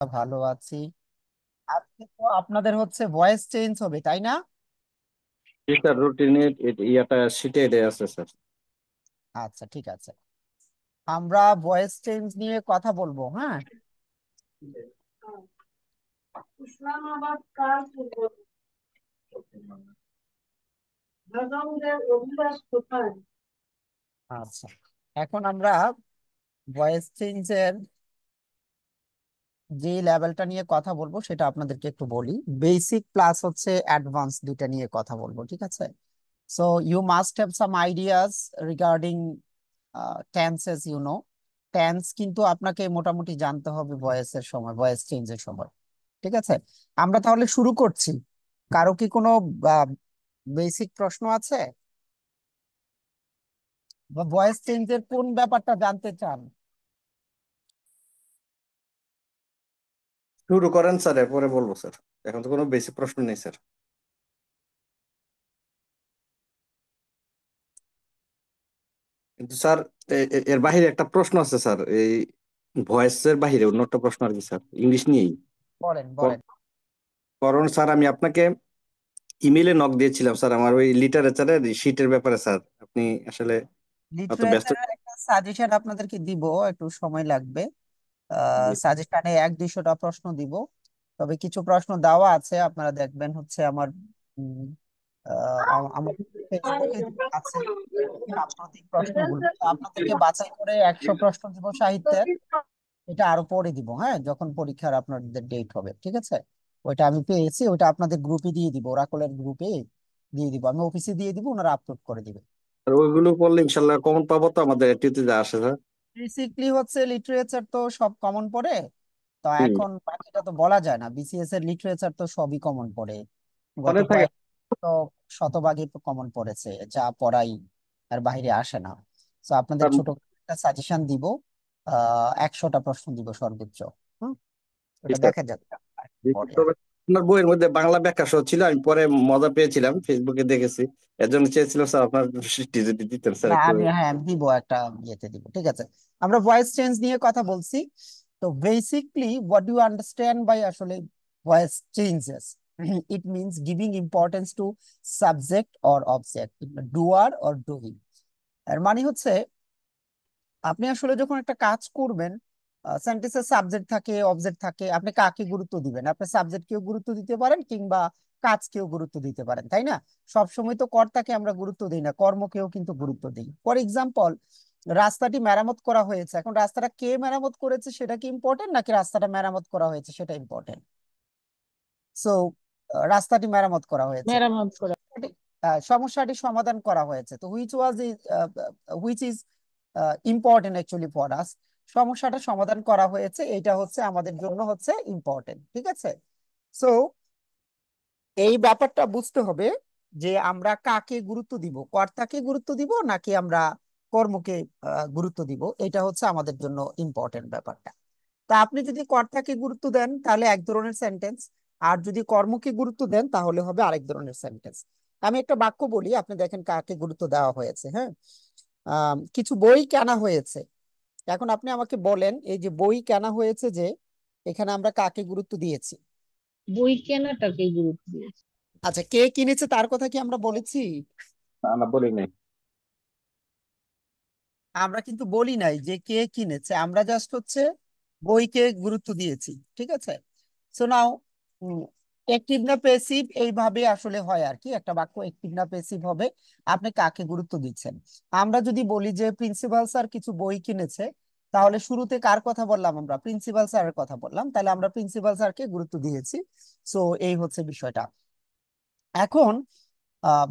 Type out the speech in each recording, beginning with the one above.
ভালো আছি। আজকে তো আপনাদের হচ্ছে ভয়েস চেঞ্জ হবে, তাই না? জি স্যার, রুটিনে ইয়াটা শিটে এটা আছে স্যার। আচ্ছা, ঠিক আছে। আমরা ভয়েস চেঞ্জ নিয়ে কথা বলবো, হ্যাঁ। ইসলামাবাদ কার পূর্ব ভাগাউনের অভিবাস কোথায়? আচ্ছা, এখন আমরা ভয়েস চেঞ্জের যে লেভেলটা নিয়ে কথা বলবো সেটা আপনাদেরকে একটু বলি। বেসিক প্লাস হচ্ছে অ্যাডভান্স, দুইটা নিয়ে কথা বলবো, ঠিক আছে? So you must have some ideas regarding tenses, tense কিন্তু আপনাকে মোটামুটি জানতে হবে ভয়েসের সময়, ভয়েস চেঞ্জের সময়। ঠিক আছে, আমরা তাহলে শুরু করছি। কারো কি কোনো বেসিক প্রশ্ন আছে বা ভয়েস চেঞ্জের কোন ব্যাপারটা জানতে চান? শুরু করেন স্যার, এরপরে বলবো স্যার। এখন তো কোনো বেসিক প্রশ্ন নেই স্যার। কিন্তু স্যার, এর বাইরে একটা প্রশ্ন আছে স্যার। এই ভয়েসের বাইরে অন্য একটা প্রশ্ন আর কি স্যার, ইংলিশ নিয়েই। বলেন ক- বলেন। কারণ স্যার আমি আপনাকে ইমেইলে নক দিয়েছিলাম স্যার, আমার ওই লিটারেচারের শীটের ব্যাপারে স্যার। আপনি আসলে অত ব্যস্ত। লিটারেচারের একটা সাজেশন আপনাদেরকে দিব, একটু সময় লাগবে। জি সাজেশনে 1-200টা প্রশ্ন দিব। তবে কিছু প্রশ্ন দেওয়া আছে, আপনারা দেখবেন হচ্ছে আমার উম, আমার ফেসবুকে আছে সাম্প্রতিক প্রশ্নগুলো। তো আপনাদেরকে বাছাই করে 100 প্রশ্ন দিব সাহিত্যের। এটা আরো পরে দিব, হ্যাঁ, যখন পরীক্ষার আপনাদের ডেট হবে, ঠিক আছে? ওইটা আমি পেয়েছি, ওইটা আপনাদের গ্রুপে দিয়ে দিব, ওরাকলের গ্রুপে দিয়ে দিব, আমি অফিসে দিয়ে দিব, ওনারা আপলোড করে দিবে। আর ওইগুলো পড়লে ইনশাল্লাহ কমন পাবো তো, আমাদের এটিতে যা আসে স্যার। বেসিকলি হচ্ছে লিটারেচার তো সব কমন পড়ে। তো হুম। এখন বাকিটা তো বলা যায় না, বিসিএস এর লিটারেচার তো সবই কমন পড়ে। গত মনে থাকে। কয়েক তো শতভাগই কমন পড়েছে, যা পড়াই আর বাইরে আসে না। তো আপনাদের স্যার, ছোট একটা সাজেশন দিব, 100টা প্রশ্ন দিব সর্বোচ্চ। হুম, জি ওটা স্যার। দেখা যাবে পরে আর তবে আপনার বইয়ের মধ্যে বাংলা ব্যাখ্যা সহ ছিল, আমি পরে মজা পেয়েছিলাম, ফেসবুকে দেখেছি। এর জন্য চেয়েছিলাম স্যার আপনার সৃষ্টি যদি দিতেন স্যার না, একটু। আমি দিব একটা ইয়েতে দিব, ঠিক আছে? আমরা ভয়েস চেঞ্জ নিয়ে কথা বলছি। তো basically what do understand by আসলে voice changes? It means giving importance to subject or object, doer or doing. এর মানে হচ্ছে আপনি আসলে যখন একটা কাজ করবেন, সেন্টেন্সের সাবজেক্ট থাকে, অবজেক্ট থাকে, আপনি কাকে গুরুত্ব দিবেন? আপনি সাবজেক্টকেও গুরুত্ব দিতে পারেন কিংবা কাজকেও গুরুত্ব দিতে পারেন, তাই না? সবসময় তো কর্তাকে আমরা গুরুত্ব দিই না, কর্মকেও কিন্তু গুরুত্ব দিই। ফর এক্সাম্পল, রাস্তাটি মেরামত করা হয়েছে, এখন রাস্তাটা কে মেরামত করেছে সেটা কি ইম্পর্টেন্ট, নাকি রাস্তাটা মেরামত করা হয়েছে সেটা ইম্পর্টেন্ট? সো রাস্তাটি মেরামত করা হয়েছে, মেরামত করা। সমস্যাটি সমাধান করা হয়েছে। তো which is important actually for us? সমস্যাটা সমাধান করা হয়েছে, এটা হচ্ছে আমাদের জন্য হচ্ছে ইম্পর্টেন্ট, ঠিক আছে? সো এই ব্যাপারটা বুঝতে হবে যে আমরা কাকে গুরুত্ব দিব, কর্তাকে গুরুত্ব দিব নাকি আমরা কর্মকে গুরুত্ব দিব, এটা হচ্ছে আমাদের জন্য ইম্পর্টেন্ট ব্যাপারটা। তা আপনি যদি কর্তাকে গুরুত্ব দেন তাহলে এক ধরনের সেন্টেন্স, আর যদি কর্মকে গুরুত্ব দেন তাহলে হবে আরেক ধরনের সেন্টেন্স। আমি একটা বাক্য বলি, আপনি দেখেন কাকে গুরুত্ব দেওয়া হয়েছে, হ্যাঁ। কিছু বই কেনা হয়েছে। এখন আপনি আমাকে বলেন, এই যে বই কেনা হয়েছে, যে এখানে আমরা কাকে গুরুত্ব দিয়েছি? বই কেনাটাকে গুরুত্ব দিয়েছে। আচ্ছা, কে কিনেছে তার কথা কি আমরা বলেছি? না না, বলি নাই। আমরা কিন্তু বলি নাই যে কে কিনেছে, আমরা জাস্ট হচ্ছে বইকে গুরুত্ব দিয়েছি, ঠিক আছে? সো নাও, অ্যাক্টিভ না প্যাসিভ এইভাবে আসলে হয় আর কি, একটা বাক্য অ্যাক্টিভ না প্যাসিভ হবে আপনি কাকে গুরুত্ব দিচ্ছেন। আমরা যদি বলি যে প্রিন্সিপাল স্যার কিছু বই কিনেছে, তাহলে শুরুতে কার কথা বললাম? আমরা প্রিন্সিপাল স্যারের কথা বললাম, তাহলে আমরা প্রিন্সিপাল স্যারকে গুরুত্ব দিয়েছি। সো এই হচ্ছে বিষয়টা। এখন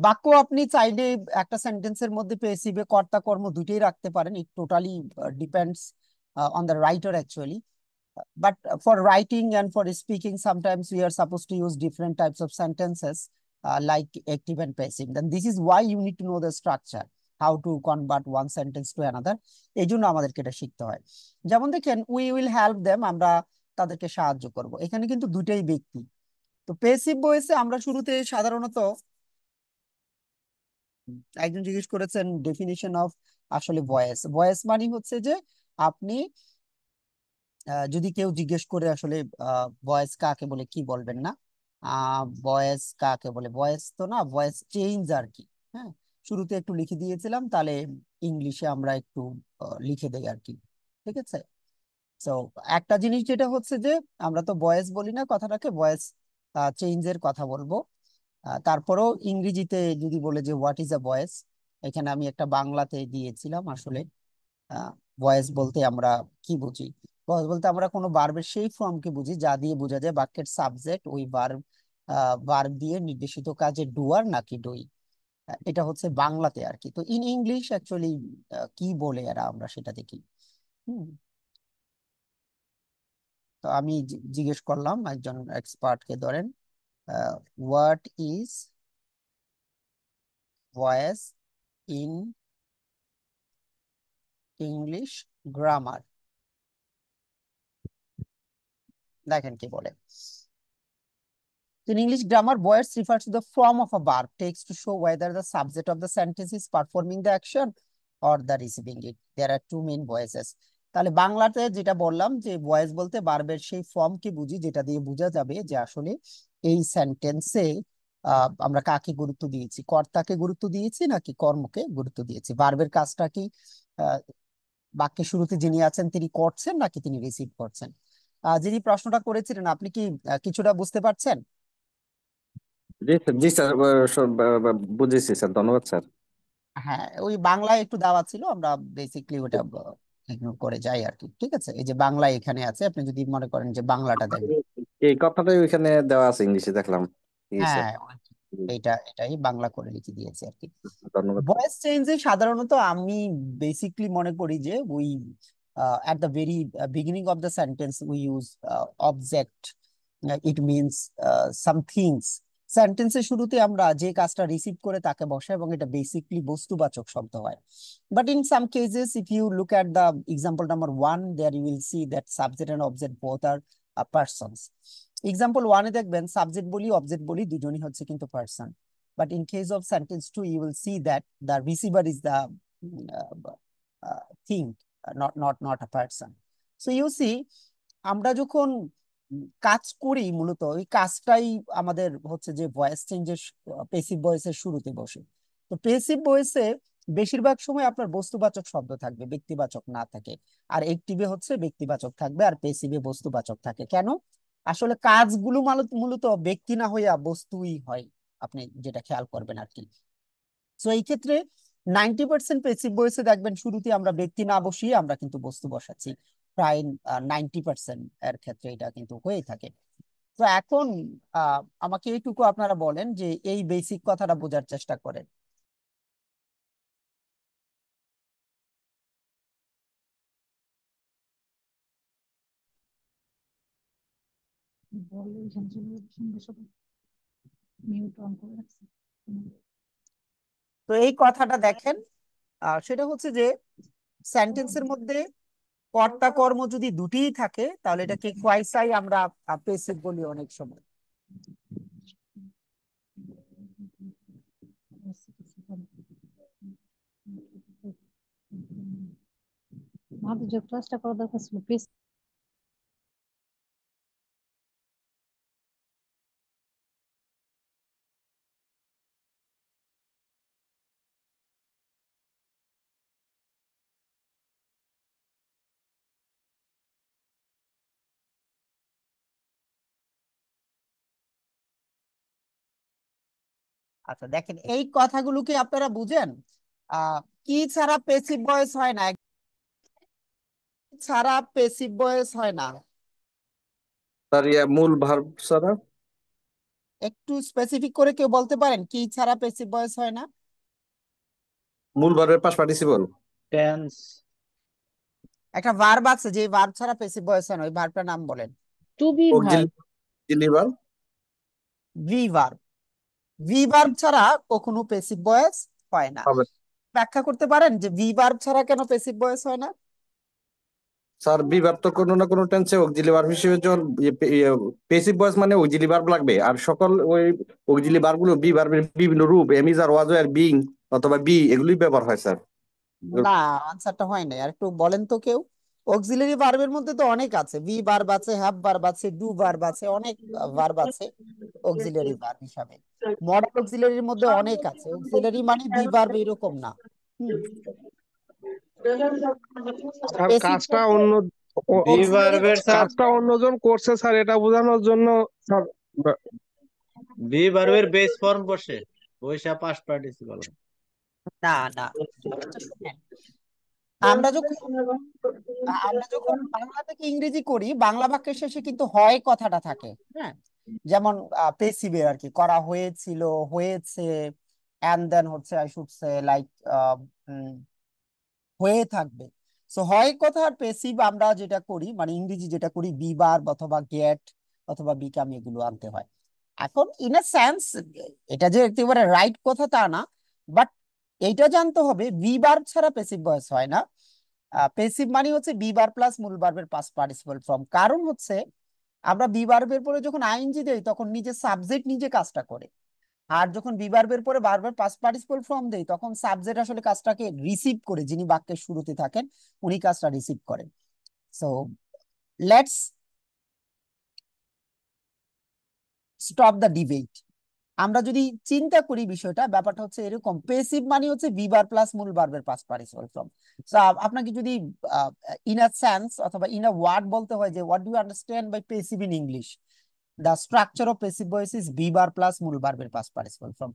বাক্য আপনি চাইলে একটা সেন্টেন্সের মধ্যে পেসিভে কর্তা কর্ম দুইটাই রাখতে পারেন, ইট totally depends on the writer actually. But for writing and for speaking, sometimes we are supposed to use different types of sentences, like active and passive. Then this is why you need to know the structure, how to convert one sentence to another. এই জন্য আমাদেরকে এটা শিখতে হয়। যেমন দেখেন, we will help them, আমরা তাদেরকে সাহায্য করব, এখানে কিন্তু দুইটাই ব্যক্তি। তো পেসিভ ভয়েসে আমরা শুরুতে সাধারণত, একজন জিজ্ঞেস করেছেন ডেফিনিশন অফ আসলে ভয়েস। ভয়েস মানে হচ্ছে যে আপনি যদি কেউ জিজ্ঞেস করে আসলে ভয়েস কাকে বলে কি বলবেন না। ভয়েস কাকে বলে, ভয়েস তো না, ভয়েস চেঞ্জ আর কি। হ্যাঁ, শুরুতে একটু লিখে দিয়েছিলাম, তাহলে ইংলিশে আমরা একটু লিখে দেই আর কি। ঠিক আছে। তো একটা জিনিস যেটা হচ্ছে যে আমরা তো ভয়েস বলি না, কথাটাকে ভয়েস চেঞ্জের কথা বলবো। তারপরেও ইংরেজিতে যদি বলে যে হোয়াট ইজ আ ভয়েস, এখানে আমি একটা বাংলাতে দিয়েছিলাম আসলে। ভয়েস বলতে আমরা কি বুঝি? ভয়েস বলতে আমরা কোনো ভার্বের সেই ফর্মকে বুঝি যা দিয়ে বোঝা যায় বাক্যের সাবজেক্ট ওই ভার্ব ভার্ব দিয়ে নির্দেশিত কাজে ডুয়ার নাকি ডুই। এটা হচ্ছে বাংলাতে আর কি। তো ইন ইংলিশ অ্যাকচুয়ালি কি বলে এরা, আমরা সেটা দেখি। হুম। তো আমি জিজ্ঞেস করলাম একজন এক্সপার্টকে, ধরেন what is voice in English grammar, দেখেন কি বলে। In English grammar, voice refers to the form of a verb, takes to show whether the subject of the sentence is performing the action or the receiving it. There are two main voices. তাহলে বাংলাতে যেটা বললাম যে voice বলতে ভার্বের সেই ফর্মকে বুঝি যেটা দিয়ে বোঝা যাবে যে আসলে এই সেন্টেন্সে আমরা কাকে গুরুত্ব দিয়েছি, কর্তাকে গুরুত্ব দিয়েছি নাকি কর্মকে গুরুত্ব দিয়েছি, ভার্বের কাজটা কি আহ, বাক্যের শুরুতে যিনি আছেন তিনি করছেন নাকি তিনি রিসিভ করছেন। যিনি প্রশ্নটা করেছিলেন আপনি কি কিছুটা বুঝতে পারছেন? জি স্যার, জি স্যার, বুঝেছি স্যার, ধন্যবাদ স্যার। হ্যাঁ, ওই বাংলায় একটু দেওয়া ছিল, আমরা বেসিকলি ওটা ইগনোর করে যাই আর কি। ঠিক আছে, এই যে বাংলা এখানে আছে, আপনি যদি মনে করেন যে বাংলাটা দেখবেন। এই কথাটাই ওইখানে দেওয়া আছে, ইংলিশে দেখলাম। জি স্যার। হ্যাঁ, জি, এটাই বাংলা করে লিখে দিয়েছি আর কি। ধন্যবাদ স্যার। ভয়েস চেঞ্জে সাধারণত আমি বেসিকলি মনে করি যে we at the very beginning of the sentence we use object. It means some things. সেন্টেন্সের শুরুতে আমরা যে কাজটা রিসিভ করে তাকে বসাই এবং এটা বেসিকলি বস্তুবাচক শব্দ হয়। But in some cases if you look at the example number 1, there you will see that subject and object both are persons. Example 1 এ দেখবেন সাবজেক্ট বলি অবজেক্ট বলি দুজনই হচ্ছে কিন্তু person. But in case of sentence 2, you will see that the receiver is the thing, not a person. So you see, আমরা যখন কাজ করি মূলত ওই কাজটাই আমাদের হচ্ছে যে ভয়েস চেঞ্জের পেসিভ ভয়েসের শুরুতে বসে। তো পেসিভ ভয়েসে বেশিরভাগ সময় আপনার বস্তুবাচক শব্দ থাকবে, ব্যক্তিবাচক না থাকে। আর একটিভে হচ্ছে ব্যক্তিবাচক থাকবে আর পেসিভে বস্তুবাচক থাকে। কেন? আসলে কাজগুলো মূলত ব্যক্তি না হইয়া বস্তুই হয়, আপনি যেটা খেয়াল করবেন আর কি। তো এই ক্ষেত্রে 90% পেসিভ ভয়েসে দেখবেন শুরুতে আমরা ব্যক্তি না বসিয়ে আমরা কিন্তু বস্তু বসাচ্ছি। প্রায় 90% এর ক্ষেত্রে এটা কিন্তু হয়ে থাকে। তো এখন আমাকে এইটুকু আপনারা বলেন যে এই বেসিক কথাটা বোঝার চেষ্টা করেন। তো এই কথাটা দেখেন, সেটা হচ্ছে যে সেন্টেন্সের মধ্যে কর্তা কর্ম যদি দুটিই থাকে তাহলে এটাকে কোয়াইসাই আমরা পেসিভ বলি অনেক সময়। আমাদের যে ক্লাসটা করা দরকার ছিল প্লিজ। আচ্ছা দেখেন, এই কথাগুলোকে আপনারা বুঝেন। কি ছাড়া পেসিভ ভয়েস হয় না, ছাড়া পেসিভ ভয়েস হয় না। স্যার, মূল ভার্ব ছাড়া। একটু স্পেসিফিক করে কেউ বলতে পারেন কি ছাড়া পেসিভ ভয়েস হয় না? মূল ভার্বের পাস্ট পার্টিসিপল। টেন্স। একটা ভার্ব আছে যে ভার্ব ছাড়া পেসিভ ভয়েস হয় না, ওই ভার্বটার নাম বলেন। To be verb. Auxiliary verb. V verb. V verb ছাড়া কখনো পেসিভ ভয়েস হয় না। হবে। ব্যাখ্যা করতে পারেন যে ভি ভার্ব ছাড়া কেন পেসিভ ভয়েস হয় না? স্যার, বি ভার্ব তো কোনো না কোনো টেন্সে অক্সিলিয়ারি ভার্ব হিসেবে যখন পেসিভ ভয়েস মানে অক্সিলিয়ারি ভার্ব লাগবে, আর সকল ওই অক্সিলিয়ারি ভার্ব গুলো বি ভার্বের বিভিন্ন রূপ am is are was are being অথবা বি এগুলোই ব্যবহার হয় স্যার। না, আনসারটা হয় না, আর একটু বলেন তো কেউ। অক্সিলারি ভার্বের মধ্যে তো অনেক আছে, বি ভার্ব আছে, হ্যাভ ভার্ব আছে, ডু ভার্ব আছে, অনেক ভার্ব আছে অক্সিলারি ভার্ব হিসাবে। মডাল অক্সিলারির মধ্যে অনেক আছে, অক্সিলারি মানে বি ভার্ব এরকম না। হুম। আর স্যার পেসিভ কাজটা অন্য বি অক্সিলারি ভার্বের স্যার, কাজটা অন্যজন করছে স্যার, এটা বোঝানোর জন্য স্যার বি ভার্বের বেস ফর্ম বসে বৈশা পাস্ট পার্টিসিপল। না না, আচ্ছা শুনেন, আমরা যখন আমরা যখন বাংলা থেকে ইংরেজি করি, বাংলা বাক্যের শেষে কিন্তু হয় কথাটা থাকে। হ্যাঁ, যেমন পেসিভে আর কি, করা হয়েছিল, হয়েছে, এন্ড দেন হচ্ছে আই শুড সে লাইক হয়ে থাকবে। সো হয় কথা আর পেসিভ আমরা যেটা করি, মানে ইংরেজি যেটা করি, বি ভার্ব অথবা গেট অথবা বিকাম এগুলো আনতে হয়। এখন ইন এ সেন্স এটা যে একেবারে রাইট কথা তা না, বাট এইটা জানতে হবে বি ভার্ব ছাড়া পেসিভ ভয়েস হয় না। পেসিভ মানে হচ্ছে বি ভার্ব প্লাস মূল ভার্বের পাস্ট পার্টিসিপল ফর্ম। কারণ হচ্ছে আমরা বি ভার্বের পরে যখন আইএনজি দেই তখন নিজে সাবজেক্ট নিজে কাজটা করে, আর যখন বি ভার্বের পরে বারবার পাস্ট পার্টিসিপল ফর্ম দেই তখন সাবজেক্ট আসলে কাজটাকে রিসিভ করে, যিনি বাক্যের শুরুতে থাকেন উনি কাজটা রিসিভ করেন। So let's stop the debate. আমরা যদি চিন্তা করি বিষয়টা, ব্যাপারটা হচ্ছে এরকম, পেসিভ মানে হচ্ছে বি ভার্ব প্লাস মূল ভার্বের পাস্ট পার্টিসিপল ফর্ম। সো আপনাকে যদি ইন আ সেন্স অথবা ইন আ ওয়ার্ড বলতে হয় যে what do you understand by passive in English, the structure of passive voice is be verb plus মূল ভার্বের পাস্ট পার্টিসিপল ফর্ম।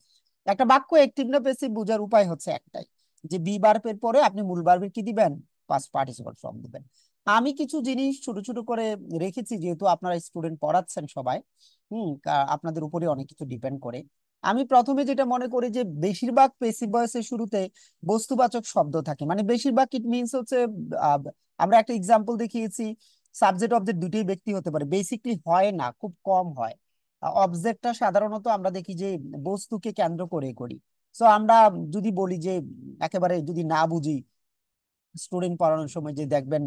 একটা বাক্য অ্যাক্টিভ না প্যাসিভ বোঝার উপায় হচ্ছে একটাই, যে বি ভার্বের পরে আপনি মূল ভার্বের কি দিবেন, পাস্ট পার্টিসিপল ফর্ম দিবেন। আমি কিছু জিনিস ছোট ছোট করে রেখেছি, যেহেতু আপনারা স্টুডেন্ট পড়াচ্ছেন সবাই, আপনাদের উপরে অনেক কিছু ডিপেন্ড করে। আমি প্রথমে যেটা মনে করি যে বেশিরভাগ পেসিভ ভয়েসের শুরুতে বস্তুবাচক শব্দ থাকে, মানে বেশিরভাগ ইট মিনস হচ্ছে আহ, আমরা একটা এক্সাম্পল দেখিয়েছি, সাবজেক্ট অবজেক্ট দুটোই ব্যক্তি হতে পারে, বেসিকলি হয় না, খুব কম হয়। অবজেক্টটা সাধারণত আমরা দেখি যে বস্তুকে কেন্দ্র করে করি। সো আমরা যদি বলি যে একেবারে যদি না বুঝি স্টুডেন্ট পড়ানোর সময়, যে দেখবেন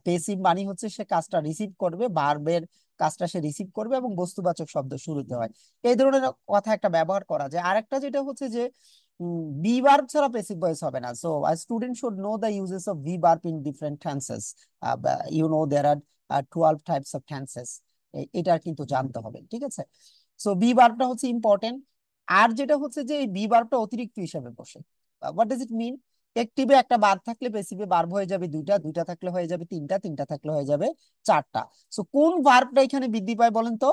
পেসিভ মানে হচ্ছে সে কাজটা রিসিভ করবে, ভার্বের কাজটা সে রিসিভ করবে এবং বস্তুবাচক শব্দ শুরুতে হয়, এই ধরনের কথা একটা ব্যবহার করা যায়। আরেকটা যেটা হচ্ছে যে বি ভার্ব ছাড়া পেসিভ ভয়েস হবে না। So a student should know the uses of V verb in different tenses. You know there are 12 types of tenses, এটা কিন্তু জানতে হবে, ঠিক আছে? সো বি ভার্বটা হচ্ছে ইম্পর্টেন্ট। আর যেটা হচ্ছে যে এই বি ভার্বটা অতিরিক্ত হিসাবে বসে। হোয়াট ডাজ ইট মিন? একটিভে একটা ভার্ব থাকলে পেসিভে ভার্ব হয়ে যাবে দুইটা, দুইটা থাকলে হয়ে যাবে তিনটা, তিনটা থাকলে হয়ে যাবে চারটা। সো কোন ভার্বটা এখানে বৃদ্ধি পায় বলেন তো?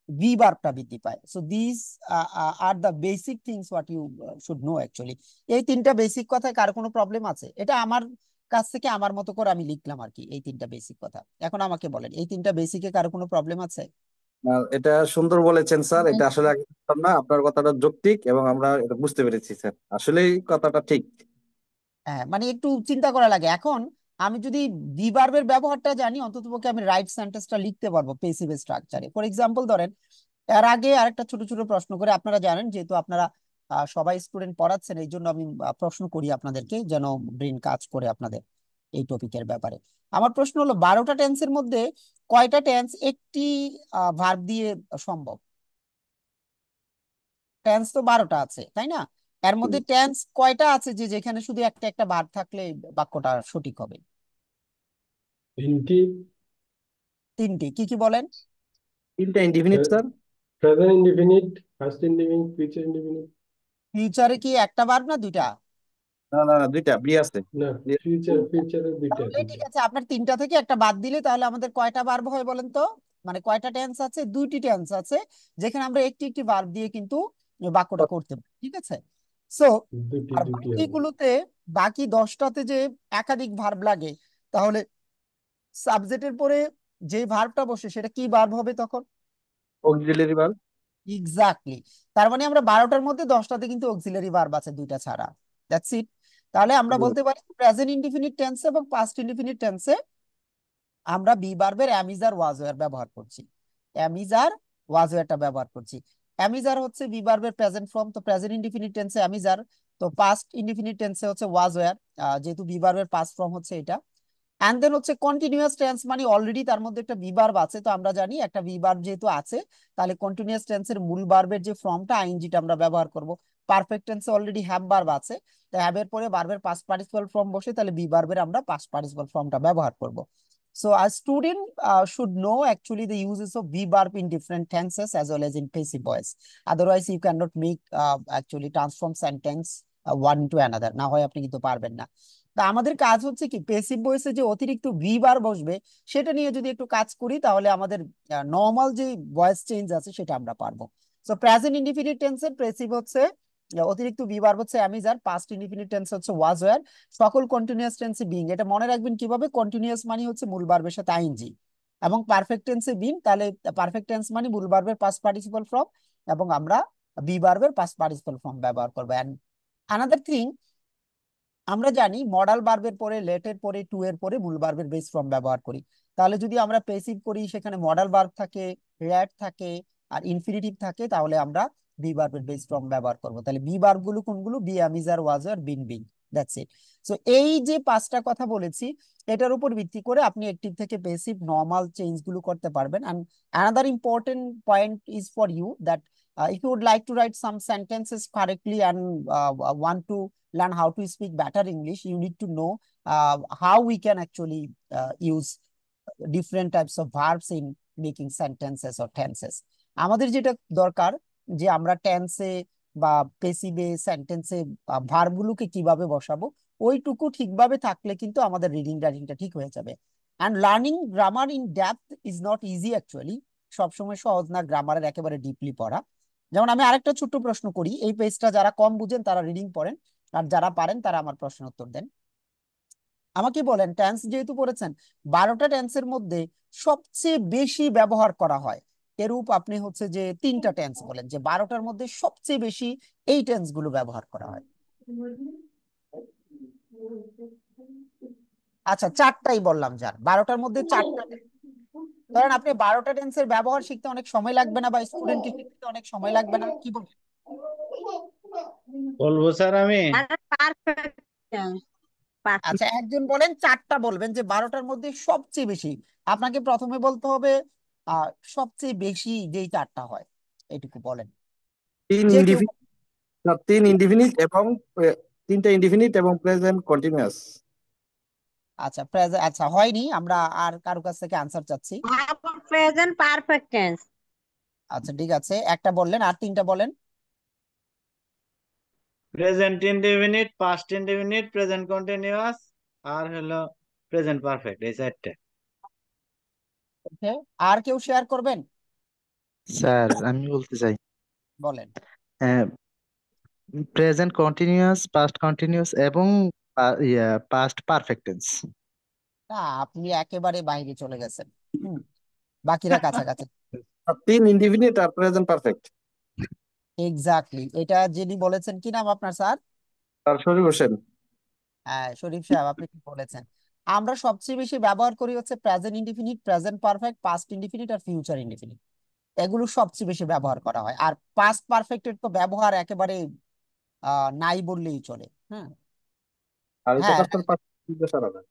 বি ভার্বটা বৃদ্ধি পায়। So this are the basic things what you should know actually. এই তিনটা বেসিক কথায় কার কোনো প্রবলেম আছে? এটা আমার কাছ থেকে আমার মতো করে আমি লিখলাম আর কি, এই তিনটা বেসিক কথা। এখন আমাকে বলেন, এই তিনটা বেসিকে কারো কোনো প্রবলেম আছে? এটা সুন্দর বলেছেন স্যার, এটা আসলে আগে জানতাম না, আপনার কথাটা যৌক্তিক এবং আমরা এটা বুঝতে পেরেছি স্যার, আসলেই কথাটা ঠিক। হ্যাঁ, মানে একটু চিন্তা করা লাগে। এখন আমি যদি বি ভার্বের ব্যবহারটা জানি, অন্ততপক্ষে আমি রাইট সেন্টেন্সটা লিখতে পারবো পেসিভ স্ট্রাকচারে। ফর এক্সাম্পল ধরেন, এর আগে আরেকটা ছোট ছোট প্রশ্ন করে, আপনারা জানেন যেহেতু আপনারা সবাই স্টুডেন্ট পড়াচ্ছেন, এই জন্য আমি প্রশ্ন করি আপনাদেরকে, যেন ব্রেন কাজ করে আপনাদের এই টপিকের ব্যাপারে। আমার প্রশ্ন হলো, 12টা টেন্সের মধ্যে কয়টা টেন্স একটি ভার্ব দিয়ে সম্ভব? টেন্স তো 12টা আছে, তাই না? এর মধ্যে টেন্স কয়টা আছে যে যেখানে শুধু একটা একটা ভার্ব থাকলে বাক্যটা সঠিক হবে? তিনটি। তিনটি। কি কি বলেন? তিনটা indefinite sir. Present indefinite, first indefinite, future indefinite. ফিউচারে কি একটা ভার্ব না দুইটা? না না না, দুইটা বি আছে। না, ফিউচারে দুইটা তাহলে ঠিক দুইটা। আছে, আপনার তিনটা থেকে একটা বাদ দিলে তাহলে আমাদের কয়টা ভার্ব হয় বলেন তো? মানে কয়টা টেন্স আছে? দুইটি টেন্স আছে, যেখানে আমরা একটি একটি ভার্ব দিয়ে কিন্তু বাক্যটা করতে পারি, ঠিক আছে? সো দুটি আর দুটি হবে। বাকিগুলোতে, বাকি 10টাতে যে একাধিক ভার্ব লাগে, তাহলে সাবজেক্টের পরে যে ভার্বটা বসে সেটা কি ভার্ব হবে তখন? Auxiliary verb. এক্স্যাক্টলি। তার মানে আমরা 12টার মধ্যে 10টাতে কিন্তু অক্সিলারি ভার্ব আছে দুইটা ছাড়া। That's it. তাহলে আমরা বলতে পারি প্রেজেন্ট ইনডিফিনিট টেন্সে এবং পাস্ট ইনডিফিনিট টেন্সে আমরা বি ভার্বের অ্যামিজ আর ওয়াজ ওয়্যার ব্যবহার করছি। অ্যামিজ আর ওয়াজ ওয়্যারটা ব্যবহার করছি। অ্যামিজ আর হচ্ছে বি ভার্বের প্রেজেন্ট ফর্ম, তো প্রেজেন্ট ইনডিফিনিট টেন্সে অ্যামিজ আর, তো পাস্ট ইনডিফিনিট টেন্সে হচ্ছে ওয়াজ ওয়্যার, যেহেতু বি ভার্বের পাস্ট ফর্ম হচ্ছে এটা। এন্ড দেন হচ্ছে কন্টিনিউয়াস টেন্স, মানে অলরেডি তার মধ্যে একটা ভি ভার্ব আছে, তো আমরা জানি একটা ভি ভার্ব যেহেতু আছে, তাহলে কন্টিনিউয়াস টেন্সের মূল ভার্বের যে ফর্মটা আইএনজিটা আমরা ব্যবহার করব। পারফেক্ট টেন্সে অলরেডি হ্যাভ ভার্ব আছে, তো হ্যাভ এর পরে ভার্বের পাস্ট পার্টিসিপাল ফর্ম বসে, তাহলে বি ভার্বের আমরা পাস্ট পার্টিসিপাল ফর্মটা ব্যবহার করব। So a student should know actually the uses of be verb in different tenses as well as in passive voice. Otherwise, you cannot make actually transform sentence one to another. না হয় আপনি কিন্তু পারবেন না। তা আমাদের কাজ হচ্ছে কি পেসিভ ভয়েসে যে অতিরিক্ত ভি বার বসবে সেটা নিয়ে যদি একটু কাজ করি তাহলে আমাদের নর্মাল যে ভয়েস চেঞ্জ আছে সেটা আমরা পারবো। সো প্রেজেন্ট ইনডিফিনিট টেন্সের পেসিভ হচ্ছে অতিরিক্ত ভি বার হচ্ছে am is are, past indefinite tense হচ্ছে ওয়াজ ওয়্যার, সকল কন্টিনিউয়াস টেন্সে বিং। এটা মনে রাখবেন কিভাবে, কন্টিনিউয়াস মানে হচ্ছে মূল ভার্বের সাথে আইএনজি, এবং পারফেক্ট টেন্সে বিং, তাহলে পারফেক্ট টেন্স মানে মূল ভার্বের পাস্ট পার্টিসিপল ফর্ম এবং আমরা বি ভার্বের পাস্ট পার্টিসিপল ফর্ম ব্যবহার করব। এন্ড আনাদার থিং, আমরা জানি মডাল ভার্বের পরে, লেটের পরে, টু এর পরে মূল ভার্বের বেস ফর্ম ব্যবহার করি। তাহলে যদি আমরা পেসিভ করি সেখানে মডাল ভার্ব থাকে, ল্যাট থাকে আর ইনফিনিটিভ থাকে, তাহলে আমরা বি ভার্বের বেস ফর্ম ব্যবহার করব। তাহলে বি ভার্ব গুলো কোনগুলো, be, am, is, are, was, were, been, being, that's it. So এই যে পাঁচটা কথা বলেছি এটার উপর ভিত্তি করে আপনি অ্যাক্টিভ থেকে পেসিভ নর্মাল চেঞ্জ গুলো করতে পারবেন। And another important point is for you that if you would like to write some sentences correctly and want to learn how to speak better English, you need to know how we can actually use different types of verbs in making sentences or tenses. আমাদের যেটা দরকার যে আমরা টেন্সে বা পেসিভে সেন্টেন্সে ভার্বগুলোকে কিভাবে বসাবো ওইটুকু ঠিকভাবে থাকলে কিন্তু আমাদের রিডিং রাইটিংটা ঠিক হয়ে যাবে। And learning grammar in depth is not easy actually, সবসময় সহজ না গ্রামারের একেবারে ডিপলি পড়া। যেমন আমি আরেকটা ছোট্ট প্রশ্ন করি, এই পেজটা যারা কম বুঝেন তারা রিডিং পড়েন, আর যারা পারেন তারা আমার প্রশ্নের উত্তর দেন। আমাকে বলেন, টেন্স যেহেতু পড়েছেন, 12টা টেন্সের মধ্যে সবচেয়ে বেশি ব্যবহার করা হয় এরূপ আপনি হচ্ছে যে 3টা টেন্স বলেন যে 12টার মধ্যে সবচেয়ে বেশি এই টেন্স গুলো ব্যবহার করা হয়। আচ্ছা 4টাই বললাম, যার 12টার মধ্যে 4টা। ধরেন আপনি 12টা টেন্সের ব্যবহার শিখতে অনেক সময় লাগবে না, বা স্টুডেন্টকে শিখতে অনেক সময় লাগবে না, কি বলবেন? বলবো স্যার আমি? আচ্ছা একজন বলেন 4টা বলবেন যে 12টার মধ্যে সবচেয়ে বেশি। আপনাকে প্রথমে বলতে হবে সবচেয়ে বেশি যেই 4টা হয় এটুকু বলেন। তিন যে কেউ ইনডিফিনিট, তিন ইনডিফিনিট এবং তিনটা ইনডিফিনিট এবং প্রেজেন্ট কন্টিনিউয়াস। আচ্ছা প্রেজেন্ট, আচ্ছা হয়নি, আমরা আর কারো কাছ থেকে আনসার চাচ্ছি। Present perfect tense. আচ্ছা ঠিক আছে, একটা বললেন, আর 3টা বলেন। Present indefinite, past indefinite, present continuous আর হলো প্রেজেন্ট পারফেক্ট, এই 4টে। ওকে, আর কেউ শেয়ার করবেন? স্যার আমি বলতে চাই বলেন। প্রেজেন্ট কন্টিনিউয়াস, পাস্ট কন্টিনিউয়াস এবং পাস্ট পারফেক্ট টেন্স। না, আপনি একেবারে বাইরে চলে গেছেন। বাকিরা কাছাকাছি। তিন ইনডিফিনিট আর প্রেজেন্ট পারফেক্ট। এক্স্যাক্টলি, এটা যিনি বলেছেন কি নাম আপনার স্যার? আর শরীফ হোসেন। হ্যাঁ শরীফ সাহেব, আপনি ঠিক বলেছেন। আমরা সবচেয়ে বেশি ব্যবহার করি হচ্ছে present indefinite, present perfect, past indefinite আর ফিউচার ইনডিফিনিট, এগুলো সবচেয়ে বেশি ব্যবহার করা হয়। আর পাস্ট পারফেক্টের তো ব্যবহার একেবারে নাই বললেই চলে। হ্যাঁ আর এটা হ্যাঁ, পাস্টার পারফেক্ট।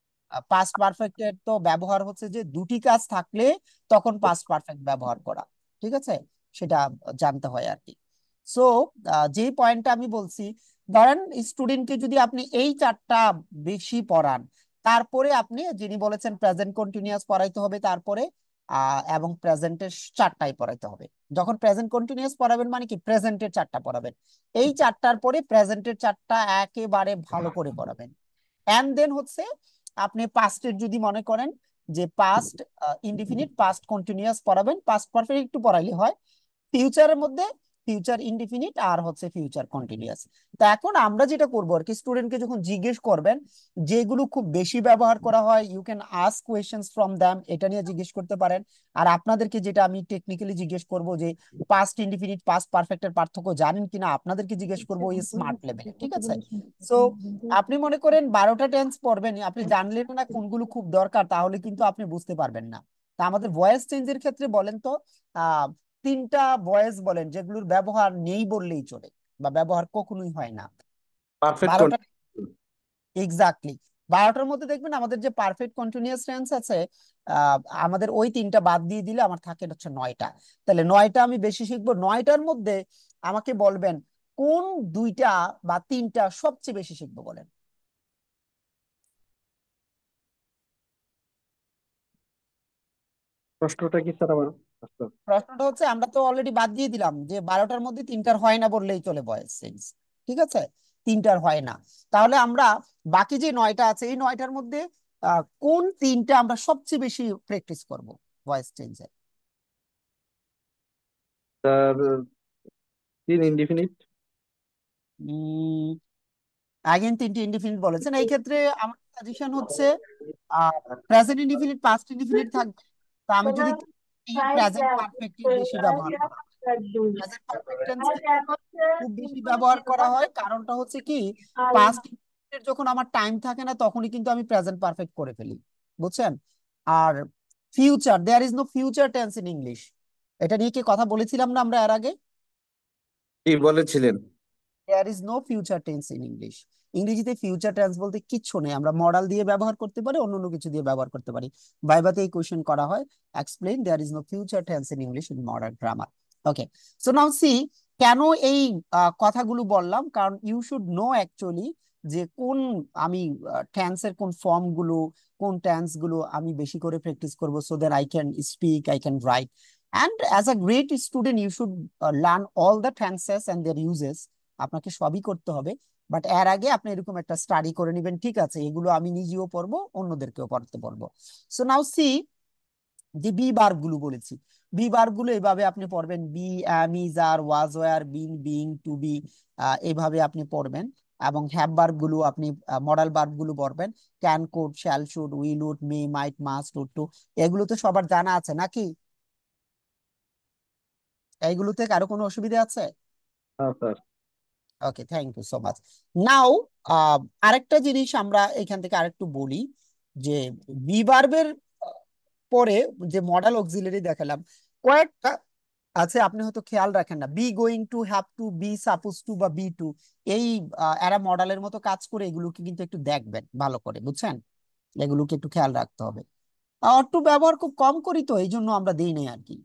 পাস্ট পারফেক্টের তো ব্যবহার হচ্ছে যে দুটি কাজ থাকলে তখন পাস্ট পারফেক্ট ব্যবহার করা, ঠিক আছে, সেটা জানতে হয় আর কি। সো যে পয়েন্টটা আমি বলছি, ধরেন স্টুডেন্টকে যদি আপনি এই 4টা বেশি পড়ান, তারপরে আপনি যিনি বলেছেন প্রেজেন্ট কন্টিনিউয়াস পড়াইতে হবে, তারপরে এবং প্রেজেন্টের 4টাই পড়াইতে হবে। যখন প্রেজেন্ট কন্টিনিউয়াস পড়াবেন মানে কি প্রেজেন্টের 4টা পড়াবেন, এই 4টার পরে প্রেজেন্টের 4টা একেবারে ভালো করে পড়াবেন। এন্ড দেন হচ্ছে আপনি পাস্টের যদি মনে করেন যে পাস্ট ইনডিফিনিট, পাস্ট কন্টিনিউয়াস পড়াবেন, পাস্ট পারফেক্ট একটু পড়াইলে হয়, ফিউচারের মধ্যে ফিউচার ইনডিফিনিট আর হচ্ছে ফিউচার কন্টিনিউয়াস। তা এখন আমরা যেটা করবো আর কি, স্টুডেন্টকে যখন জিজ্ঞেস করবেন যেগুলো খুব বেশি ব্যবহার করা হয়, you can ask questions from them, এটা নিয়ে জিজ্ঞেস করতে পারেন। আর আপনাদেরকে যেটা আমি টেকনিক্যালি জিজ্ঞেস করব যে পাস্ট ইনডিফিনিট পাস্ট পারফেক্টের পার্থক্য জানেন কিনা, আপনাদেরকে জিজ্ঞেস করবো ওই স্মার্ট লেভেলে, ঠিক আছে। সো আপনি মনে করেন 12টা টেন্স পড়বেন, আপনি জানলেন না কোনগুলো খুব দরকার, তাহলে কিন্তু আপনি বুঝতে পারবেন না। তা আমাদের ভয়েস চেঞ্জের ক্ষেত্রে বলেন তো 3টা ভয়েস বলেন যেগুলোর ব্যবহার নেই বললেই চলে, বা ব্যবহার কখনোই হয় না। পারফেক্ট 12টা, এক্স্যাক্টলি 12টার মধ্যে দেখবেন আমাদের যে পারফেক্ট কন্টিনিউয়াস টেন্স আছে, আমাদের ওই 3টা বাদ দিয়ে দিলে আমার থাকে হচ্ছে 9টা। তাহলে 9টা আমি বেশি শিখবো। 9টার মধ্যে আমাকে বলবেন কোন 2টা বা 3টা সবচেয়ে বেশি শিখবো বলেন। প্রশ্নটা কি স্যার আবার? প্রশ্নটা হচ্ছে আমরা তো অলরেডি বাদ দিয়ে দিলাম যে 12টার মধ্যে 3টার হয় না বললেই চলে ভয়েস চেঞ্জ, ঠিক আছে? 3টার হয় না, তাহলে আমরা বাকি যে 9টা আছে এই 9টার মধ্যে কোন 3টা আমরা সবচেয়ে বেশি প্র্যাকটিস করব ভয়েস চেঞ্জের? Sir 3 indefinite. আগেন 3টি ইনডিফিনিট বলেছেন, এই ক্ষেত্রে আমার সাজেশন হচ্ছে প্রেজেন্ট ইনডিফিনিট পাস্ট ইনডিফিনিট থাকবে, তো আমি যদি এই প্রেজেন্ট পারফেক্টই বেশি ব্যবহার করা হয়। প্রেজেন্ট পারফেক্ট টেন্স খুব বেশি ব্যবহার করা হয়, কারণটা হচ্ছে কি পাস্ট যখন আমার টাইম থাকে না তখনই কিন্তু আমি প্রেজেন্ট পারফেক্ট করে ফেলি, বুঝছেন? আর future, there is no future tense in English, এটা নিয়ে কি কথা বলেছিলাম না আমরা এর আগে? কি বলেছিলেন? There is no future tense in English. ইংরেজিতে ফিউচার টেন্স বলতে কিচ্ছু নেই, আমরা মডাল দিয়ে ব্যবহার করতে পারি, অন্য অন্য কিছু দিয়ে ব্যবহার করতে পারি। ভাইভাতে এই কোশ্চেন করা হয়, explain there is no future tense in English in modern grammar. Okay, so now see, কেন এই কথাগুলো বললাম, কারণ ইউ শুড নো অ্যাকচুয়ালি যে কোন আমি টেন্সের কোন ফর্ম গুলো, কোন টেন্স গুলো আমি বেশি করে প্র্যাকটিস করবো, so that I can speak, I can write. And as a great student, you should learn all the tenses and their uses. আপনাকে সবই করতে হবে, বাট এর আগে আপনি এরকম একটা স্টাডি করে নেবেন, ঠিক আছে এগুলো আমি নিজেও পড়বো, অন্যদেরকেও পড়তে পারবো। সো নাও সি, যে বি বার গুলো বলেছি, বি বার গুলো এভাবে আপনি পড়বেন, be, am, is, are, was, were, been, being, to be, এইভাবে আপনি পড়বেন। এবং হ্যাভ ভার্ব গুলো আপনি মডাল ভার্ব গুলো পড়বেন, can, could, shall, should, will, would, may, might, must, ought, to. এগুলো তো সবার জানা আছে নাকি? এইগুলোতে কারো কোনো অসুবিধা আছে? হ্যাঁ sir. Okay, thank you so much. Now আরেকটা জিনিস আমরা এখান থেকে আরেকটু বলি, যে বি ভার্বের পরে যে মডাল অক্সিলারি দেখালাম কয়েকটা আছে, আপনি হয়তো খেয়াল রাখেন না, be going to, have to, be supposed to বা বি টু, এই এরা মডালের মতো কাজ করে, এগুলোকে কিন্তু একটু দেখবেন ভালো করে, বুঝছেন? এগুলোকে একটু খেয়াল রাখতে হবে। অট্টু ব্যবহার খুব কম করি, তো এই জন্য আমরা দিই নাই আর কি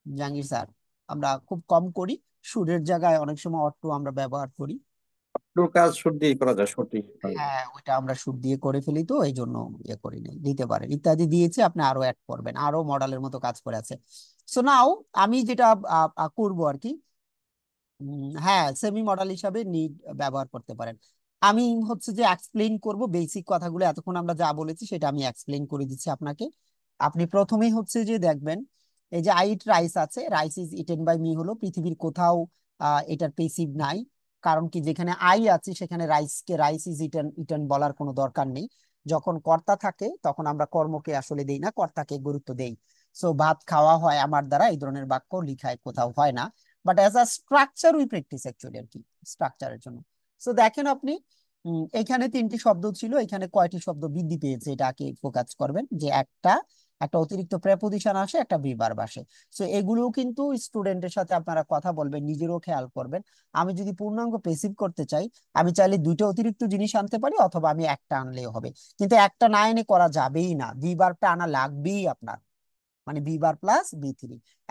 জাহাঙ্গীর স্যার, আমরা খুব কম করি, সুরের জায়গায় অনেক সময় অট্টু আমরা ব্যবহার করি। একটু কাজ শুট দিয়ে করা যায়, সঠিক। হ্যাঁ, ওইটা আমরা সুর দিয়ে করে ফেলি, তো এই জন্য ইয়ে করি নাই, দিতে পারেন ইত্যাদি দিয়েছে, আপনি আরো অ্যাড করবেন, আরো মডেলের মতো কাজ করে আছে। সো নাও আমি যেটা করবো আর কি, হ্যাঁ সেমি মডেল হিসাবে নিড ব্যবহার করতে পারেন। আমি হচ্ছে যে এক্সপ্লেইন করব বেসিক কথাগুলো, এতক্ষণ আমরা যা বলেছি সেটা আমি এক্সপ্লেইন করে দিচ্ছি আপনাকে। আপনি প্রথমেই হচ্ছে যে দেখবেন, এই যে আই ইট রাইস আছে, rice is eaten by me হলো, পৃথিবীর কোথাও এটার পেসিভ নাই, কারণ কি যেখানে আই আছে সেখানে রাইসকে রাইস ইজ ইটেন ইটেন বলার কোনো দরকার নেই। যখন কর্তা থাকে তখন আমরা কর্মকে আসলে দেই না, কর্তাকে গুরুত্ব দেই। সো ভাত খাওয়া হয় আমার দ্বারা, এই ধরনের বাক্য লিখায় কোথাও হয় না, but as a structure we practise actually আর কি, স্ট্রাকচারের জন্য। সো দেখেন আপনি, এখানে 3টি শব্দ ছিল, এখানে কয়টি শব্দ বৃদ্ধি পেয়েছে এটাকে ফোকাস করবেন, যে একটা একটা অতিরিক্ত প্রেপোজিশন আসে, একটা বিভার্ব আসে। সো এগুলোও কিন্তু স্টুডেন্টের সাথে আপনারা কথা বলবেন, নিজেরও খেয়াল করবেন। আমি যদি পূর্ণাঙ্গ পেসিভ করতে চাই, আমি চাইলে 2টা অতিরিক্ত জিনিস আনতে পারি, অথবা আমি একটা আনলেও হবে, কিন্তু একটা না এনে করা যাবেই না, বিভার্বটা আনা লাগবেই আপনার, মানে বি বার প্লাস বি3।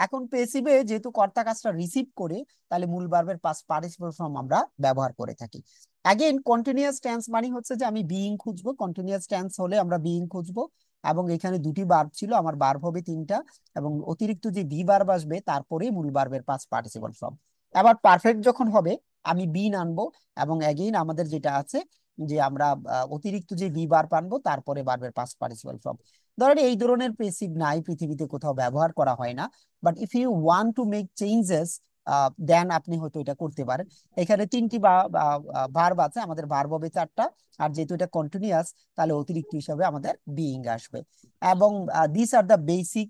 এখন পেসিভে যেহেতু কর্তা কাজটা রিসিভ করে, তাহলে মূল ভার্বের পাস্ট পার্টিসিপল ফর্ম আমরা ব্যবহার করে থাকি। অ্যাগেন কন্টিনিউয়াস টেন্স মানে হচ্ছে যে আমি বিইং খুঁজবো, কন্টিনিউয়াস টেন্স হলে আমরা বিইং খুঁজবো, এবং এখানে 2টি ভার্ব ছিল, আমার ভার্ব হবে 3টা, এবং অতিরিক্ত যে বি ভার্ব আসবে তারপরে মূল ভার্বের পাস্ট পার্টিসিপল ফর্ম। আবার পারফেক্ট যখন হবে আমি বিন আনবো, এবং অ্যাগেইন আমাদের যেটা আছে যে আমরা অতিরিক্ত যে বি ভার্ব আনবো, তারপরে ভার্বের পাস্ট পার্টিসিপল ফর্ম। ধরেন এই ধরনের পেসিভ নাই, পৃথিবীতে কোথাও ব্যবহার করা হয় না, but if you want to make changes then আপনি হয়তো এটা করতে পারেন। এখানে 3টি ভার্ব আছে, আমাদের ভার্ব হবে 4টা, আর যেহেতু এটা কন্টিনিউয়াস তাহলে অতিরিক্ত হিসাবে আমাদের বিইং আসবে। এবং this are the basic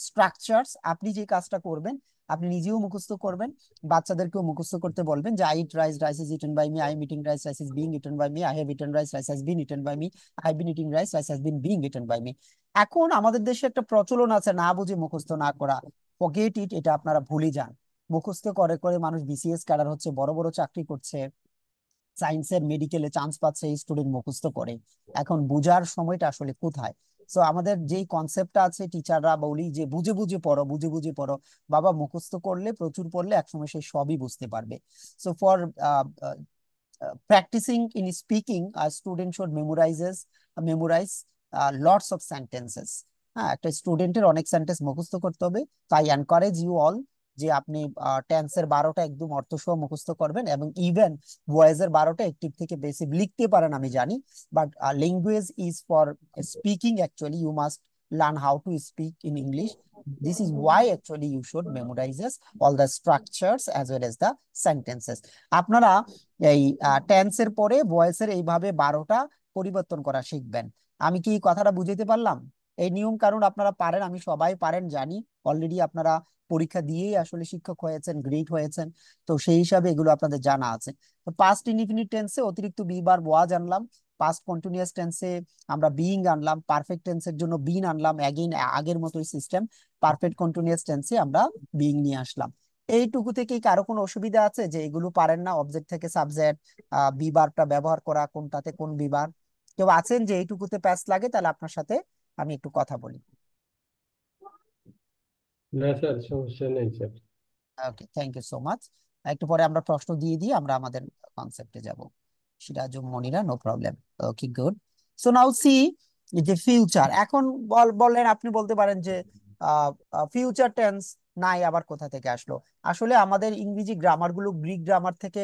structures. আপনি যে কাজটা করবেন, আপনি নিজেও মুখস্থ করবেন, বাচ্চাদেরকেও মুখস্থ করতে বলবেন, যে I eat rice, rice is eaten by me, I am eating rice, rice is being eaten by me, I have eaten rice, rice has been eaten by me, I have been eating rice, rice has been being eaten by me. এখন আমাদের দেশে একটা প্রচলন আছে না বুঝে মুখস্থ না করা, ফরগেট ইট, এটা আপনারা ভুলে যান। মুখস্থ করে করে মানুষ বিসিএস ক্যাডার হচ্ছে, বড় বড় চাকরি করছে, সায়েন্সের মেডিকেলে চান্স পাচ্ছে, এই স্টুডেন্ট মুখস্থ করে। এখন বুঝার সময়টা আসলে কোথায়? সো আমাদের যেই কনসেপ্টটা আছে, টিচাররা বলি যে বুঝে বুঝে পড়ো, বুঝে বুঝে পড়ো। বাবা, মুখস্থ করলে, প্রচুর পড়লে একসময় সে সবই বুঝতে পারবে। So for practicing in speaking, a student should memorize lots of sentences. হ্যাঁ, একটা স্টুডেন্টের অনেক সেন্টেন্স মুখস্থ করতে হবে, তাই এনকারেজ ইউ অল যে আপনি টেন্সের 12টা একদম অর্থসহ মুখস্থ করবেন, এবং ইভেন ভয়েসের 12টা অ্যাক্টিভ থেকে বেসিক লিখতে পারেন আমি জানি, but language is for speaking, actually you must learn how to speak in English. This is why actually you should memorize all the structures as well as the sentences. আপনারা এই টেন্সের পরে ভয়েসের এইভাবে 12টা পরিবর্তন করা শিখবেন। আমি কি কথাটা বুঝাইতে পারলাম? এই নিয়ম কানুন আপনারা পারেন, আমি সবাই পারেন জানি, অলরেডি আপনারা পরীক্ষা দিয়েই আসলে শিক্ষক হয়েছেন, গ্রেড হয়েছেন, তো সেই হিসাবে এগুলো আপনাদের জানা আছে। তো পাস্ট ইনডিফিনিট টেন্সে অতিরিক্ত বি বার ওয়াজ আনলাম, পাস্ট কন্টিনিউয়াস টেন্সে আমরা বিইং আনলাম, পারফেক্ট টেন্সের জন্য বিন আনলাম, অ্যাগেইন আগের মতোই সিস্টেম, পারফেক্ট কন্টিনিউয়াস টেন্সে আমরা বিইং নিয়ে আসলাম। এইটুকু থেকে কারো কোনো অসুবিধা আছে যে এগুলো পারেন না, অবজেক্ট থেকে সাবজেক্ট বি বারটা ব্যবহার করা, কোনটাতে কোন বিবার? কেউ আছেন যে এইটুকুতে প্যাচ লাগে? তাহলে আপনার সাথে আমি একটু কথা বলি। না স্যার, সমস্যা নেই sir. Okay, thank you so much. একটু পরে আমরা প্রশ্ন দিয়ে আমরা আমাদের কনসেপ্টে যাব। Sirajum Monira, no problem. Okay, good. So now see যে ফিউচার, এখন বললেন, আপনি বলতে পারেন যে ফিউচার টেন্স নাই, আবার কোথা থেকে আসলো? আসলে আমাদের ইংরেজি গ্রামার গুলো গ্রিক গ্রামার থেকে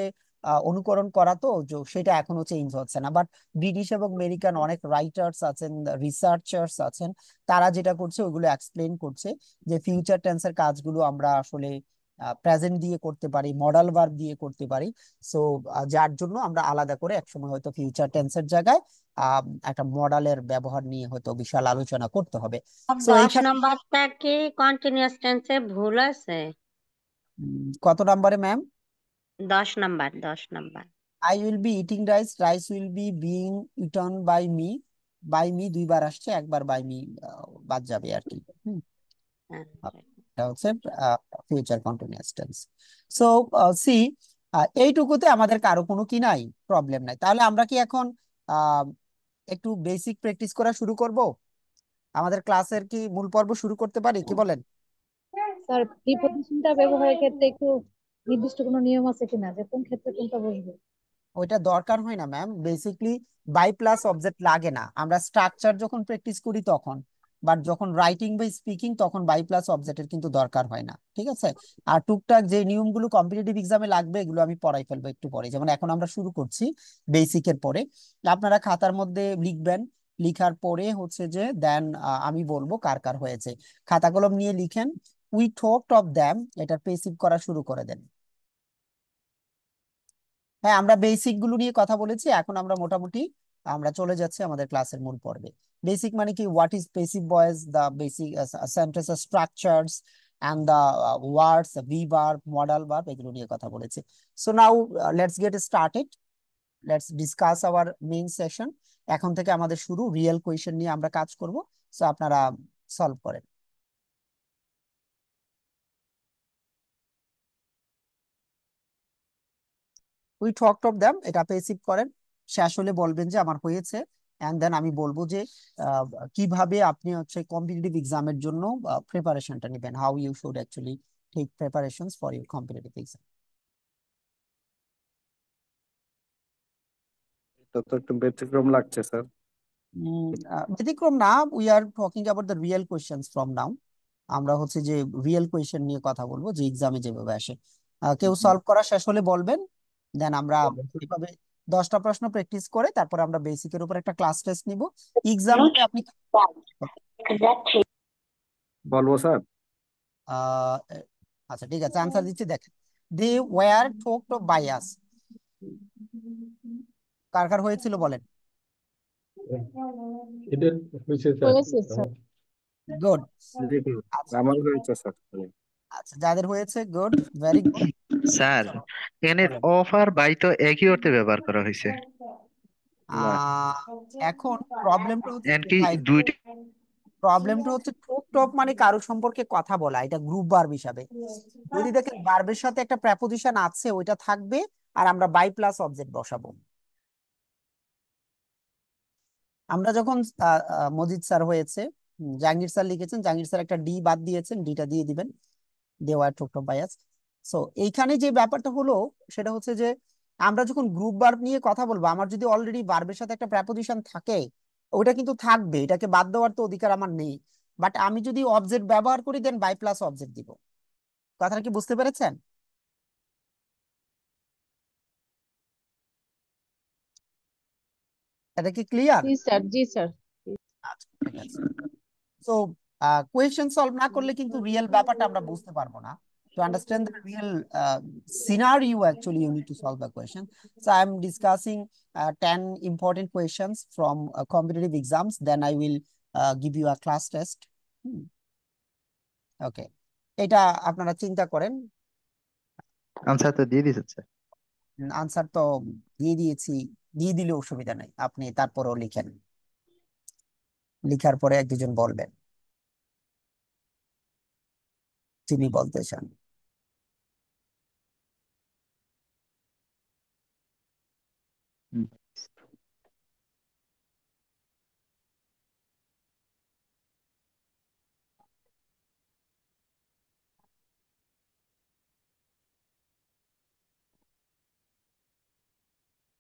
অনুকরণ করা, তো সেটা এখনো চেঞ্জ হচ্ছে না, বাট ব্রিটিশ এবং আমেরিকান অনেক রাইটার্স আছেন, রিসার্চার্স আছেন, তারা যেটা করছে ওইগুলো এক্সপ্লেন করছে যে ফিউচার টেন্সের কাজগুলো আমরা আসলে প্রেজেন্ট দিয়ে করতে পারি, মডাল ভার্ব দিয়ে করতে পারি। সো যার জন্য আমরা আলাদা করে একসময় হয়তো ফিউচার টেন্সের জায়গায় একটা মডালের ব্যবহার নিয়ে হয়তো বিশাল আলোচনা করতে হবে। সো 10 এইখানে নম্বরটা কি কন্টিনিউয়াস টেন্সে ভুল আছে? কত নাম্বারে ma'am? 10 number, 10 number. I will be eating rice, rice will be being eaten by me. By me দুইবার আসছে, একবার বাই মি বাদ যাবে আর কি। হ্যাঁ, এটা হচ্ছে future continuous tense. So see, এইটুকুতে আমাদের কারো কোনো কি নাই, প্রবলেম নাই। তাহলে আমরা কি এখন আহ, একটু বেসিক প্র্যাকটিস করা শুরু করব? আমাদের ক্লাসের কি মূল পর্ব শুরু করতে পারি, কি বলেন? স্যার প্রিপজিশনটা ব্যবহারের ক্ষেত্রে একটু নির্দিষ্ট কোনো নিয়ম আছে কিনা, যে কোন ক্ষেত্রে কোনটা বসবে? ওইটা দরকার হয় না ma'am, basically by plus object লাগে না, আমরা স্ট্রাকচার যখন প্র্যাকটিস করি তখন, বাট যখন রাইটিং বা স্পিকিং তখন বাই প্লাস অবজেক্টের কিন্তু দরকার হয় না, ঠিক আছে? আর টুকটাক যে নিয়মগুলো কম্পিটিটিভ এক্সামে লাগবে এগুলো আমি পড়াই ফেলবো একটু পরে, যেমন এখন আমরা শুরু করছি বেসিকের পরে। আপনারা খাতার মধ্যে লিখবেন, লিখার পরে হচ্ছে যে দেন আমি বলবো কার কার হয়েছে। খাতা কলম নিয়ে লিখেন, উই টকড অফ দ্যাম, এটার পেসিভ করা শুরু করে দেন। হ্যাঁ, আমরা বেসিক গুলো নিয়ে কথা বলেছি, এখন আমরা মোটামুটি আমরা চলে যাচ্ছি আমাদের ক্লাসের মূল পর্বে। বেসিক মানে কি, what is passive voice, the basic sentence structures and the words, V verb, modal verb, এগুলো নিয়ে কথা বলেছি। So now let's get started, let's discuss our main session. এখন থেকে আমাদের শুরু, রিয়েল কোয়েশ্চেন নিয়ে আমরা কাজ করব। সো আপনারা সলভ করেন। উই টকড অফ দ্যাম, এটা পেসিভ করেন, শেষ হলে বলবেন যে আমার হয়েছে, এন্ড দেন আমি বলবো যে আহ, কিভাবে আপনি হচ্ছে কম্পিটিটিভ এক্সামের জন্য প্রিপারেশনটা নেবেন, how you should actually take preparations for your competitive exam. এটা তো একটু ব্যতিক্রম লাগছে স্যার। ব্যতিক্রম না, we are talking about the real questions from now. আমরা হচ্ছে যে রিয়েল কোয়েশ্চেন নিয়ে কথা বলবো, যে এক্সামে যেভাবে আসে। কেউ সলভ করা শেষ হলে বলবেন, দেন আমরা এভাবে 10টা প্রশ্ন প্র্যাকটিস করে তারপর আমরা বেসিকের উপর একটা ক্লাস টেস্ট নিব। এক্সাম হলে আপনি বলবো স্যার? আহ আচ্ছা ঠিক আছে, আনসার দিচ্ছি, দেখেন। দে ওয়্যার টোকড বাই আস, কার কার হয়েছিল বলেন? এটা হয়েছে স্যার। হয়েছে স্যার। গুড। দেখুন, আচ্ছা আমার হয়েছে স্যার। আচ্ছা, যাদের হয়েছে গুড, ভেরি গুড। স্যার এনের বলেন। অফ আর বাই তো একই অর্থে ব্যবহার করা হয়েছে, না, আহ এখন প্রবলেমটা হচ্ছে এন কি কোথায়? দুইটা? প্রবলেমটা হচ্ছে টোক টক মানে কারো সম্পর্কে কথা বলা, এটা গ্রুপ ভার্ব হিসাবে। যদি দেখেন ভার্বের সাথে একটা প্রেপোজিশন আছে, ওইটা থাকবে, আর আমরা বাই প্লাস অবজেক্ট বসাবো। আমরা যখন মজিদ স্যার হয়েছে, জাহাঙ্গীর স্যার লিখেছেন, জাহাঙ্গীর স্যার একটা ডি বাদ দিয়েছেন, ডিটা দিয়ে দিবেন, দেওয়ার টোক টক বাই আস। সো এইখানে যে ব্যাপারটা হলো সেটা হচ্ছে যে আমরা যখন গ্রুপ ভার্ব নিয়ে কথা বলবো, আমার যদি অলরেডি ভার্বের সাথে একটা প্রেপোজিশন থাকে, ওটা কিন্তু থাকবে, এটাকে বাদ দেওয়ার তো অধিকার আমার নেই। বাট আমি যদি অবজেক্ট ব্যবহার করি দেন বাই প্লাস অবজেক্ট দিব। কথাটা কি বুঝতে পেরেছেন? এটা কি ক্লিয়ার? জি স্যার, জি স্যার। আচ্ছা ঠিক আছে। সো কোয়েশ্চেন সলভ না করলে কিন্তু রিয়েল ব্যাপারটা আমরা বুঝতে পারবো না। To understand the real scenario, actually, you need to solve the question. So I'm discussing 10 important questions from competitive exams. Then I will give you a class test. Okay. এটা আপনারা চিন্তা করেন। আনসার তো দিয়ে দিয়েছে স্যার। আনসার তো দিয়ে দিয়েছি, দিয়ে দিলে অসুবিধা নেই, আপনি তারপরেও লিখেন, লিখার পরে এক দুজন বলবেন তিনি বলতে চান। হুম।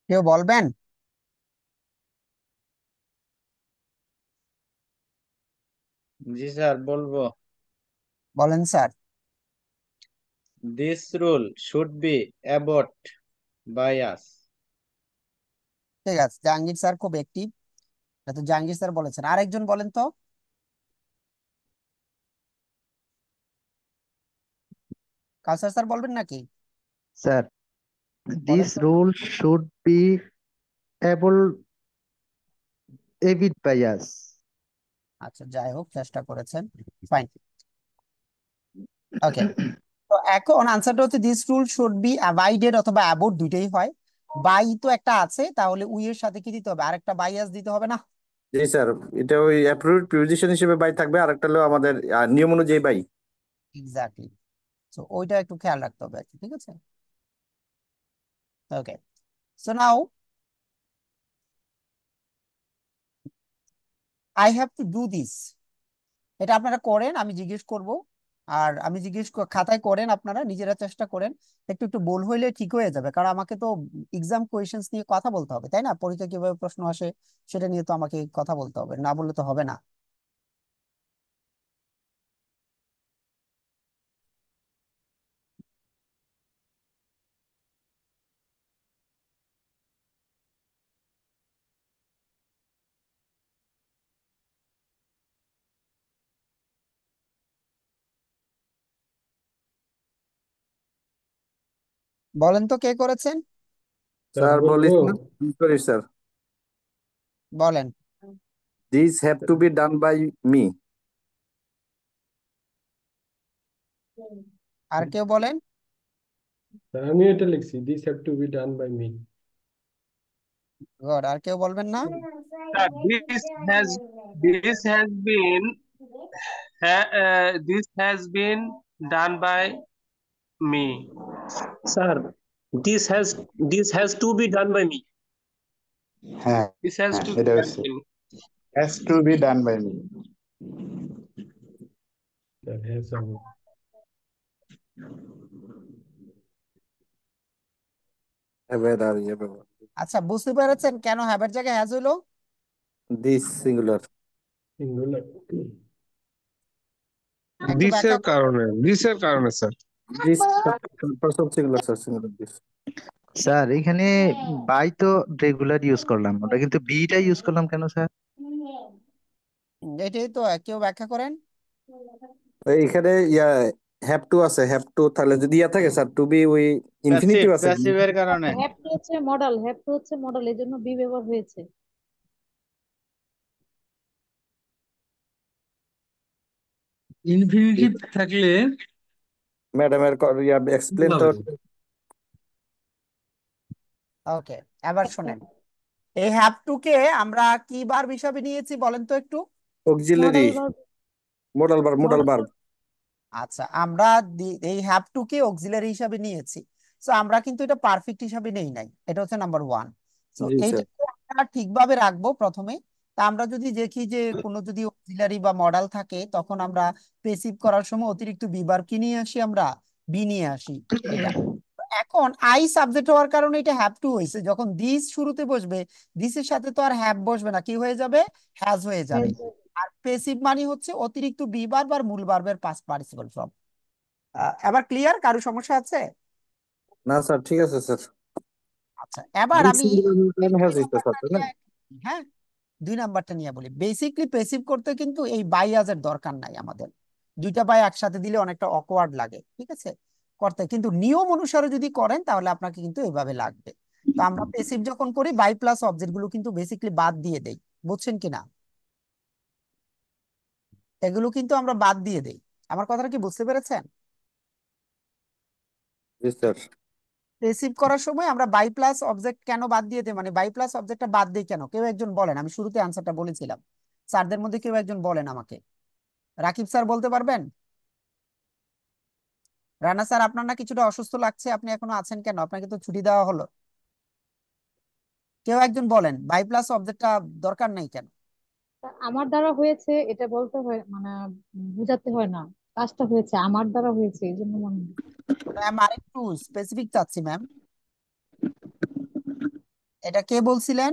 কেউ বলবেন? জি স্যার বলবো। বলেন sir. This rule should be abort by us. ঠিক আছে, জাহাঙ্গীর স্যার খুব অ্যাক্টিভ, তো জাহাঙ্গীর স্যার বলেছেন। আরেকজন বলেন তো। কাউসার স্যার বলবেন নাকি? স্যার, বলেন দিস তো। Rule should be able avoid by us. আচ্ছা যাই হোক, চেষ্টা করেছেন, ফাইন। ওকে, তো এখন আনসারটা হচ্ছে this rule should be avoided অথবা অ্যাবোর্ড, দুইটাই হয়। বাই তো একটা আছে, তাহলে উই এর সাথে কি দিতে হবে? আরেকটা বাইয়াস দিতে হবে না? জি স্যার, এটা ওই অ্যাপ্রুভড প্রিপোজিশন হিসেবে বাই থাকবে, আর একটা হলো আমাদের নিয়ম অনুযায়ী বাই। এক্স্যাক্টলি। তো ওইটা একটু খেয়াল রাখতে হবে আর কি, ঠিক আছে? Okay, so now I have to do this. এটা আপনারা করেন, আমি জিজ্ঞেস করব, আর আমি খাতায় করেন, আপনারা নিজেরা চেষ্টা করেন। একটু একটু ভুল হইলে ঠিক হয়ে যাবে, কারণ আমাকে তো এক্সাম কোয়েশ্চেন্স নিয়ে কথা বলতে হবে, তাই না? পরীক্ষা কিভাবে প্রশ্ন আসে সেটা নিয়ে তো আমাকে কথা বলতে হবে, না বললে তো হবে না। বলেন তো কে করেছেন? স্যার স্যার বলবো। বলিস না, সরি স্যার। বলেন। This have to be done by me. আর কেউ বলেন। স্যার আমি এটা লিখছি, this have to be done by me. Good, আর কেউ বলবেন না? Sir, this has been done by me. Sir this has to be done by me. হ্যাঁ, This has হ্যাঁ, to be এটা done হচ্ছে by me. has to be done by me. Sir হ্যাঁ sir. Have আর ইয়ে আচ্ছা, বুঝতে পেরেছেন কেন হ্যাবের জায়গায় হ্যাজ হইলো? This singular. সিঙ্গুলার। একটু দিসের ব্যাখ্যা কারণে sir. This person singular sir, singular this. Sir এখানে বাই তো রেগুলার ইউজ করলাম, ওটা কিন্তু বিটা ইউজ করলাম কেন স্যার? এটাই তো, কেউ ব্যাখ্যা করেন। এখানে ইয়া হ্যাভ টু আছে, হ্যাভ টু থাকলে যদি ইয়া থাকে স্যার, টু বি ওই প্যাসিভ, ইনফিনিটিভ আছে। প্যাসিভের কারণে। হ্যাভ টু হচ্ছে মডেল, হ্যাভ টু হচ্ছে মডেল, এর জন্য বি ব্যবহার হয়েছে। ইনফিনিটিভ থাকলে ম্যাডামের ইয়া এক্সপ্লেন তো। ওকে, এবার শোনেন, এই হ্যাভ টু কে আমরা কি ভার্ব হিসাবে নিয়েছি বলেন তো একটু? Auxiliary, modal verb. Modal verb, modal verb. আচ্ছা, আমরা এই হ্যাভ টু কে অক্সিলারি হিসাবে নিয়েছি। সো আমরা কিন্তু এটা পারফেক্ট হিসাবে নেই নাই, এটা হচ্ছে নাম্বার ওয়ান। সো জি স্যার। এইটাকে আমরা ঠিকভাবে রাখবো প্রথমে। তা আমরা যদি দেখি যে কোনো যদি অক্সিলারি বা মডাল থাকে, তখন আমরা পেসিভ করার সময় অতিরিক্ত বি ভার্ব কি নিয়ে আসি? আমরা বি নিয়ে আসি। এটা এখন আই সাবজেক্ট হওয়ার কারণে এটা হ্যাভ টু হয়েছে। যখন দিস শুরুতে বসবে, দিসের সাথে তো আর হ্যাভ বসবে না, কি হয়ে যাবে? হ্যাজ হয়ে যাবে। আর পেসিভ মানে হচ্ছে অতিরিক্ত বি ভার্ব আর মূল ভার্বের পাস্ট পার্টিসিপল ফর্ম। এবার ক্লিয়ার? কারো সমস্যা আছে? না স্যার, ঠিক আছে স্যার। আচ্ছা, এবার আমি হ্যাঁ দুই স্যার, নাম্বারটা তাই না? নিয়ে, হ্যাঁ 2 নাম্বারটা নিয়ে বলি। বেসিকলি পেসিভ করতে কিন্তু এই বাইয়াজের দরকার নাই আমাদের, দুইটা বাই একসাথে দিলে অনেকটা অকওয়ার্ড লাগে, ঠিক আছে করতে, কিন্তু নিয়ম অনুসারে যদি করেন তাহলে আপনাকে কিন্তু এইভাবে লাগবে। তো আমরা পেসিভ যখন করি বাই প্লাস অবজেক্ট গুলো কিন্তু বেসিকলি বাদ দিয়ে দেই, বুঝছেন কিনা? এগুলো কিন্তু আমরা বাদ দিয়ে দেই। আমার কথাটা কি বুঝতে পেরেছেন? জি স্যার। পেসিভ করার সময় আমরা বাই প্লাস অবজেক্ট কেন বাদ দিয়ে দেই, মানে বাই প্লাস অবজেক্টটা বাদ দিই কেন, কেউ একজন বলেন। আমি শুরুতে আনসারটা বলেছিলাম, স্যারদের মধ্যে কেউ একজন বলেন আমাকে। রাকিব স্যার বলতে পারবেন? রানা স্যার, আপনার না কিছুটা অসুস্থ লাগছে, আপনি এখনো আছেন কেন? আপনাকে তো ছুটি দেওয়া হলো। কেউ একজন বলেন বাই প্লাস অবজেক্টটা দরকার নেই কেন? আমার দ্বারা হয়েছে এটা বলতে হয়, মানে বুঝাতে হয় না, কাজটা হয়েছে আমার দ্বারা হয়েছে এই জন্য মনে হয়। ম্যাম আরেকটু স্পেসিফিক চাচ্ছি ম্যাম। এটা কে বলছিলেন?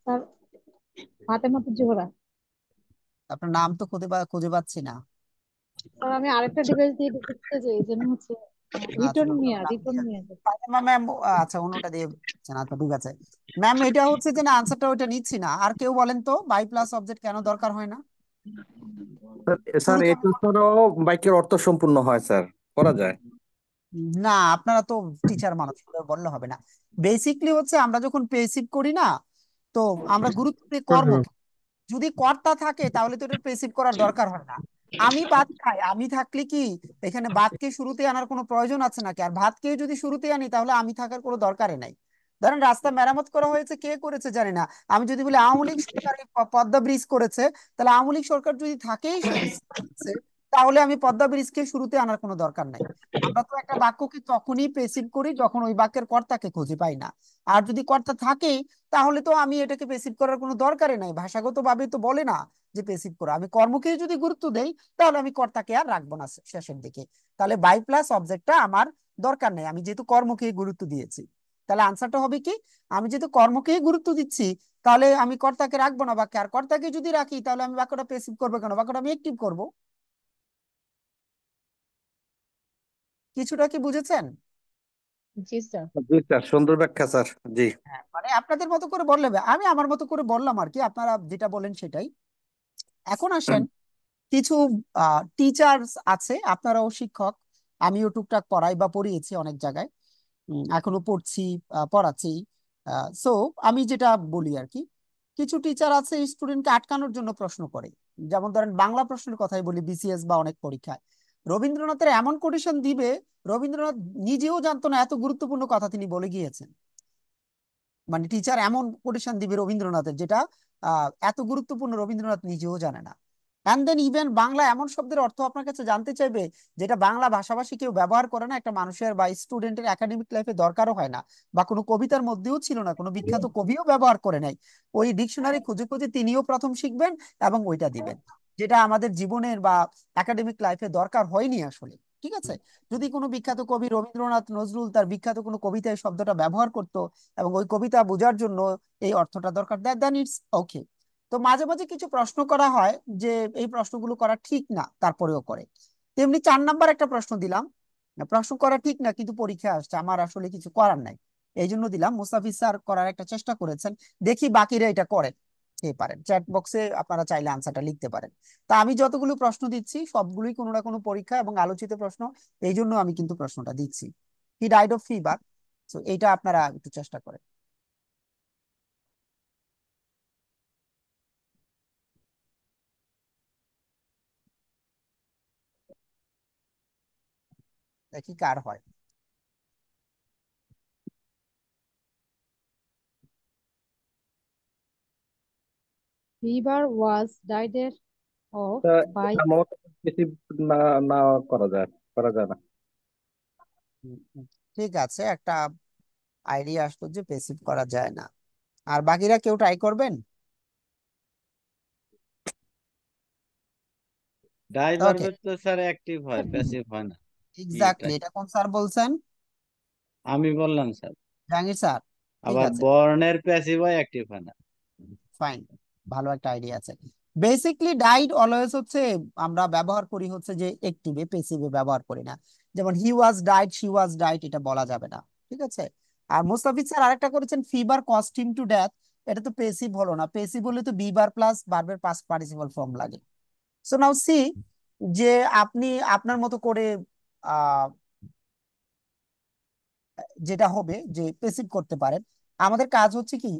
স্যার ফাতেমা জোহরা। আপনার নাম তো খুঁজে পাচ্ছি না। স্যার আমি আরেকটা ডিভাইস দিয়ে দেখতে যাই, এই জন্য হচ্ছে আচ্ছা, রিটন ওটার মিয়া, নাম রিটন ঠিক আছে। মিয়া। ফাতেমা ম্যাম, আচ্ছা অন্যটা দিয়ে বলছেন। আচ্ছা ঠিক আছে ম্যাম, এটা হচ্ছে যে না, আনসারটা ওইটা নিচ্ছি না। আর কেউ বলেন তো বাই প্লাস অবজেক্ট কেন দরকার হয় না? স্যার শুরু এটা ছাড়াও বাক্যের অর্থ সম্পূর্ণ হয় স্যার, করা যায়। না, আপনারা তো টিচার মানুষ, এভাবে বললে হবে না। বেসিকলি হচ্ছে আমরা যখন পেসিভ করি না, তো আমরা গুরুত্ব দিই কর্ম। যদি কর্তা থাকে তাহলে তো এটা পেসিভ করার দরকার হয় না। আমি ভাত খাই, আমি থাকলে কি এখানে ভাতকে শুরুতে আনার কোনো প্রয়োজন আছে নাকি? আর ভাতকে যদি শুরুতে আনি তাহলে আমি থাকার কোনো দরকারই নাই। ধরেন রাস্তা মেরামত করা হয়েছে, কে করেছে জানি না, আমি যদি বলি আওয়ামী লীগ সরকার এই পদ্মা ব্রিজ করেছে, তাহলে আওয়ামী লীগ সরকার যদি থাকেই তাহলে আমি পদ্মা ব্রিজকে শুরুতে আনার কোনো দরকার নাই। আমরা তো একটা বাক্যকে তখনই পেসিভ করি যখন ওই বাক্যের কর্তাকে খুঁজে পাই না। আর যদি কর্তা থাকে তাহলে তো আমি এটাকে পেসিভ করার কোনো দরকারই নাই, ভাষাগত ভাবে তো বলে না যে পেসিভ করা। আমি কর্মকে যদি গুরুত্ব দেই তাহলে আমি কর্তাকে আর রাখবো না শেষের দিকে। তাহলে বাই প্লাস অবজেক্টটা আমার দরকার নেই, আমি যেহেতু কর্মকে গুরুত্ব দিয়েছি। তাহলে আনসারটা হবে কি, আমি যেহেতু কর্মকেই গুরুত্ব দিচ্ছি তাহলে আমি কর্তাকে রাখবো না বাক্যে। আর কর্তাকে যদি রাখি তাহলে আমি বাক্যটা পেসিভ করবো কেন, বাক্যটা আমি অ্যাক্টিভ করবো। কিছুটা কি বুঝেছেন? জি স্যার। জি স্যার, সুন্দর ব্যাখ্যা স্যার। জি। হ্যাঁ, মানে আপনাদের মতো করে বললে হবে, আমি আমার মতো করে বললাম আর কি, আপনারা যেটা বলেন সেটাই। এখন আসেন, কিছু টিচার্স আছে, আপনারাও শিক্ষক, আমিও টুকটাক পড়াই বা পড়িয়েছি অনেক জায়গায়, এখনো পড়ছি, পড়াচ্ছি। সো আমি যেটা বলি আর কি, কিছু টিচার আছে স্টুডেন্টকে আটকানোর জন্য প্রশ্ন করে। যেমন ধরেন বাংলা প্রশ্নের কথাই বলি, বিসিএস বা অনেক পরীক্ষায় রবীন্দ্রনাথের এমন কোটেশন দিবে, রবীন্দ্রনাথ নিজেও জানতো না এত গুরুত্বপূর্ণ কথা তিনি বলে গিয়েছেন। মানে টিচার এমন কোটেশন দিবে রবীন্দ্রনাথের, যেটা এত গুরুত্বপূর্ণ রবীন্দ্রনাথ নিজেও জানে না। অ্যান্ড দেন ইভেন বাংলা এমন শব্দের অর্থ আপনার কাছে জানতে চাইবে যেটা বাংলা ভাষাভাষী কেউ ব্যবহার করে না, একটা মানুষের বা স্টুডেন্টের একাডেমিক লাইফে দরকারও হয় না, বা কোনো কবিতার মধ্যেও ছিল না, কোনো বিখ্যাত কবিও ব্যবহার করে নাই। ওই ডিকশনারি খুঁজে খুঁজে তিনিও প্রথম শিখবেন এবং ওইটা দিবেন, যেটা আমাদের জীবনের বা একাডেমিক লাইফে দরকার হয়নি আসলে। ঠিক আছে, যদি কোনো বিখ্যাত কবি রবীন্দ্রনাথ নজরুল তার বিখ্যাত কোনো কবিতায় শব্দটা ব্যবহার করতো এবং ওই কবিতা বোঝার জন্য এই অর্থটা দরকার, দেন ইটস ওকে। তো মাঝে মাঝে কিছু প্রশ্ন করা হয় যে এই প্রশ্নগুলো করা ঠিক না, তারপরেও করে। তেমনি 4 নাম্বার একটা প্রশ্ন দিলাম, প্রশ্ন করা ঠিক না কিন্তু পরীক্ষা আসছে, আমার আসলে কিছু করার নাই, এই জন্য দিলাম। মুস্তাফিজ স্যার করার একটা চেষ্টা করেছেন, দেখি বাকিরা এটা করেন কে পারেন। চ্যাট বক্সে আপনারা চাইলে আনসারটা লিখতে পারেন। তা আমি যতগুলো প্রশ্ন দিচ্ছি সবগুলোই কোনো না কোনো পরীক্ষা এবং আলোচিত প্রশ্ন, এই জন্য আমি কিন্তু প্রশ্নটা দিচ্ছি। হি ডাইড অফ ফিভার, তো এইটা আপনারা একটু চেষ্টা করেন। দেখি কার হয়। রিভার ওয়াজ ডাইডেড অফ তা বাই। আমার মতে বেশি না, না করা যায় না। হুম, হুম। ঠিক আছে, একটা আইডিয়া আসলো যে পেসিভ করা যায় না। আর বাকিরা কেউ ট্রাই করবেন? ডাই ওকে, ভার্বের তো স্যার অ্যাক্টিভ হয়, প্যাসিভ হয় না। কি এক্স্যাক্টলি, ট্রাই? এটা কোন স্যার বলছেন? আমি বললাম স্যার। জাহাঙ্গীর স্যার? ঠিক আবার আছে, বর্ণের প্যাসিভ হয়, অ্যাক্টিভ হয় না। ফাইন, ভালো একটা আইডিয়া আছে। বেসিকলি ডাইড অলওয়েজ হচ্ছে আমরা ব্যবহার করি হচ্ছে যে একটিভে, পেসিভে ব্যবহার করি না। যেমন হি ওয়াজ ডাইড, শি ওয়াজ ডাইড, এটা বলা যাবে না, ঠিক আছে। আর মুস্তাফিজ স্যার আরেকটা করেছেন fever cost him to death, এটা তো পেসিভ হলো না, পেসিভ হলে তো বিবার প্লাস ভার্বের পাস্ট পার্টিসিপল ফর্ম লাগে। সো নাও সি যে আপনি আপনার মতো করে আহ যেটা হবে যে পেসিভ করতে পারেন। আমাদের কাজ হচ্ছে কি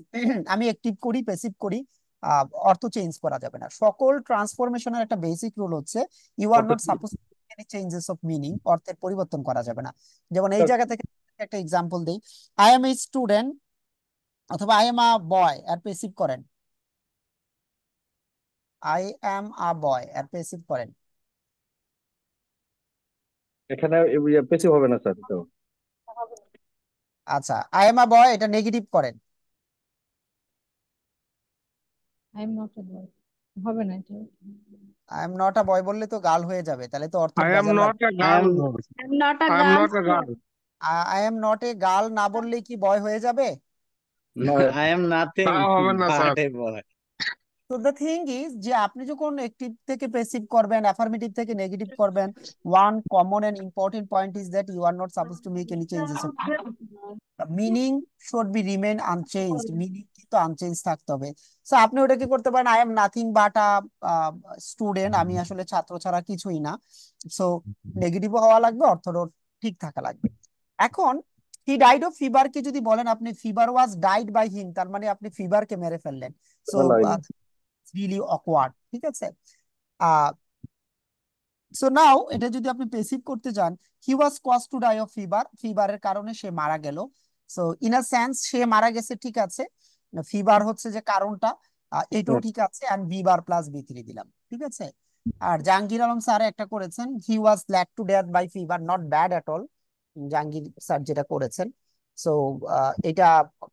আমি অ্যাক্টিভ করি, পেসিভ করি, অর্থ চেঞ্জ করা যাবে না। সকল ট্রান্সফরমেশনের একটা বেসিক রুল হচ্ছে you are not suppose any changes of meaning, অর্থের পরিবর্তন করা যাবে না। যেমন এই জায়গা থেকে একটা এক্সাম্পল দেই, আই এম এ স্টুডেন্ট অথবা আই এম আ বয়, আর পেসিভ করেন, আই এম আ বয় আর পেসিভ করেন। এখানে পেসিভ হবে না স্যার। আচ্ছা, আই এম আ বয় এটা নেগেটিভ করেন। আই এম নট এ বয়, হবে না এটা। আই এম নট আ বয় বললে তো গার্ল হয়ে যাবে, তাহলে তো অর্থ I am ভেজাল not লাগবে। a I girl. am I'm not a I am girl. not a girl. I am not a girl না বললে কি বয় হয়ে যাবে? I am nothing তা হবে না স্যার। but a boy. তো দ্য থিং ইজ যে আপনি যখন অ্যাক্টিভ থেকে পেসিভ করবেন, অ্যাফার্মেটিভ থেকে নেগেটিভ করবেন, one common and important point is that you are not suppose to make any changes of meaning, should be remain unchanged, meaning কিন্তু unchange থাকতে হবে। সো আপনি ওটা কি করতে পারেন, I am nothing but a student, আমি আসলে ছাত্র ছাড়া কিছুই না। সো নেগেটিভও হওয়া লাগবে, অর্থটাও ঠিক থাকা লাগবে। এখন হি ডাইড অফ ফিভার কে যদি বলেন আপনি fever was died by him, তার মানে আপনি ফিভার কে মেরে ফেললেন। সো রিলি অকওয়ার্ড, ঠিক আছে। সো নাও এটা যদি আপনি পেসিভ করতে যান, he was cause to die of fever, ফিভারের কারণে সে মারা গেল। সো ইন আ সেন্স সে মারা গেছে, ঠিক আছে, ফিভার হচ্ছে যে কারণটা, এটাও ঠিক আছে, and B bar plus B three দিলাম, ঠিক আছে। আর জাহাঙ্গীর আলম স্যার একটা করেছেন he was led to death by fever, not bad at all, Jahangir sir যেটা করেছেন। সো এটা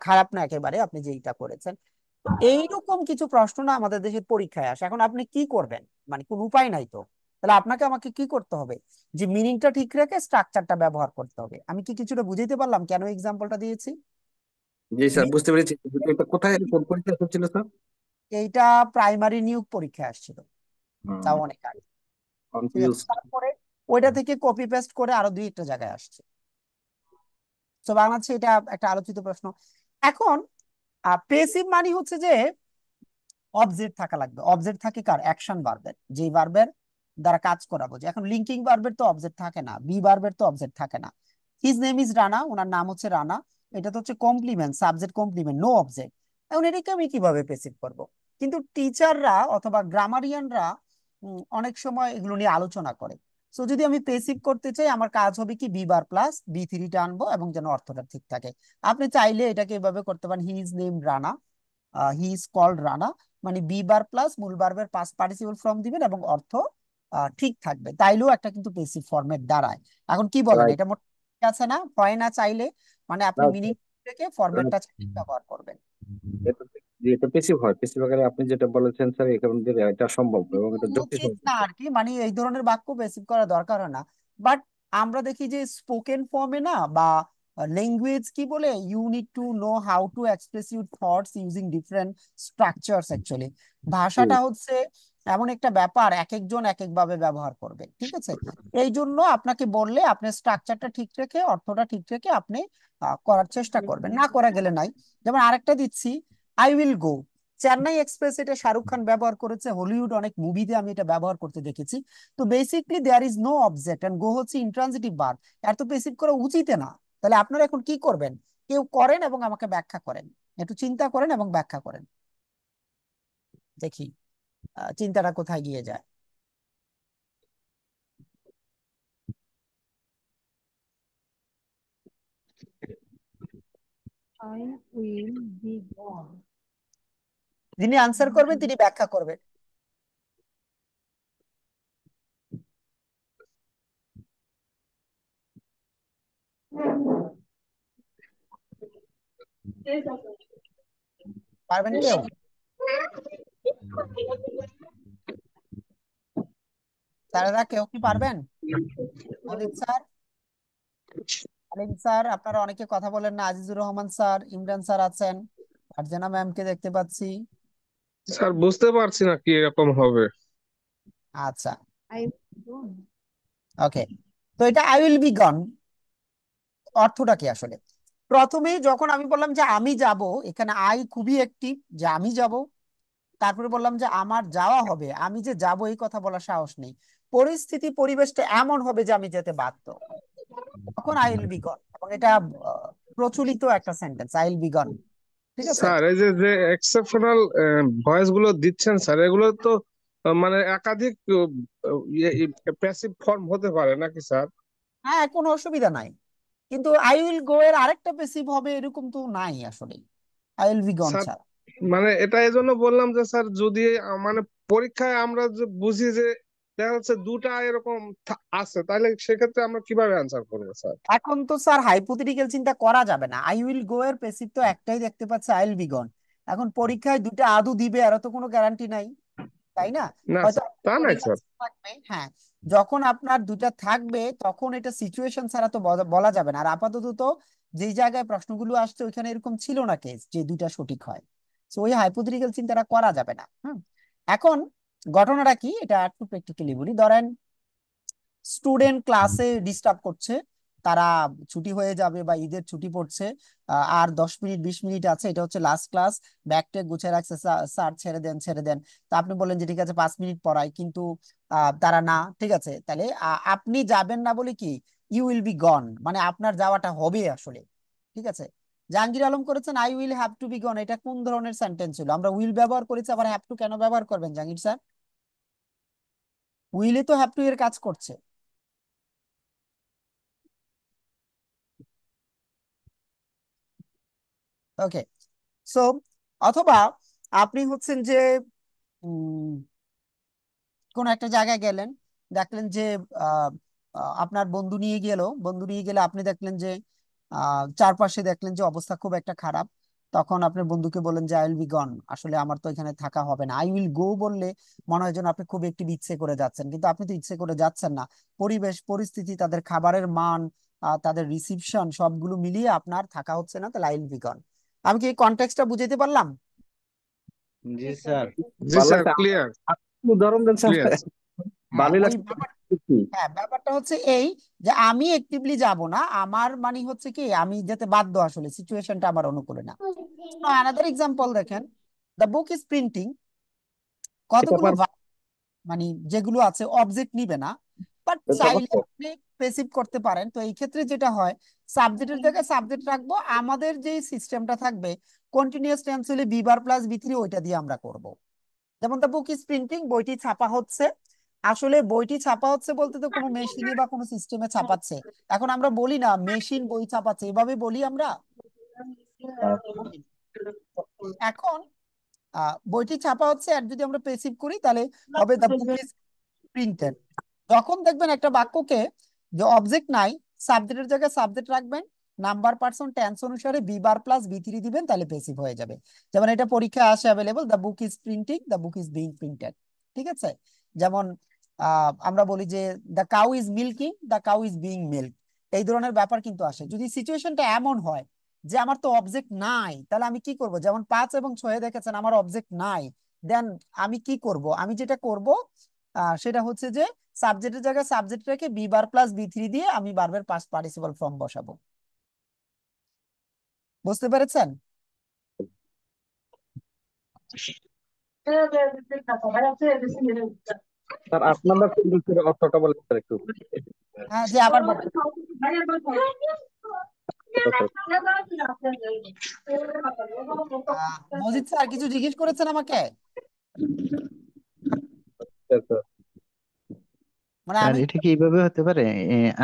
খারাপ না একেবারে আপনি যেটা করেছেন। তো এইরকম কিছু প্রশ্ন না আমাদের দেশের পরীক্ষায় আসে। এখন আপনি কি করবেন, মানে কোন উপায় নাই তো, তাহলে আপনাকে আমাকে কি করতে হবে, যে মিনিংটা ঠিক রেখে স্ট্রাকচারটা ব্যবহার করতে হবে। আমি কি কিছুটা বুঝাইতে পারলাম কেন এক্সাম্পলটা দিয়েছি? জি স্যার, বুঝতে পেরেছি। এটা কোথায় কোন পরীক্ষা হচ্ছিল স্যার? এইটা প্রাইমারি নিয়োগ পরীক্ষা আসছিল, তাও অনেক আগে, ঠিক আছে। কনফিউজড। তারপরে ওইটা থেকে কপি পেস্ট করে আরো দুই একটা জায়গায় আসছে। তো বাংলাদেশে এটা একটা আলোচিত প্রশ্ন। এখন পেসিভ মানে হচ্ছে যে অবজেক্ট থাকা লাগবে। অবজেক্ট থাকে কার? অ্যাকশন ভার্বের, যে ভার্বের দ্বারা কাজ করাবো। যে এখন লিঙ্কিং ভার্বের তো অবজেক্ট থাকে না, বি ভার্বের তো অবজেক্ট থাকে না। হিজ নেম ইজ রানা, ওনার নাম হচ্ছে রানা, এটা তো হচ্ছে complement, subject complement, no object. এখন এটাকে আমি কিভাবে পেসিভ করব? কিন্তু টিচাররা অথবা গ্রামারিয়ানরা অনেক সময় এগুলো নিয়ে আলোচনা করে। সো যদি আমি পেসিভ করতে চাই, আমার কাজ হবে কি বি বার প্লাস বি থ্রিটা আনবো এবং যেন অর্থটা ঠিক থাকে। আপনি চাইলে এটাকে এভাবে করতে পারেন, he is name Rana, he is called Rana, মানে বি বার প্লাস মূল ভার্বের পাস্ট পার্টিসিপল ফর্ম দিবেন এবং অর্থ ঠিক থাকবে, তাইলেও একটা কিন্তু পেসিভ ফর্মেট দাঁড়ায়। এখন কি বলেন, রাইট। এটা ঠিক আছে না? হয় না চাইলে, মানে আপনি মিনিং থেকে ফরম্যাটটা ব্যবহার করবেন। এটা পেসিভ হয়, পেসিভ আকারে আপনি যেটা বলেছেন স্যার, এই কারণে এটা সম্ভব এবং এটা উচিত যুক্তিসঙ্গত। না আর কি, মানে এই ধরনের বাক্য বেসিক করা দরকার হয় না। বাট আমরা দেখি যে স্পোকেন ফর্মে না, বা ল্যাঙ্গুয়েজ কি বলে, you need to know how to express your thoughts using different structures. Actually ভাষাটা হচ্ছে এমন একটা ব্যাপার, এক একজন এক এক ভাবে ব্যবহার করবে, ঠিক আছে। এই জন্য আপনাকে বললে আপনি স্ট্রাকচারটা ঠিক রেখে অর্থটা ঠিক রেখে আপনি করার চেষ্টা করবেন, না করা গেলে নাই। যেমন আরেকটা দিচ্ছি, I will go, Chennai express, এটা শাহরুখ খান ব্যবহার করেছে, হলিউড অনেক মুভিতে আমি এটা ব্যবহার করতে দেখেছি। তো basically there is no object and go হচ্ছে ইন্ট্রানজিটিভ ভার্ব, এর তো বেসিক করা উচিত না। তাহলে আপনারা এখন কি করবেন, কেউ করেন এবং আমাকে ব্যাখ্যা করেন, একটু চিন্তা করেন এবং ব্যাখ্যা করেন, দেখি চিন্তাটা কোথায় গিয়ে যায়। I will be gone. যিনি আনসার করবেন তিনি ব্যাখ্যা করবেন। পারবেন কেউ? তারা কেউ কি পারবেন? অলিদ স্যার, আলিম স্যার, আপনারা অনেকে কথা বলেন না। আজিজুর রহমান স্যার, ইমরান স্যার আছেন, ফারজানা ম্যামকে দেখতে পাচ্ছি। স্যার বুঝতে পারছি না কি এরকম হবে। আচ্ছা, I ওকে। তো এটা আই উইল বি গন অর্থটা কি আসলে? প্রথমে যখন আমি বললাম যে আমি যাব, এখানে আই খুবই একটিভ, যে আমি যাব। তারপরে বললাম যে আমার যাওয়া হবে, আমি যে যাব এই কথা বলার সাহস নেই। পরিস্থিতি পরিবেশটা এমন হবে যে আমি যেতে বাধ্য, তখন আই উইল বি গন। এবং এটা প্রচলিত একটা সেন্টেন্স, আই উইল বি গন। ঠিক আছে। স্যার এই যে যে এক্সেপশনাল ভয়েস গুলো দিচ্ছেন স্যার, এগুলো তো মানে একাধিক প্যাসিভ ফর্ম হতে পারে নাকি স্যার? হ্যাঁ, কোনো অসুবিধা নাই, কিন্তু আই উইল গো এর আরেকটা পেসিভ হবে এরকম তো নাই আসলে, I will B gone sir ছাড়া। মানে এটা এই জন্য বললাম যে স্যার যদি মানে পরীক্ষায় আমরা যে বুঝি যে দেখা যাচ্ছে দুটা এরকম আছে, তাহলে সেক্ষেত্রে আমরা কিভাবে অ্যান্সার করবো স্যার? এখন তো স্যার হাইপোথেটিক্যাল চিন্তা করা যাবে না, আই উইল গো এর পেসিভ তো একটাই দেখতে পাচ্ছে, আই উইল বি গন। এখন পরীক্ষায় দুইটা আদু দিবে আর তো কোনো গ্যারান্টি নাই, তাই না? না হয়তো স্যার, তা নাই স্যার। থাকবে, হ্যাঁ। যখন আপনার দুইটা থাকবে তখন এটা সিচুয়েশন ছাড়া তো বলা যাবে না। আর আপাতত তো যেই জায়গায় প্রশ্নগুলো আসছে ওইখানে এরকম ছিল না কেস যে দুইটা সঠিক হয়, তো ওই হাইপোথেটিক্যাল চিন্তাটা করা যাবে না। এখন ঘটনাটা কি এটা একটু প্র্যাকটিক্যালি বলি। ধরেন স্টুডেন্ট ক্লাসে ডিস্টার্ব করছে, তারা ছুটি হয়ে যাবে বা ঈদের ছুটি পড়ছে, আর 10 মিনিট 20 মিনিট আছে, এটা হচ্ছে লাস্ট ক্লাস, ব্যাগ ট্যাগ গুছিয়ে রাখছে, স্যার ছেড়ে দেন ছেড়ে দেন। তো আপনি বললেন যে ঠিক আছে 5 মিনিট পড়াই, কিন্তু তারা না, ঠিক আছে, তাহলে আপনি যাবেন না বলে কি ইউ উইল বি গন, মানে আপনার যাওয়াটা হবে আসলে। ঠিক আছে। জাহাঙ্গীর আলম করেছেন I will have to be gone, এটা কোন ধরনের সেন্টেন্স ছিল? আমরা উইল ব্যবহার করেছি, আবার হ্যাভ টু কেন ব্যবহার করবেন জাহাঙ্গীর স্যার? উইলে তো হ্যাভ টু এর কাজ করছে। ওকে। সো অথবা আপনি হচ্ছেন যে উম, কোন একটা জায়গায় গেলেন, দেখলেন যে আহ, আপনার বন্ধু নিয়ে গেলে আপনি দেখলেন যে চারপাশে দেখলেন যে অবস্থা খুব একটা খারাপ। তখন আপনার বন্ধুকে বলেন যে আই উইল বি গন, আসলে আমার তো এখানে থাকা হবে না। আই উইল গো বললে মনে হয় যেন আপনি খুব একটু ইচ্ছে করে যাচ্ছেন, কিন্তু আপনি তো ইচ্ছে করে যাচ্ছেন না। পরিবেশ পরিস্থিতি, তাদের খাবারের মান, তাদের রিসিপশন সবগুলো মিলিয়ে আপনার থাকা হচ্ছে না, তাহলে আই উইল বি গন। আমি কি এই কনটেক্সটটা বুঝাইতে পারলাম? জি স্যার। জি স্যার, ক্লিয়ার উদাহরণ দেন স্যার, ক্লিয়ার। হ্যাঁ, ভালোই ওই লাগছে। হ্যাঁ, ব্যাপারটা হচ্ছে এই যে আমি অ্যাক্টিভলি যাব না, আমার মানে হচ্ছে কি আমি যেতে বাধ্য, আসলে সিচুয়েশনটা আমার অনুকূলে না। আনাদার এক্সাম্পল দেখেন, দ্য বুক ইজ প্রিন্টিং, এটা কতগুলো মানে যেগুলো আছে অবজেক্ট নিবে না, বাট চাইলে আপনি প্যাসিভ করতে পারেন। তো এই ক্ষেত্রে যেটা হয়, সাবজেক্টের জায়গায় সাবজেক্ট রাখবো, আমাদের যে সিস্টেমটা থাকবে কন্টিনিউয়াস টেন্স হলে be bar plus B three, ওইটা দিয়ে আমরা করব। যেমন দ্য বুক ইজ প্রিন্টিং, বইটি ছাপা হচ্ছে। আসলে বইটি ছাপা হচ্ছে বলতে তো কোনো মেশিনে বা কোনো সিস্টেমে ছাপাচ্ছে। এখন আমরা বলি না মেশিন বই ছাপাচ্ছে, এভাবে বলি আমরা? বলি না। এখন বইটি ছাপা হচ্ছে আর যদি আমরা পেসিভ করি তাহলে হবে দ্য বুক ইজ প্রিন্টেড। যখন দেখবেন একটা বাক্যকে যে অবজেক্ট নাই, সাবজেক্টের জায়গায় সাবজেক্ট রাখবেন, নাম্বার পার্সন টেন্স অনুসারে be bar plus B three দিবেন, তাহলে পেসিভ হয়ে যাবে। যেমন এটা পরীক্ষায় আসে available, the book is printing, the book is being printed. ঠিক আছে। যেমন আমরা বলি যে the cow is milking, the cow is being milk. এই ধরনের ব্যাপার কিন্তু আসে যদি সিচুয়েশনটা এমন হয় যে আমার তো অবজেক্ট নাই, তাহলে আমি কি করব? যেমন 5 এবং 6 দেখেছেন আমার অবজেক্ট নাই, দেন আমি কি করব? আমি যেটা করব সেটা হচ্ছে যে সাবজেক্টের জায়গায় সাবজেক্ট রেখে be bar plus B three দিয়ে আমি ভার্বের পাস্ট পার্টিসিপল ফর্ম বসাবো। বুঝতে পেরেছেন? স্যার 8 নাম্বার সেন্টেন্সের অর্থটা বলেন স্যার একটু। হ্যাঁ, যে আবার বলেন। মজিদ স্যার কিছু জিজ্ঞেস করেছেন আমাকে, মানে স্যার আমি এটা কি এইভাবে হতে পারে?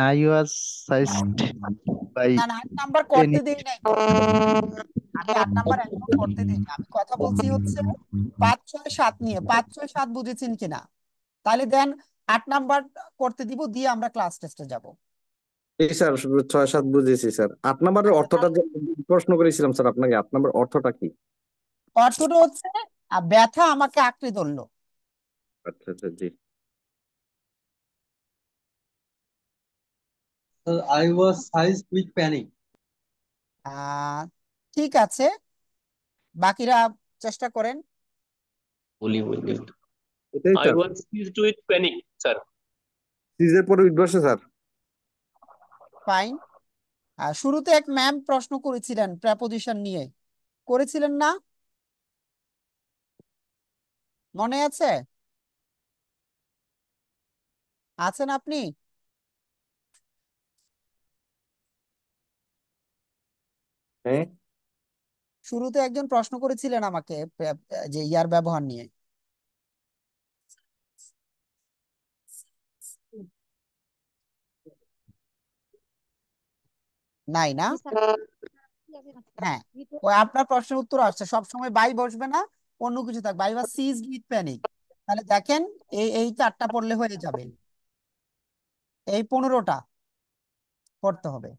আই ওয়াজ সাইজড বাই না না 8 নাম্বার করতে দেই নাই তো। আমি 8 নাম্বার একদম করতে দেই না, আমি কথা বলছি হচ্ছে 5 6 7 নিয়ে। 5 6 7 বুঝেছেন কিনা? তাহলে দেন 8 নাম্বার করতে দিব, দিয়ে আমরা ক্লাস টেস্টে যাব। এই স্যার 6 7 বুঝেছি স্যার। 8 নাম্বারের আচ্ছা, অর্থটা যে প্রশ্ন করেছিলাম স্যার আপনাকে, 8 নাম্বার অর্থটা কি? অর্থটা হচ্ছে ব্যথা আমাকে আঁকড়ে ধরলো। আচ্ছা আচ্ছা, জি। I was seized with panic. ঠিক আছে, বাকিরা চেষ্টা করেন। fully with it. এটাই I sir, was seized with panic, sir. সিজের পরে বসে স্যার। ফাইন। শুরুতে এক ম্যাম প্রশ্ন করেছিলেন প্রেপোজিশন নিয়ে, করেছিলেন না? মনে আছে? আছেন আপনি? হ্যাঁ শুরুতে একজন প্রশ্ন করেছিলেন আমাকে যে ইয়ার ব্যবহার নিয়ে। নাই না? জি স্যার হ্যাঁ, ওই আপনার প্রশ্নের উত্তর আসছে, সবসময় বাই বসবে না, অন্য কিছু থাকবে। I was ceased with panic. তাহলে দেখেন এই 4টা পড়লে হয়ে যাবে, এই 15টা পড়তে হবে।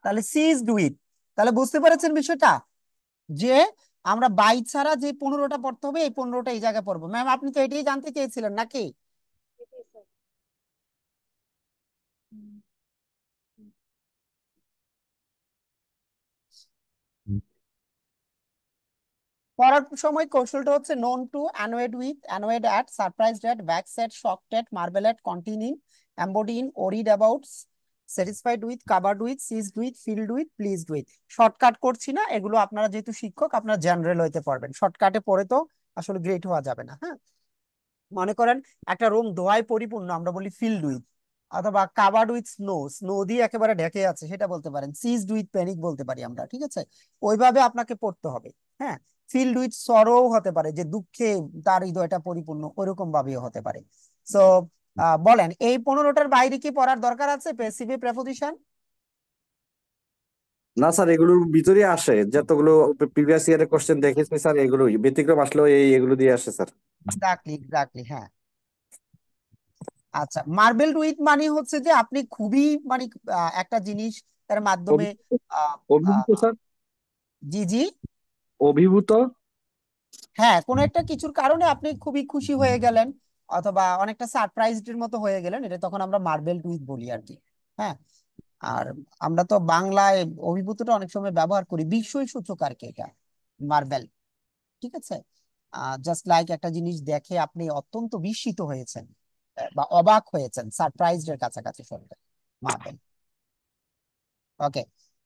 তাহলে সিজড উইথ, তাহলে বুঝতে পেরেছেন বিষয়টা, যে আমরা বাই ছাড়া যে 15টা পড়তে হবে, এই 15টা এই জায়গায় পড়বো। ম্যাম আপনি তো এটাই জানতে চেয়েছিলেন নাকি? পড়ার সময় কৌশলটা হচ্ছে known to, annoyed with, annoyed at, surprised at, Vax at, shocked at, marble at, continue, embody in, worried about, satisfied with, covered with, ceased with, filled with, pleased with. Shortcut করছি না, এগুলো আপনারা যেহেতু শিক্ষক আপনারা জেনারেল হইতে পারবেন, শর্টকাটে পড়ে তো আসলে গ্রেট হওয়া যাবে না। হ্যাঁ, মনে করেন একটা রুম ধোঁয়ায় পরিপূর্ণ, আমরা বলি ফিল্ড উইথ, অথবা কাভার্ড উইথ স্নো, স্নো দিয়ে একেবারে ঢেকে আছে সেটা বলতে পারেন, সিজড উইথ প্যানিক বলতে পারি আমরা। ঠিক আছে, ওইভাবে আপনাকে পড়তে হবে। হ্যাঁ, ফিল্ড উইথ সরো হতে পারে, যে দুঃখে তার হৃদয়টা পরিপূর্ণ, ওইরকম ভাবেও হতে পারে। সো বলেন, এই 15টার বাইরে কি পড়ার দরকার আছে প্যাসিভে প্রেপোজিশন? না স্যার, এগুলোর ভিতরে আসে যতগুলো প্রিভিয়াস ইয়ারের কোশ্চেন দেখেছি স্যার, এগুলো ব্যতিক্রম আসলেও এগুলো দিয়ে আসে স্যার। এক্স্যাক্টলি এক্স্যাক্টলি, হ্যাঁ। আচ্ছা, মার্বেল উইথ মানে হচ্ছে যে আপনি খুবই মানে একটা জিনিস এর মাধ্যমে আহ, আহ, অভিভূত স্যার, জি জি, অভিভূত। হ্যাঁ, কোনো একটা কিছুর কারণে আপনি খুবই খুশি হয়ে গেলেন, অথবা অনেকটা সারপ্রাইজড এর মতো হয়ে গেলেন, এটা তখন আমরা মার্বেল উইথ বলি আর কি। হ্যাঁ, আর আমরা তো বাংলায় অভিভূতটা অনেক সময় ব্যবহার করি, বিস্ময় সূচক আর কি এটা, মার্বেল। ঠিক আছে, জাস্ট লাইক একটা জিনিস দেখে আপনি অত্যন্ত বিস্মিত হয়েছেন বা অবাক হয়েছেন, সারপ্রাইজড এর কাছাকাছি শব্দ মার্বেল। ওকে,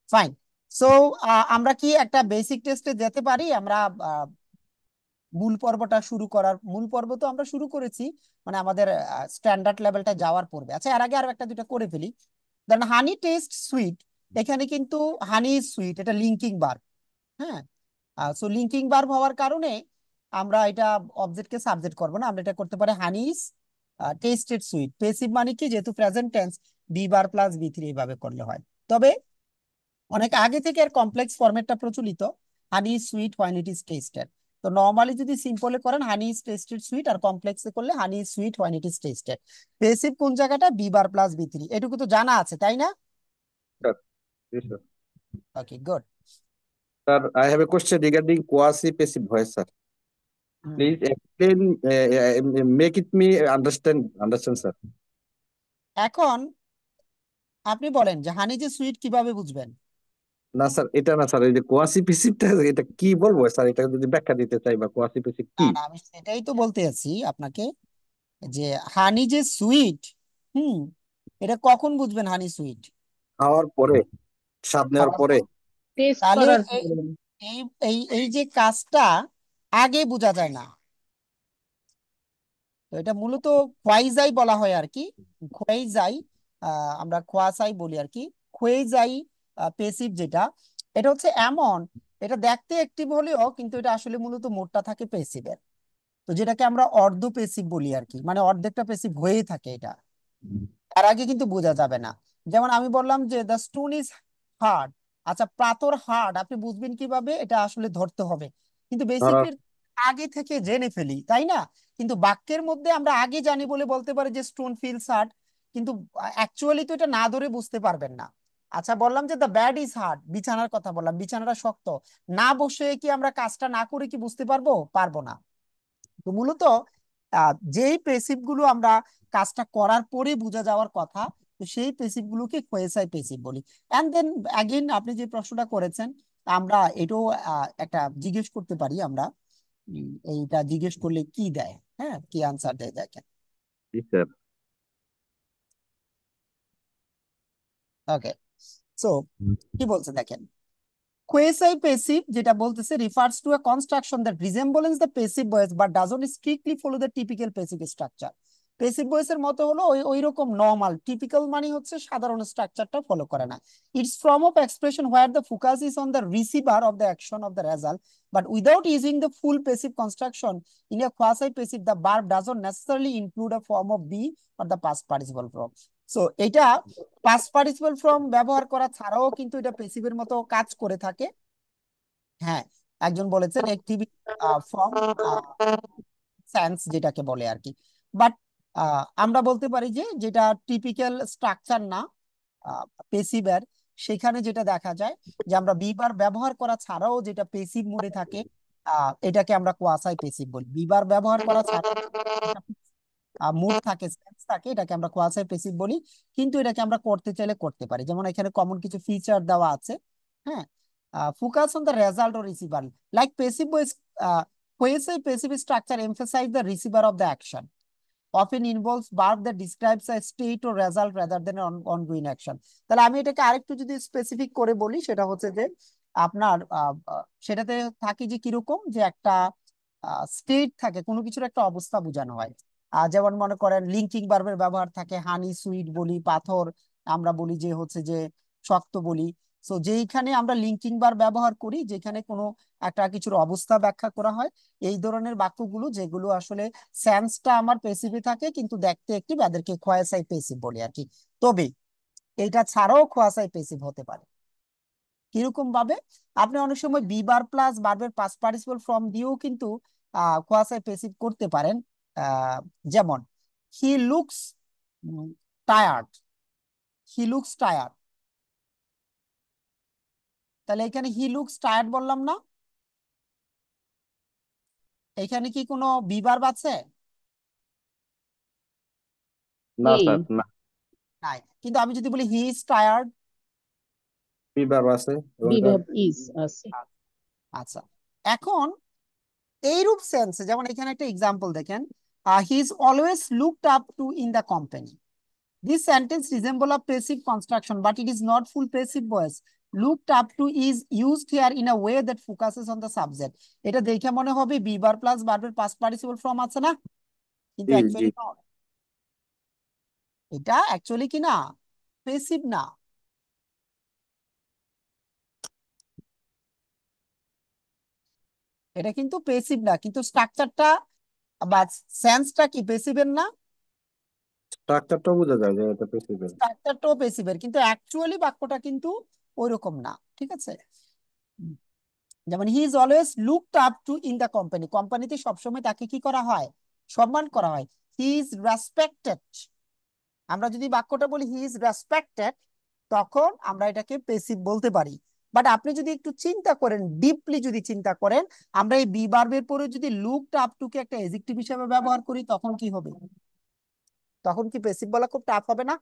ফাইন। সো আমরা কি একটা বেসিক টেস্টে যেতে পারি? আমরা মূল পর্বটা শুরু করার, মূল পর্ব তো আমরা শুরু করেছি, মানে আমাদের স্ট্যান্ডার্ড লেভেলটা যাওয়ার পূর্বে। আচ্ছা, এর আগে আরো একটা দুটো করে ফেলি। ধরেন হানি টেস্ট সুইট, এখানে কিন্তু হানি সুইট এটা লিঙ্কিং বার। হ্যাঁ, সো লিঙ্কিং ভার্ব হওয়ার কারণে আমরা এটা অবজেক্টকে সাবজেক্ট করব না, আমরা এটা করতে পারি honey is tested sweet. Passive মানে কি, যেহেতু present tense, be bar plus B three এইভাবে করলে হয়। তবে অনেক আগে থেকে এর কমপ্লেক্স ফরম্যাটটা প্রচলিত, honey is sweet when it is tested. তো নরমালি যদি সিম্পলে করেন হানি ইজ টেস্টেড সুইট, আর কমপ্লেক্সে করলে honey is sweet when it is tested. Passive কোন জায়গাটা, be bar plus B three, এটুকু তো জানা আছে তাই না? Okay, good. Sir, I have a question regarding quasi-passive voice, sir. Please explain, make it me understand, sir. এখন আপনি বলেন যে হানি যে সুইট কিভাবে বুঝবেন? না স্যার, এটা না স্যার, এই যে কোয়াসি-প্যাসিভটা এটা কি বলবো স্যার, এটা যদি ব্যাখ্যা দিতে চাই, বা কোয়াসি-প্যাসিভ না কি? না, আমি সেটাই তো বলতে আছি আপনাকে, যে হানি যে সুইট, হুম, এটা কখন বুঝবেন হানি সুইট? খাওয়ার পরে, স্বাদ নেওয়ার খাওয়ার পরে। পর। তাহলে এই এই এই যে কাজটা আগে বোঝা যায় না, তো এটা মূলত খোয়াইজাই বলা হয় আর কি, খোয়াইজাই, আমরা খোয়াসাই বলি আর কি। খোয়াইজাই পেসিভ যেটা, এটা হচ্ছে এমন, এটা দেখতে অ্যাক্টিভ হলেও কিন্তু এটা আসলে মূলত মোডটা থাকে পেসিভের। তো যেটাকে আমরা অর্ধ পেসিভ বলি আর কি, মানে অর্ধেকটা পেসিভ হয়েই থাকে এটা, তার আগে কিন্তু বোঝা যাবে না। যেমন আমি বললাম যে দ্য স্টোন ইজ হার্ড, আচ্ছা পাথর হার্ড, আপনি বুঝবেন কিভাবে? এটা আসলে ধরতে হবে, কিন্তু ধরার বেসিকলি আগে থেকে জেনে ফেলি তাই না? কিন্তু বাক্যের মধ্যে আমরা আগে জানি বলে বলতে পারি যে স্টোন ফিলস হার্ড, কিন্তু অ্যাকচুয়ালি তো এটা না ধরে বুঝতে পারবেন না। আচ্ছা, বললাম যে দ্য ব্যাড ইজ হার্ড, বিছানার কথা বললাম, বিছানাটা শক্ত, না বসে কি আমরা কাজটা না করে কি বুঝতে পারবো? পারবো না। তো মূলত যেই পেসিভ গুলো আমরা কাজটা করার পরে বোঝা যাওয়ার কথা, তো সেই পেসিভ গুলোকে কোয়েসাই পেসিভ বলি। এন্ড দেন অ্যাগেন আপনি যে প্রশ্নটা করেছেন, আমরা এটাও একটা জিজ্ঞেস করতে পারি আমরা, এইটা জিজ্ঞেস করলে কি দেয়, হ্যাঁ কি আনসার দেয় দেখেন। জি স্যার। ওকে, সো কি বলছে দেখেন, quasi passive যেটা বলতেছে refers to a construction that resembles the passive voice but doesn't strictly follow the typical passive structure. Passive ভয়েসের মতো হলো ওই রকম নরমাল, টিপিক্যাল মানে হচ্ছে সাধারণ স্ট্রাকচারটা ফলো করে না। It's form of expression where the focus is on the receiver of the action of the result but without using the full passive construction in a quasi passive the verb doesn't necessarily include a form of be or the past participle form. So এটা past participle form ব্যবহার করা ছাড়াও কিন্তু এটা প্যাসিভের মতো কাজ করে থাকে। হ্যাঁ, একজন বলেছেন অ্যাক্টিভিটি ফর্ম সেন্স যেটাকে বলে আর কি, বাট আমরা বলতে পারি যে যেটা টিপিক্যাল স্ট্রাকচার না পেসিভের, সেখানে যেটা দেখা যায় যে আমরা বিবার ব্যবহার করা ছাড়াও যেটা পেসিভ মোডে থাকে এটাকে আমরা কোয়াসাই পেসিভ বলি। বিবার ব্যবহার করা ছাড়াও মুড থাকে, সেন্স থাকে, এটাকে আমরা কোয়াসাই পেসিভ বলি। কিন্তু এটাকে আমরা করতে চাইলে করতে পারি, যেমন এখানে কমন কিছু ফিচার দেওয়া আছে। হ্যাঁ, focus on the result or receiver like passive voice, quasi passive structure emphasize the receiver of the action, often involves verb that describes a state or result rather than an ongoing action. তাহলে আমি এটাকে আরেকটু যদি specific করে বলি, সেটা হচ্ছে যে আপনার সেটাতে থাকে যে কিরকম, যে একটা স্টেট থাকে, কোনো কিছুর একটা অবস্থা বোঝানো হয়। যেমন মনে করেন লিঙ্কিং ভার্বের ব্যবহার থাকে, হানি সুইট বলি, পাথর আমরা বলি যে হচ্ছে যে শক্ত বলি। সো যেইখানে আমরা লিঙ্কিং ভার্ব ব্যবহার করি, যেখানে কোনো একটা কিছুর অবস্থা ব্যাখ্যা করা হয়, এই ধরনের বাক্যগুলো যেগুলো আসলে সেন্সটা আমার পেসিভে থাকে কিন্তু দেখতে একটি, তাদেরকে কোয়াসাই পেসিভ বলি আর কি। তবে এটা ছাড়াও কোয়াসাই পেসিভ হতে পারে। কিরকম ভাবে, আপনি অনেক সময় বি বার প্লাস ভার্বের পাস্ট পার্টিসিপল ফর্ম দিয়েও কিন্তু কোয়াসাই পেসিভ করতে পারেন। যেমন he looks tired, he looks tired, তাহলে এখানে হি লুকস টায়ার্ড বললাম না, এখানে কি কোনো বি ভার্ব আছে? না স্যার, না। নাই। কিন্তু আমি যদি বলি he is tired, be verb আছে এবং বি তার ভার্ব ইজ আছে। আচ্ছা, এখন এইরূপ সেন্সে যেমন এখানে একটা এক্সাম্পল দেখেন, he is always looked up to in the company. This sentence resembles a passive construction, but it is not full passive voice. Looked up to is used here in a way that focuses on the subject. এটা দেখে মনে হবে B বার plus ভার্বের past participle form আছে না, কিন্তু জি জি actually এটা actually কি না, পেসিভ না। এটা কিন্তু পেসিভ না, কিন্তু স্ট্রাকচারটা বা সেন্সটা কি পেসিভের না, স্ট্রাকচারটাও বোঝা যায় যে এটা পেসিভ। স্ট্রাকচারটাও পেসিভের, কিন্তু অ্যাকচুয়ালি বাক্যটা কিন্তু ওইরকম না। ঠিক আছে, যেমন he is always looked up to in the company, কোম্পানিতে সবসময় তাকে কি করা হয়, সম্মান করা হয়। হি ইজ রেসপেক্টেড, আমরা যদি বাক্যটা বলি হি ইজ রেসপেক্টেড, তখন আমরা এটাকে পেসিভ বলতে পারি। বাট আপনি যদি একটু চিন্তা করেন, ডিপলি যদি চিন্তা করেন, আমরা এই বি ভার্বের পরে যদি লুকড আপ টু কে একটা অ্যাডজেক্টিভ হিসেবে ব্যবহার করি, তখন কি হবে, তখন কি পেসিভ বলা খুব টাফ হবে না?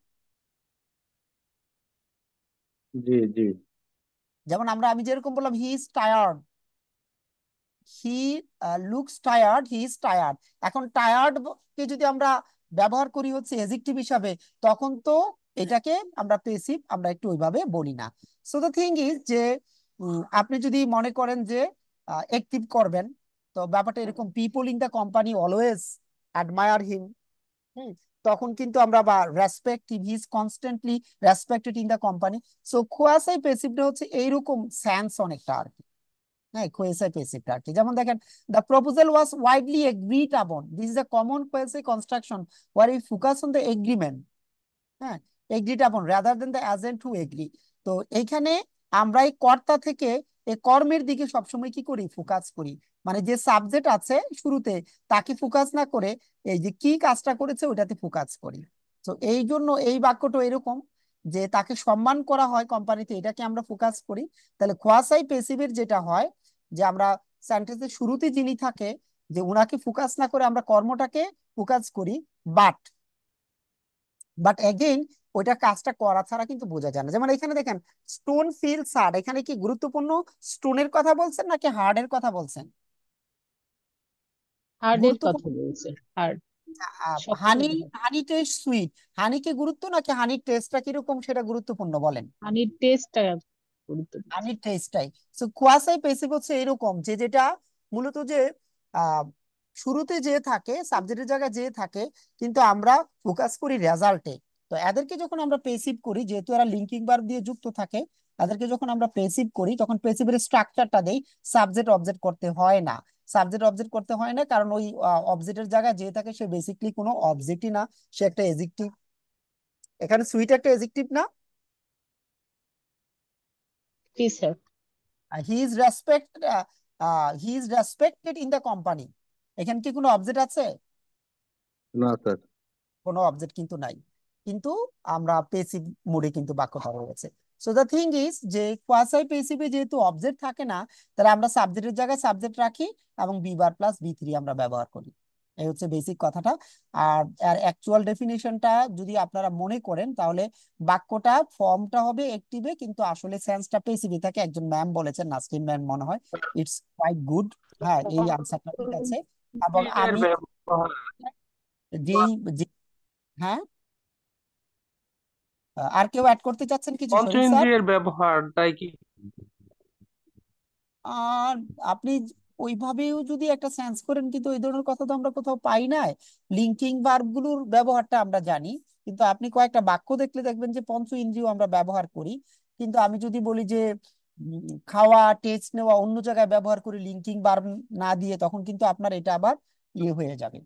জি জি। যেমন আমি যেরকম বললাম he is tired, he looks tired, he is tired. এখন টায়ার্ড কে যদি আমরা ব্যবহার করি হচ্ছে অ্যাডজেক্টিভ হিসাবে, তখন তো এটাকে আমরা পেসিভ আমরা একটু ওইভাবে বলি না। সো দ্য থিং ইজ যে আপনি যদি মনে করেন যে অ্যাক্টিভ করবেন, তো ব্যাপারটা এরকম, people in the company always admire him, তখন কিন্তু আমরা বা respective, he is constantly respected in the company. So quasi পেসিভটা হচ্ছে এইরকম সেন্স অনেকটা আর কি। হ্যাঁ, কোয়াসাই পেসিভটা আর কি। যেমন দেখেন, the proposal was widely agreed upon, this is a common quasi construction where we focus on the agreement. হ্যাঁ, agreed upon rather than the agent who agree. তো এইখানে আমরা এই কর্তা থেকে এই কর্মের দিকে সবসময় কি করি, ফোকাস করি। মানে যে সাবজেক্ট আছে শুরুতে, তাকে ফোকাস না করে এই যে কি কাজটা করেছে ওইটাতে ফোকাস করি। তো এই জন্য এই বাক্যটা এরকম যে তাকে সম্মান করা হয় কোম্পানিতে, এটাকে আমরা ফোকাস করি। তাহলে কোয়াসাই পেসিভের যেটা হয় যে আমরা সেন্টেন্সের শুরুতে যিনি থাকে, যে উনাকে ফোকাস না করে আমরা কর্মটাকে ফোকাস করি, বাট এগেইন ওইটা কাজটা করা ছাড়া কিন্তু বোঝা যায় না। যেমন এখানে দেখেন স্টোন ফিল হার্ড, এখানে কি গুরুত্বপূর্ণ স্টোনের কথা বলছেন নাকি হার্ডের কথা বলছেন? হার্ডের গুরুত্বপূর্ণ। কথা বলছে, হার্ড শক্ত হানি, হবে। হানি টেস্ট সুইট, হানি কি গুরুত্ব নাকি হানির টেস্টটা কিরকম সেটা গুরুত্বপূর্ণ বলেন? হানির টেস্টটা গুরুত্ব দিচ্ছে। হানির টেস্টটাই। সো কোয়াসাই পেসিভ হচ্ছে এরকম যে যেটা মূলত যে আহ শুরুতে যে থাকে, সাবজেক্টের জায়গায় যে থাকে, কিন্তু আমরা ফোকাস করি রেজাল্টে। তো এদেরকে যখন আমরা পেসিভ করি, যেহেতু এরা লিঙ্কিং ভার্ব দিয়ে যুক্ত থাকে, তাদেরকে যখন আমরা পেসিভ করি তখন পেসিভের স্ট্রাকচারটা দেই, সাবজেক্ট অবজেক্ট করতে হয় না। সাবজেক্ট অবজেক্ট করতে হয় না কারণ ওই অবজেক্টের জায়গায় যে থাকে সে বেসিকলি কোনো অবজেক্টই না, সে একটা এডজেক্টিভ। এখানে সুইট একটা এডজেক্টিভ না? জি sir. He is respected in the company, এখানে কি কোনো অবজেক্ট আছে? না স্যার। কোনো অবজেক্ট কিন্তু নাই, কিন্তু আমরা পেসিভ মোডে কিন্তু বাক্যটা রয়েছে। সো দ্য থিং ইজ যে কোয়াসাই পেসিভে যেহেতু অবজেক্ট থাকে না, তাহলে আমরা সাবজেক্টের জায়গায় সাবজেক্ট রাখি এবং be bar plus B three আমরা ব্যবহার করি। এই হচ্ছে বেসিক কথাটা। আর অ্যাকচুয়াল ডেফিনিশনটা যদি আপনারা মনে করেন তাহলে বাক্যটা ফর্মটা হবে অ্যাক্টিভে, কিন্তু আসলে সেন্সটা পেসিভে থাকে। একজন ম্যাম বলেছেন, নাসরিন ম্যাম মনে হয়। It's quite good. হ্যাঁ, এই আনসারটা ঠিক আছে। এবং এর আমি ব্যবহার যেই হ্যাঁ, আর কেউ অ্যাড করতে চাচ্ছেন কিছু, পঞ্চ শরীফ স্যার? ইন্দ্রিয়ের ব্যবহারটাই কি? আর আপনি ওইভাবেও যদি একটা সেন্স করেন, কিন্তু এই ধরনের কথা তো আমরা কোথাও পাই নাই। লিঙ্কিং ভার্ব গুলোর ব্যবহারটা আমরা জানি, কিন্তু আপনি কয়েকটা বাক্য দেখলে দেখবেন যে পঞ্চ ইন্দ্রিয় আমরা ব্যবহার করি। কিন্তু আমি যদি বলি যে খাওয়া, টেস্ট নেওয়া অন্য জায়গায় ব্যবহার করি লিঙ্কিং ভার্ব না দিয়ে, তখন কিন্তু আপনার এটা আবার ইয়ে হয়ে যাবে,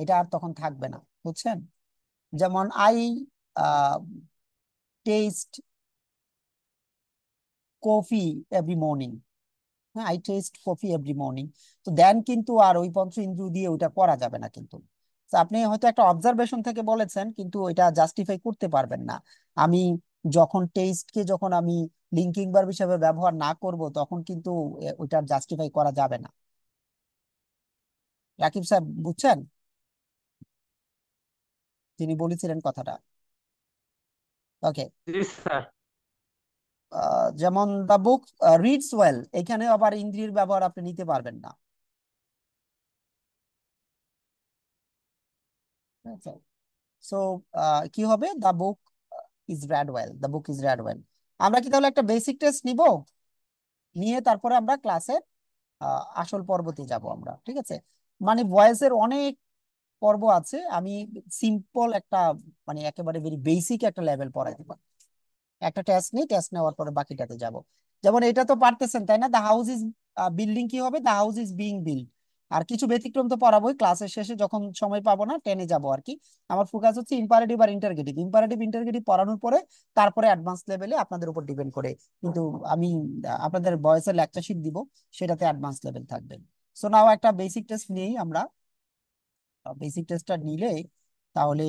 এটা আর তখন থাকবে না, বুঝছেন? যেমন I taste coffee every morning, হ্যাঁ, I taste coffee every morning. তো দেন কিন্তু আর ওই পঞ্চ ইন্দ্রিয় দিয়ে ওইটা করা যাবে না কিন্তু। তো আপনি হয়তো একটা অবজারভেশন থেকে বলেছেন, কিন্তু ওইটা জাস্টিফাই করতে পারবেন না। আমি যখন টেস্টকে যখন আমি লিঙ্কিং ভার্ব হিসেবে ব্যবহার না করব, তখন কিন্তু ওইটা জাস্টিফাই করা যাবে না। রাকিব স্যার বুঝছেন তিনি বলেছিলেন কথাটা? ওকে। জি স্যার। যেমন দ্য বুক রিডস ওয়েল, এখানে আবার ইন্দ্রিয়ের ব্যবহার আপনি নিতে পারবেন না। সো কি হবে? The book is red well, the book is red well. আমরা কি তাহলে একটা বেসিক টেস্ট নিব, নিয়ে তারপরে আমরা ক্লাসের আসল পর্বতে যাব আমরা, ঠিক আছে? মানে ভয়েসের অনেক পর্ব আছে, আমি সিম্পল একটা মানে একেবারে ভেরি বেসিক একটা লেভেল পড়াইতে পারি। একটা টেস্ট নিই, টেস্ট নেওয়ার পরে বাকিটাতে যাব। যেমন এটা তো পারতেছেন তাই না? দ্য হাউস ইজ বিল্ডিং কি হবে? The house is being build. আর কিছু ব্যতিক্রম তো পড়াবোই ক্লাসের শেষে, যখন সময় পাবো না টেনে যাবো আর কি। আমার ফোকাস হচ্ছে ইম্পারেটিভ আর ইন্টারগেটিভ। ইম্পারেটিভ ইন্টারগেটিভ পড়ানোর পরে তারপরে অ্যাডভান্স লেভেলে আপনাদের উপর ডিপেন্ড করে, কিন্তু আমি আপনাদের ভয়েসের লেকচার শিট দিব, সেটাতে অ্যাডভান্স লেভেল থাকবে। সো নাও একটা বেসিক টেস্ট নিয়েই আমরা, বেসিক টেস্টটা নিলে তাহলে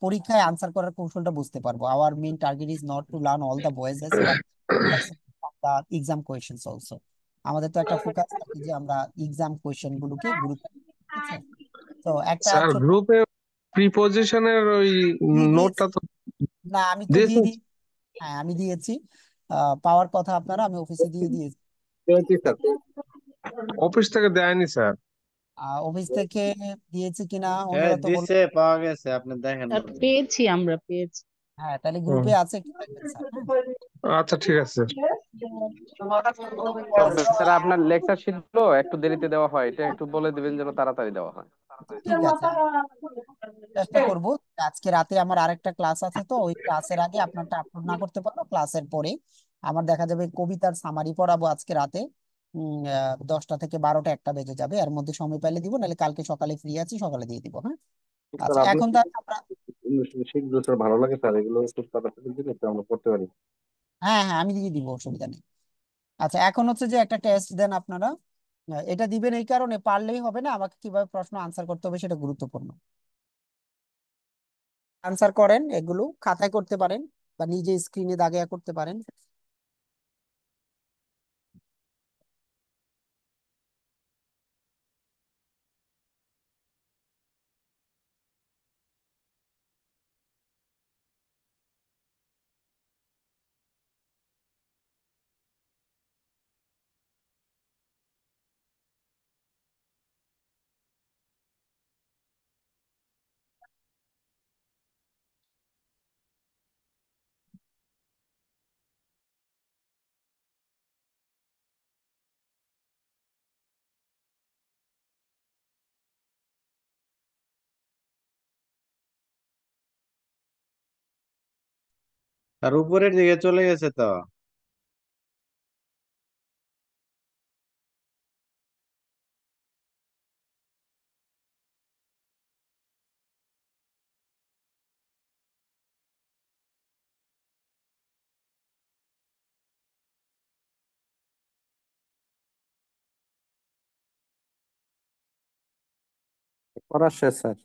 পরীক্ষায় আনসার করার কৌশলটা বুঝতে পারবো। Our main target is not to learn all the voices but the exam questions also. আমাদের তো একটা ফোকাস থাকে যে আমরা এক্সাম কোয়েশ্চেন গুলোকে গুরুত্ব দিই, ঠিক আছে? তো একটা স্যার ছোট গ্রুপে প্রিপজিশনের ওই নোটটা তো না, আমি তো দিয়ে দিয়েছেন। দিই। হ্যাঁ, আমি দিয়েছি, পাওয়ার কথা আপনারা, আমি অফিসে দিয়ে দিয়েছি। অফিস থেকে দেয়নি স্যার। অফিস থেকে দিয়েছি কিনা হ্যাঁ অন্যরা তো বল। দিছে, পাওয়া গেছে, আপনি দেখেন স্যার না। পেয়েছি, আমরা পেয়েছি। হ্যাঁ, তাহলে হুম। গ্রুপে আছে, একটু দেখবেন স্যার। আচ্ছা ঠিক আছে। স্যার আপনার লেকচার শিট গুলো একটু দেরিতে দেওয়া হয়, এটা একটু বলে দিবেন যেন তাড়াতাড়ি দেওয়া হয়। ঠিক আছে, আমি চেষ্টা করব। আজকে রাতে আমার আরেকটা ক্লাস আছে, তো ওই ক্লাসের আগে আপনারটা আপলোড না করতে পারলো, ক্লাসের পরে আমার দেখা যাবে কবিতার সামারি পড়াবো আজকে রাতে 10টা থেকে 12টা, একটা বেজে যাবে। এর মধ্যে সময় পেলে দিব, নাহলে কালকে সকালে ফ্রি আছি, সকালে দিয়ে দিব। হ্যাঁ, স্যার আচ্ছা আপনার এখন তাহলে আমরা, শিটগুলো স্যার ভালো লাগে স্যার, এগুলো একটু তাড়াতাড়ি দিলে একটু আমরা পড়তে পারি। হ্যাঁ হ্যাঁ আমি দিয়ে দিব, অসুবিধা নেই। আচ্ছা এখন হচ্ছে যে একটা টেস্ট দেন আপনারা, এটা দিবেন এই কারণে, পারলেই হবে না, আমাকে কিভাবে প্রশ্ন আনসার করতে হবে সেটা গুরুত্বপূর্ণ। আনসার করেন, এগুলো খাতায় করতে পারেন বা নিজে স্ক্রিনে দাগিয়ে করতে পারেন। আর উপরের দিকে চলে গেছে তো। করা শেষ স্যার।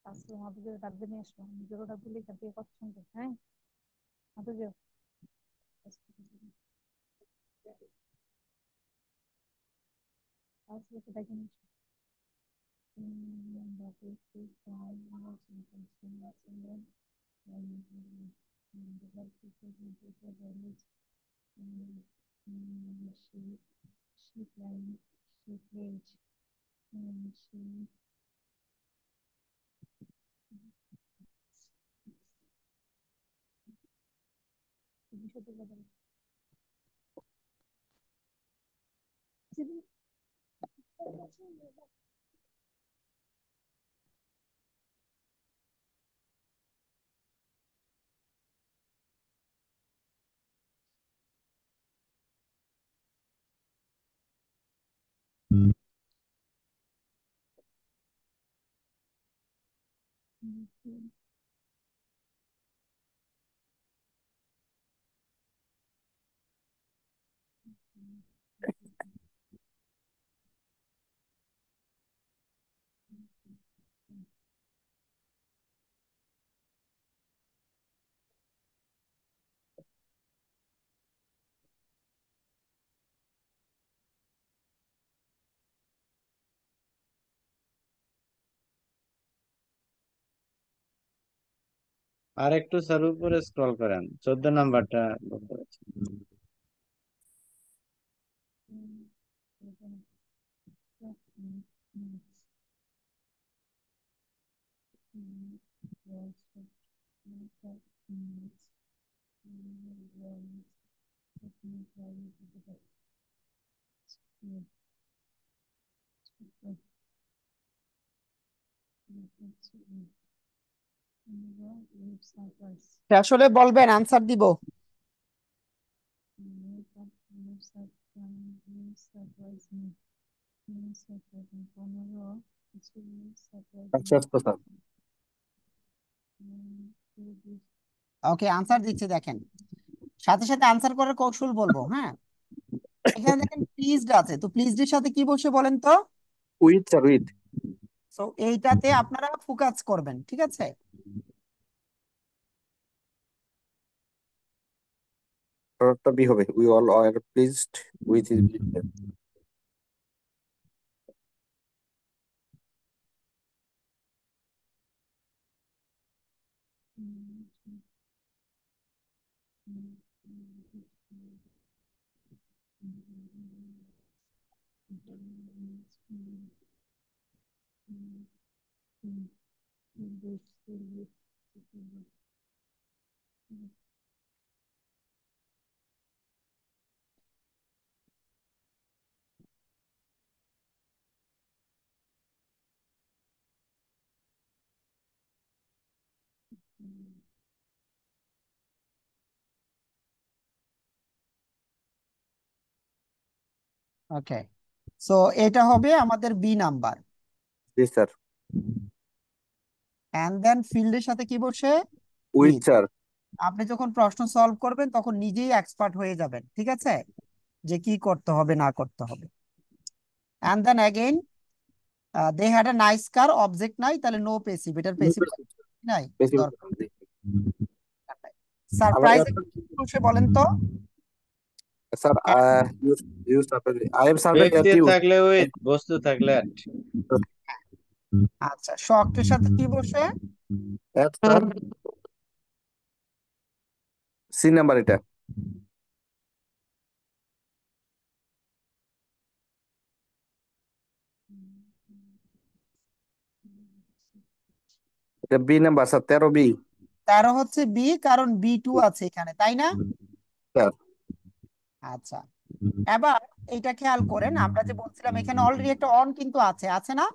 আসলে হাফিজের ডাকবে নিয়ে আসবো, নিজেরও ডাকবে লিখা দিয়ে কথা শুনবে। হ্যাঁ হাফিজের আসলে তো ডাকে নিয়ে আসবো। আর একটু স্যার উপরে স্ক্রল করেন, 14 নাম্বারটা বলতে পারছি। আসলে বলবেন, আনসার দিব। আচ্ছা আচ্ছা স্যার ওকে, আনসার দিচ্ছি, দেখেন সাথে সাথে আনসার করার কৌশল বলবো। হ্যাঁ, এখানে দেখেন প্লিজড আছে, তো প্লিজড এর সাথে কি বসে বলেন তো? উইথ স্যার উইথ তো এইটাতে আপনারা ফোকাস করবেন, ঠিক আছে? পরেরটা বি হবে we all are pleased with his behaviour okay, so এটা হবে আমাদের বি নাম্বার। জি স্যার এন্ড দেন ফিল্ডের সাথে কি বসে? With with. স্যার আপনি যখন প্রশ্ন সলভ করবেন তখন নিজেই এক্সপার্ট হয়ে যাবেন, ঠিক আছে, যে কি করতে হবে না করতে হবে। And then again they had a nice car, object নাই, তাহলে নো পেসিভ, এটার পেসিভ নাই বেশি দরকার। আবার সারপ্রাইজ বসে বলেন তো? Sir you you I am surveying ব্যক্তি অ্যাট ইউ থাকলে উইথ, বস্তু থাকলে at। আচ্ছা, শক্তের সাথে কি বসে? অ্যাট স্যার সি নাম্বার এটা এটা বি নাম্বার স্যার 13 বি 13 হচ্ছে বি, কারণ B2 আছে এখানে, তাই না? স্যার আচ্ছা, এবার এটা খেয়াল করেন, আমরা যে বলছিলাম এখানে অলরেডি একটা অন কিন্তু আছে, আছে না?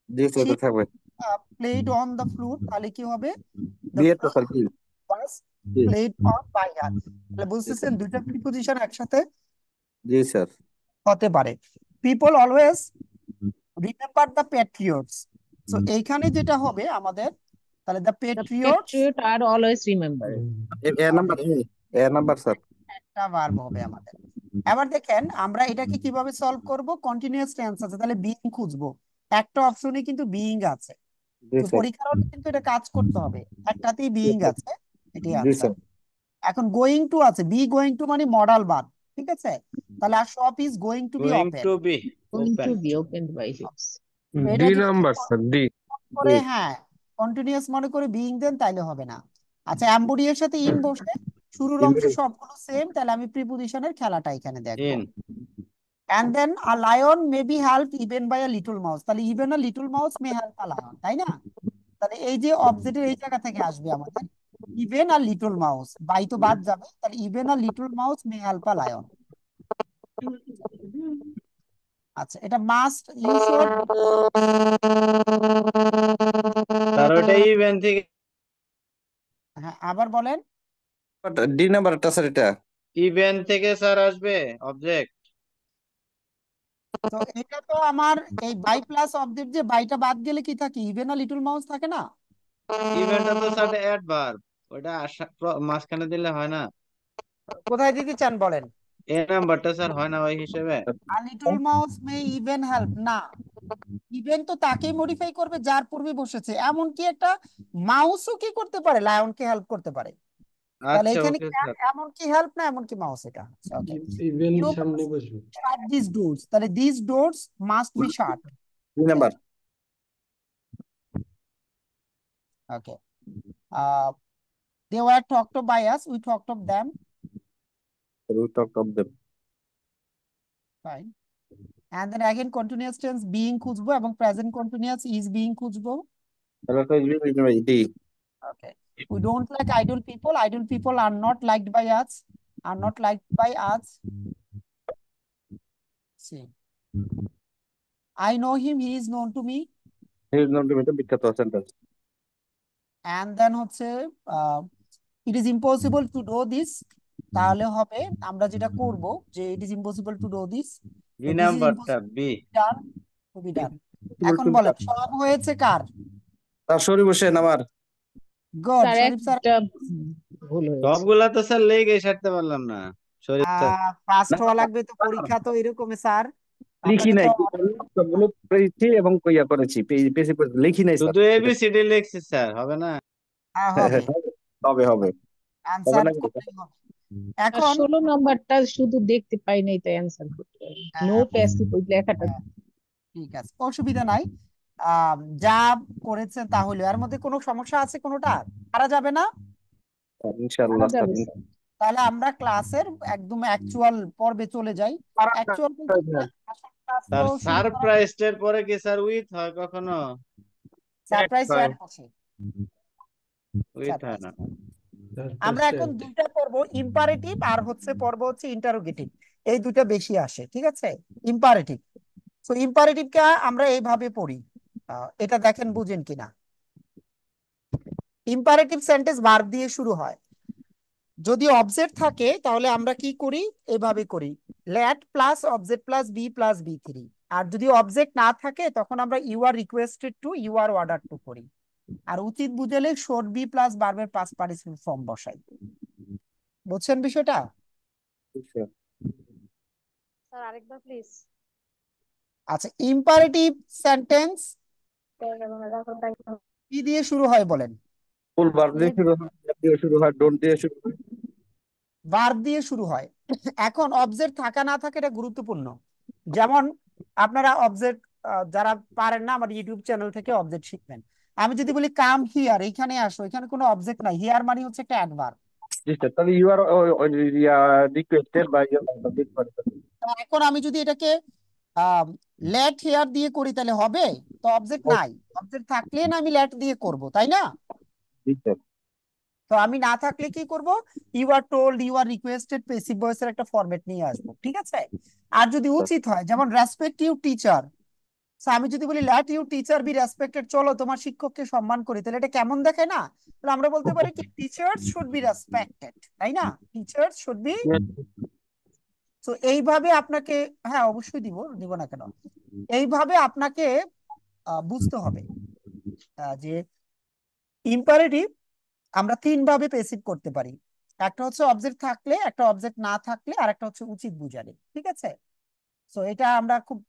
জি স্যার এটা থাকবে প্লেড অন দ্য ফ্লুট, তাহলে কি হবে? বি এর তো স্যার কি ওয়াজ জি প্লেড অন বাই হার। তাহলে জি বুঝতেছেন স্যার দুইটা প্রিপজিশন একসাথে জি স্যার হতে পারে। People always remember the Patriots. So এইখানে যেটা হবে আমাদের, তাহলে the The Patriots patriot are always remembered. A number A number sir একটা ভার্ব হবে আমাদের। এবার দেখেন আমরা এটাকে কিভাবে সলভ করব, কন্টিনিউয়াস টেন্স আছে, তাহলে বিইং খুঁজবো, একটা অপশনে কিন্তু বিইং আছে, জি তো স্যার পরীক্ষার হলে কিন্তু এটা কাজ করতে হবে, একটাতেই বিইং আছে, এটাই জি আনসার। স্যার এখন গোয়িং টু আছে, বি গোয়িং টু মানে মডাল বাদ, ঠিক আছে, তাহলে আর shop is going to be going open, to be Going ওপেন। to be opened by his. এটা ডি যদি নাম্বার স্যার ডি করে হ্যাঁ কন্টিনিউয়াস মনে করে বিইং দেন তাইলে হবে না। আচ্ছা, অ্যাম্বুডি এর সাথে ইন বসে, শুরুর অংশ সবগুলো সেম, তাহলে আমি প্রিপজিশনের খেলাটা এখানে দেখবো। In And then a lion may be helped even by a little mouse, তাহলে even a little mouse may help a lion, তাই না? তাহলে এই যে অবজেক্টের এই জায়গা থেকে আসবে আমাদের even are little mouse, by তো বাদ যাবে, তাহলে even are little mouse may help a lion. আচ্ছা, এটা মাস্ট ইউ শুড, তার ওটা ইভেন থেকে হ্যাঁ আবার বলেন। ডি নাম্বারটা স্যার এটা ইভেন থেকে স্যার আসবে অবজেক্ট। তো এটা তো আমার এই বাই প্লাস অবজেক্ট, যে বাইটা বাদ গেলে কি থাকে, ইভেন আর লিটল মাউস থাকে না? ইভেনটা তো স্যার অ্যাডভার্ব, ওটা মাঝখানে দিলে হয় না। কোথায় দিতে চান বলেন? এ নাম্বারটা স্যার হয় না ওই হিসেবে। A little mouse May even help, না, ইভেন তো তাকেই মডিফাই করবে যার পূর্বে বসেছে, এমনকি একটা মাউসও কি করতে পারে, লায়নকে হেল্প করতে পারে, তাহলে আচ্ছা এখানে ওকে কি স্যার। এমনকি হেল্প না এমনকি মাউস, এটা ওকে। ইভেন You সামনে must বসবে। shut these doors, তাহলে these doors must be shut, D number okay. They were talked of by us, we talked of them, root of them fine. And then again continuous tense being খুঁজবো এবং present continuous is being খুঁজবো, তাহলে তো D okay. We don't like idle people are not liked by us, are not liked by us, see, I know him, he is known to me. এটা বিখ্যাত sentence. And then হচ্ছে it is impossible to do this, তাহলে হবে আমরা যেটা করব যে it is impossible to do this, B so this is নাম্বারটা impossible B. to be done. এখন বলেন সব হয়েছে কার? তার শরীফ হোসেন আমার। গুড, স্যার শরীফ স্যার। একটা ভুল হয়েছে। সবগুলা তো স্যার লেগে সারতে পারলাম না। শরীফ স্যার ফার্স্ট হওয়া লাগবে তো, পরীক্ষা তো এরকমই স্যার। লিখি আপনাকে নাই, তো সবগুলো করেছি এবং কইয়া করেছি, পেসি লিখি নাই স্যার। শুধু এবিসিডি লিখছি স্যার, হবে না? হবে, হবে হবে আনসার না? করতেই হবে। আর এখন 16 নাম্বারটা শুধু দেখতে পাই নাই তাই অ্যান্সার করতে পারি। নো প্যাসিভ ওই লেখাটা ঠিক আছে, অসুবিধা নাই। যা করেছেন তাহলে এর মধ্যে কোনো সমস্যা আছে কোনোটা? পারা যাবে না? ইনশাআল্লাহ পারা যাবে স্যার। তাহলে আমরা ক্লাসের একদম অ্যাকচুয়াল পর্বে চলে যাই। অ্যাকচুয়াল স্যার সারপ্রাইজড এর পরে কি স্যার উইথ হয় কখনো? সারপ্রাইজ অ্যাড আছে, উইথ হয় না। আমরা এখন দুইটা পর্ব, ইম্পারেটিভ আর হচ্ছে পর্ব হচ্ছে ইন্টারোগেটিভ, এই দুইটা বেশি আসে, ঠিক আছে? ইম্পারেটিভ, তো ইম্পারেটিভকে আমরা এইভাবে পড়ি, এটা দেখেন বুঝেন কিনা। ইম্পারেটিভ সেন্টেন্স ভার্ব দিয়ে শুরু হয়। যদি অবজেক্ট থাকে তাহলে আমরা কি করি? এভাবে করি, let plus object plus be plus বি3। আর যদি অবজেক্ট না থাকে তখন আমরা you are requested to, you are order to করি। আর উচিত বুঝালে শুড বি প্লাস ভার্বের পাস্ট পার্টিসিপল ফর্ম বসাই। বুঝছেন বিষয়টা? স্যার আরেকবার প্লিজ। আচ্ছা, ইম্পারেটিভ সেন্টেন্স কি দিয়ে শুরু হয় বলেন? ফুল ভার্ব দিয়ে শুরু হয়, দিয়ে শুরু হয়, ডোন্ট দিয়ে শুরু হয়, ভার্ব দিয়ে শুরু হয়। এখন অবজেক্ট থাকা না থাকে এটা গুরুত্বপূর্ণ। যেমন আপনারা অবজেক্ট, যারা পারেন না আমার ইউটিউব চ্যানেল থেকে অবজেক্ট শিখবেন। আমি যদি বলি কাম হিয়ার, এখানে আসো, এখানে কোনো অবজেক্ট নাই, হিয়ার মানে হচ্ছে একটা অ্যাডভার্ব। জি স্যার। তাহলে ইউ আর রিকোয়েস্টেড বা এখন আমি যদি এটাকে লেট হিয়ার দিয়ে করি তাহলে হবে? তো অবজেক্ট নাই, অবজেক্ট থাকলে না আমি লেট দিয়ে করব, তাই না? জি স্যার। তো আমি না থাকলে কি করব? You are told, you are requested, passive ভয়েসের একটা ফরম্যাট নিয়ে আসবো, ঠিক আছে? আর যদি উচিত হয়, যেমন রেসপেক্ট ইউ টিচার, আমি যদি বলি let you teacher be respected, চলো তোমার শিক্ষককে সম্মান করি, তাহলে এটা কেমন দেখায় না? তাহলে আমরা বলতে পারি কি টিচার্স শুড বি রেসপেক্টেড, তাই না? Teachers should be. তো এইভাবে আপনাকে, হ্যাঁ অবশ্যই দিব না কেন, এইভাবে আপনাকে বুঝতে হবে যে ইম্পারেটিভ আমরা তিন ভাবে প্যাসিভ করতে পারি। একটা হচ্ছে অবজেক্ট থাকলে, একটা অবজেক্ট না থাকলে, আর একটা হচ্ছে উচিত বুঝালে, ঠিক আছে? সো এটা আমরা খুব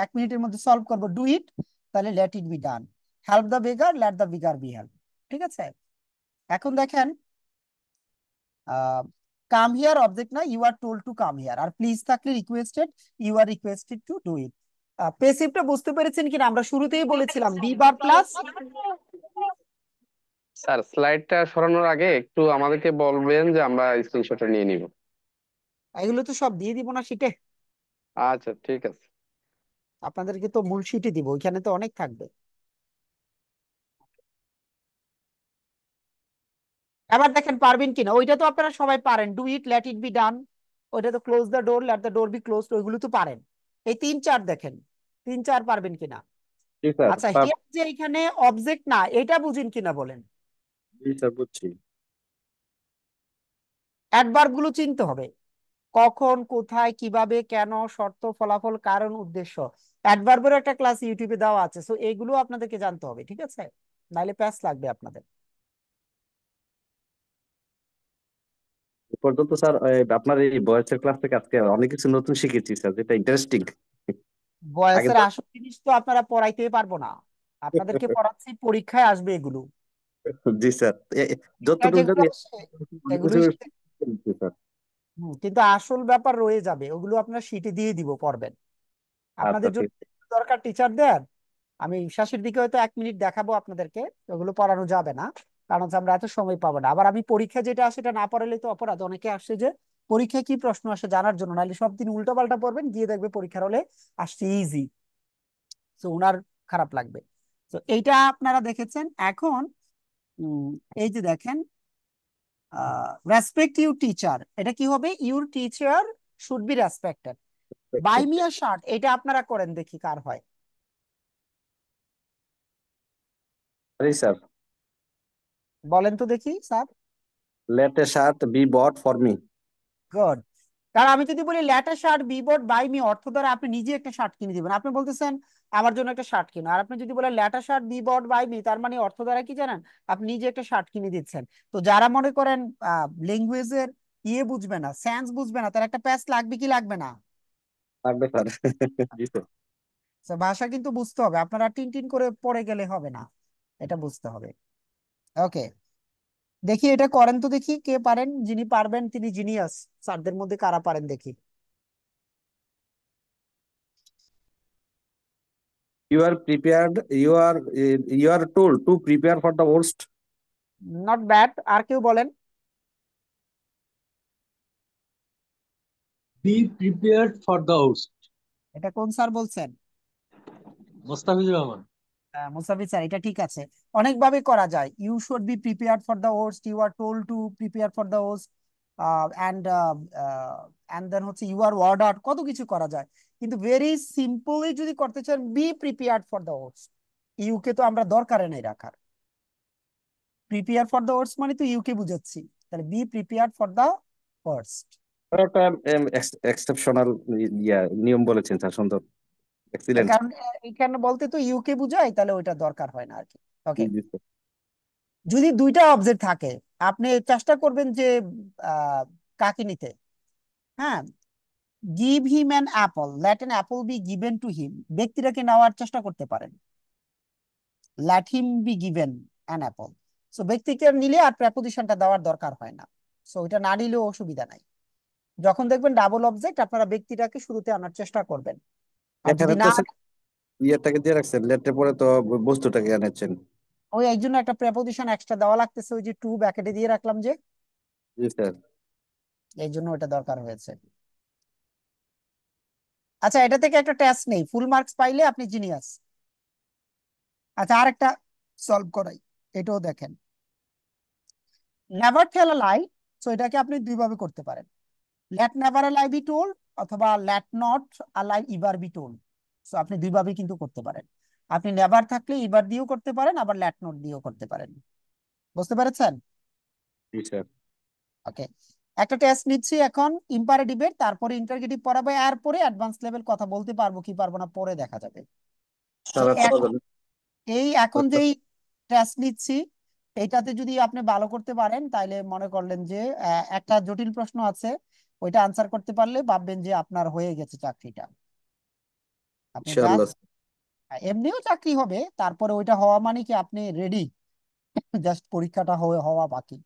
1 মিনিটের মধ্যে সলভ করব। ডু ইট, তাহলে let it be done. Help the beggar, let the beggar be help, ঠিক আছে? এখন দেখেন, কাম হিয়ার অবজেক্ট না, you are told to come here. আর প্লিজ থাকলে requested, you are requested to do it. প্যাসিভটা বুঝতে পেরেছেন কিনা? আমরা শুরুতেই বলেছিলাম বি ভার্ব প্লাস। স্যার স্লাইডটা সরানোর আগে একটু আমাদেরকে বলবেন যে আমরা স্ক্রিনশটটা নিয়ে নিব। এগুলো তো সব দিয়ে দিব না শিটে? আচ্ছা ঠিক আছে। আপনাদেরকে তো মূল শিটে দিব, ওইখানে তো অনেক থাকবে। এবার দেখেন পারবেন কিনা। ওইটা তো আপনারা সবাই পারেন, do it, late it be ডান। ওইটা তো close the door, let the door be closed, ওইগুলো তো পারেন। এই 3-4 দেখেন, 3-4 পারবেন কিনা? জি স্যার। আচ্ছা, হিয়ার যে এখানে অবজেক্ট না, এটা বুঝেন কিনা বলেন? জি স্যার বুঝছি। অ্যাডভার্ব গুলো চিনতে হবে, কখন, কোথায়, কিভাবে, কেন, শর্ত, ফলাফল, কারণ, উদ্দেশ্য। অ্যাডভার্বের একটা ক্লাস ইউটিউবে দেওয়া আছে, সো এইগুলো আপনাদেরকে জানতে হবে, ঠিক আছে? নাইলে প্যাস লাগবে আপনাদের। এ পর্যন্ত স্যার আপনার এই বয়সের ক্লাস থেকে আজকে অনেক কিছু নতুন শিখেছি স্যার, যেটা ইন্টারেস্টিং। আগে বয়সের তো আসল জিনিস তো আপনারা পড়াইতেই পারবো না, আপনাদেরকে পড়াচ্ছি, পরীক্ষায় আসবে এগুলো। জি স্যার, যতটুকু যেগুলো জানি আসে অনেক এগুলোই কিছু শিখতে- শিখেছি স্যার। কিন্তু আসল ব্যাপার রয়ে যাবে, ওগুলো আপনার শিটে দিয়ে দিব, পড়বেন। আচ্ছা আপনাদের ঠিক। যদি দরকার টিচার দেন, আমি শেষের দিকে হয়তো 1 মিনিট দেখাবো আপনাদেরকে, ওগুলো পড়ানো যাবে না, কারণ হচ্ছে আমরা এত সময় পাবো না। আবার আমি পরীক্ষা যেটা আসে সেটা না পড়ালে তো অপরাধ। অনেকে আসছে যে পরীক্ষায় কি প্রশ্ন আসে জানার জন্য, নাহলে সব দিন উল্টো পাল্টা পড়বেন, গিয়ে দেখবে পরীক্ষার হলে আসছে ইজি, তো ওনার খারাপ লাগবে। তো এইটা আপনারা দেখেছেন। এখন এই যে দেখেন, রেসপেক্ট ইউ টিচার, এটা কি হবে? Your teacher should be respected. Buy me a shirt, এটা আপনারা করেন দেখি কার হয়। স্যার, বলেন তো দেখি sir. Let a shirt be bought for me. Good. কারণ আমি যদি বলি let a shirt be bought by me, অর্থ দ্বারা আপনি নিজে একটা শার্ট কিনে দিবেন, আপনি বলতেছেন আমার জন্য একটা শার্ট কিনো। আর আপনি যদি বলেন let a shirt be bought by me, তার মানে অর্থ দ্বারা কি জানেন, আপনি নিজে একটা শার্ট কিনে দিচ্ছেন। তো যারা মনে করেন ল্যাঙ্গুয়েজের বুঝবে না, সেন্স বুঝবে না, তার একটা প্যাচ লাগবে কি লাগবে না? লাগবে স্যার। জি স্যার। তো ভাষা কিন্তু বুঝতে হবে, আপনারা টিন টিন করে পড়ে গেলে হবে না, এটা বুঝতে হবে। ওকে, দেখি এটা করেন তো দেখি, কে পারেন, যিনি পারবেন তিনি জিনিয়াস। স্যারদের মধ্যে কারা পারেন দেখি। You are prepared, you are told to prepare for the worst. Not bad. আর কেউ বলেন। Be prepared for the worst. এটা কোন স্যার বলছেন? মোস্তাফিজুর রহমান। মুসাফির স্যার, এটা ঠিক আছে, অনেকভাবে করা যায়। You should be prepared for the worst, you are told to prepare for the worst, and and then হচ্ছে ইউ আর অর্ডার্ড, কত কিছু করা যায়। কিন্তু ভেরি সিম্পলি যদি করতে চান, B prepared for the worst, UK তো আমরা দরকারে নাই রাখার। প্রিপেয়ার ফর দ্য ওর্স্ট মানে তো ইউকে বুঝাচ্ছি, তাহলে B prepared for the worst. একটা এক্সেপশনাল নিয়ম বলেছেন স্যার, সুন্দর, এক্সিলেন্ট। কারণ এখানে বলতে তো ইউকে বুঝায়, তাহলে ওইটা দরকার হয় না আর কি। ওকে, যদি দুইটা অবজেক্ট থাকে, আপনি চেষ্টা করবেন যে কাকে নিতে। হ্যাঁ, give him an apple, let an apple be given to him, ব্যক্তিটাকে নেওয়ার চেষ্টা করতে পারেন। Let him be given an apple, so ব্যক্তিকে নিলে আর প্রেপোজিশনটা দেওয়ার দরকার হয় না, সো এটা না নিলেও অসুবিধা নাই। যখন দেখবেন ডাবল অবজেক্ট, আপনারা ব্যক্তিটাকে শুরুতে আনার চেষ্টা করবেন। আর যদি এখানে না, তো স্যার ইয়েটাকে দিয়ে রাখছেন, লেটের পরে তো বস্তুটাকে আনাচ্ছেন। ওই একজন একটা প্রেপোজিশন এক্সট্রা দেওয়া লাগতেছে, ওই যে টু ব্র্যাকেটে দিয়ে রাখলাম যে, জি স্যার। এই জন্য ওটা দরকার হয়েছে। আচ্ছা, এটা থেকে একটা টেস্ট নেই, ফুল মার্কস পাইলে আপনি জিনিয়াস। আচ্ছা, আর একটা সলভ করাই, এটাও দেখেন। নেভার টেল আ লাই, সো এটাকে আপনি দুইভাবে করতে পারেন, let never a lie be told অথবা let not a lie ever be told. So আপনি দুইভাবে কিন্তু করতে পারেন। আপনি নেভার থাকলে ইভার দিয়েও করতে পারেন, আবার লেট নট দিয়েও করতে পারেন। বুঝতে পেরেছেন? জি স্যার। ওকে, একটা টেস্ট নিচ্ছি এখন ইম্পারেটিভের, তারপরে ইন্টারগেটিভ পড়াবো, এরপরে অ্যাডভান্স লেভেল কথা বলতে পারবো কি পারবো না পরে দেখা যাবে। তো এখন যেই টেস্ট নিচ্ছি, এইটাতে যদি আপনি ভালো করতে পারেন, তাইলে মনে করলেন যে একটা জটিল প্রশ্ন আছে, ওইটা আনসার করতে পারলে ভাববেন যে আপনার হয়ে গেছে চাকরিটা। আপনি ইনশাআল্লাহ। জাস্ট, এমনিও চাকরি হবে, তারপরে ওইটা হওয়া মানে কি আপনি রেডি, জাস্ট পরীক্ষাটা হওয়া বাকি।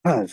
হ্যাঁ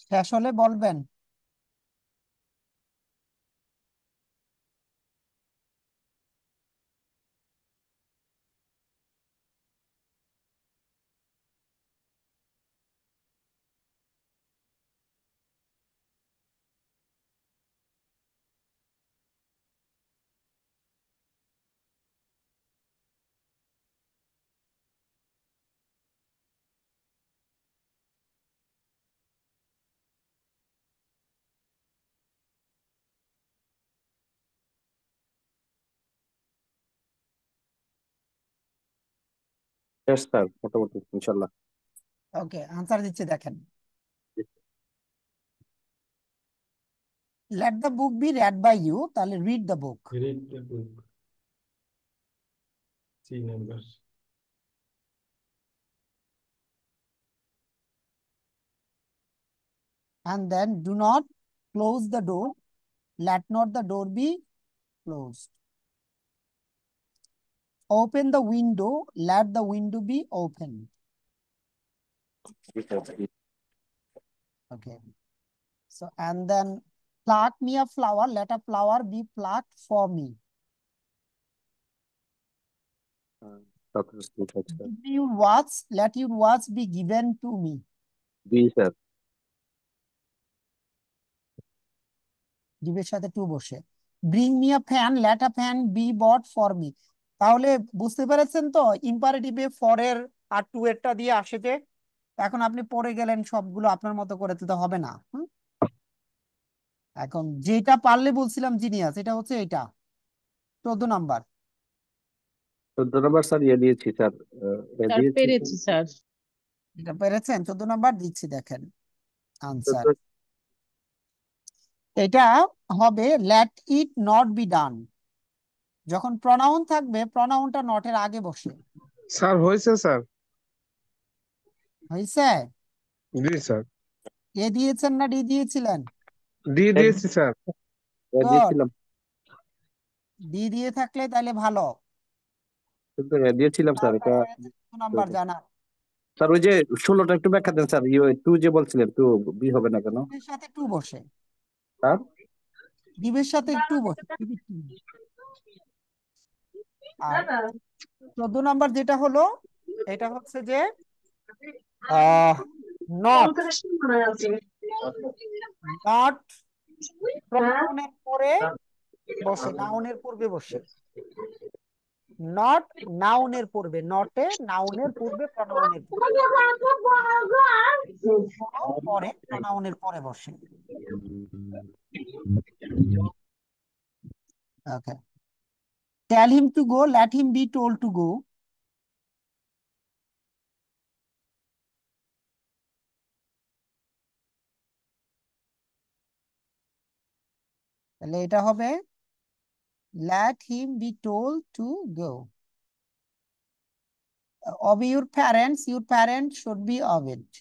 শেষ হলে বলবেন। শেষ স্যার মোটামুটি ইনশাল্লাহ। ওকে, আনসার দিচ্ছি দেখেন। Let the book be read by you, তাহলে read the book. Read the book. See numbers. And then do not close the door. Let not the door be closed. Open the window. Let the window be open. Okay. So, and then pluck me a flower, let a flower be plucked for me. Give me your words, let your words be given to me. জি sir. গিভের সাথে to বসে। Bring me a fan, let a fan be bought for me. তাহলে বুঝতে পেরেছেন তো ইম্পারেটিভে for এর আর two এরটা দিয়ে আসে যে, এখন আপনি পড়ে গেলেন সবগুলো আপনার মতো করে তো হবে না। এখন যেটা পারলে বলছিলাম জিনিয়াস, এটা হচ্ছে এটা 14 নাম্বার। 14 নম্বর স্যার ইয়ে দিয়েছি স্যার, স্যার পেরেছি স্যার। এটা পেরেছেন? 14 নাম্বার দিচ্ছি, দেখেন আনসার। এটা হবে let it not be done. যখন প্রনাউন থাকবে প্রনাউনটা নটের আগে বসে। স্যার হয়েছে স্যার। হয়েছে? জি স্যার। এ দিয়েছেন না ডি দিয়েছিলেন? ডি দিয়েছি স্যার। দিয়েছিলাম। ডি দিয়ে থাকলে তাহলে ভালো। দিয়েছিলাম স্যার। এটা নাম্বার জানা স্যার ওই যে 16টা একটু ব্যাখ্যা দেন স্যার, টু যে বলছিলেন টু বি হবে না কেন? এর সাথে টু বসে, স্যার ডিবের সাথে টু বসে। আর 14 নাম্বার যেটা হলো এটা হচ্ছে যে নট নট প্রনাউনের পরে বসে, নাউনের পূর্বে বসে। নট নাউনের পূর্বে, নটে নাউনের পূর্বে, প্রনাউনের পরে, প্রনাউনের পরে বসে। Okay, tell him to go, let him be told to go. তাহলে এটা হবে let him be told to go. Obey your parents should be obeyed.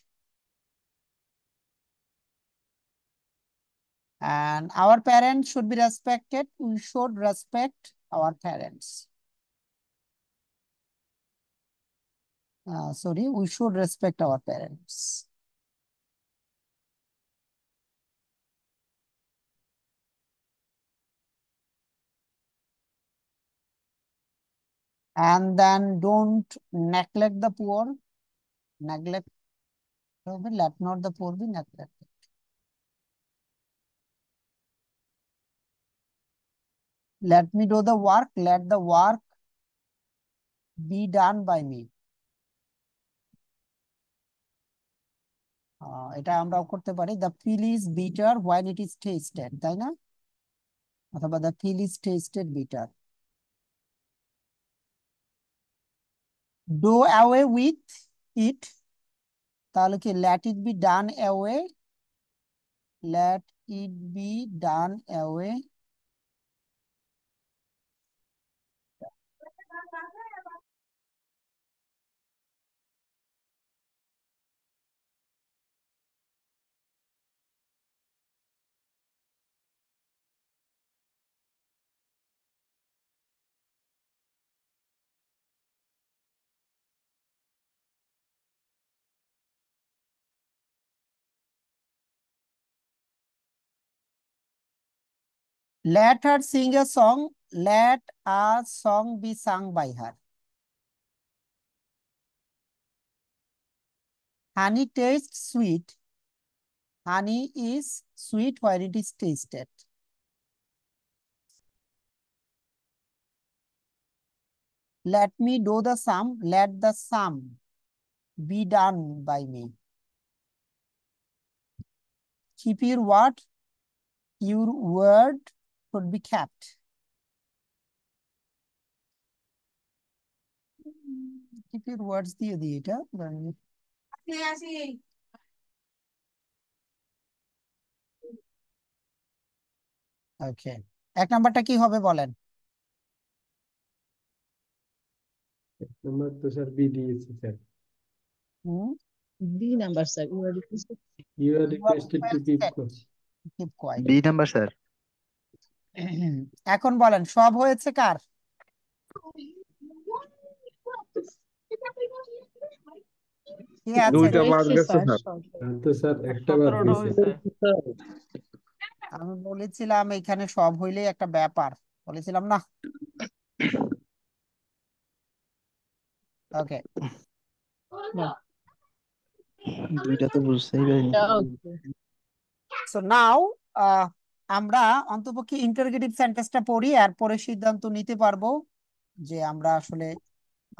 And our parents should be respected, we should respect our parents. Sorry, we should respect our parents. And then don't neglect the poor. Neglect, let not the poor be neglected. Let me do the work, let the work be done by me. এটা আমরাও করতে পারি, the pill is bitter when it is tasted, তাই না? অথবা the pill is tasted bitter. Do away with it, তাহলে কি let it be done away, let it be done away. Let her sing a song, let a song be sung by her. Honey tastes sweet, honey is sweet when it is tasted. Let me do the sum, let the sum be done by me. Keep your word should be kept. Keep your words দিয়ে দিই এটা। ওকে, এক নাম্বারটা কি হবে বলেন? Number তো sir B দিয়েছি sir. B number sir, you are requested to keep quiet. B number sir. এখন বলেন সব হয়েছে কার? দুইটা বার গেছে স্যার। তো স্যার একটা বার হয়েছে। আমি বলেছিলাম এখানে সব হইলেই একটা ব্যাপার, বলেছিলাম না? ওকে, দুইটা তো বুঝতেই পারিনি। সো নাও আমরা অন্ততপক্ষে ইন্টারোগেটিভ সেন্টেন্সটা পড়ি, এরপরে সিদ্ধান্ত নিতে পারবো যে আমরা আসলে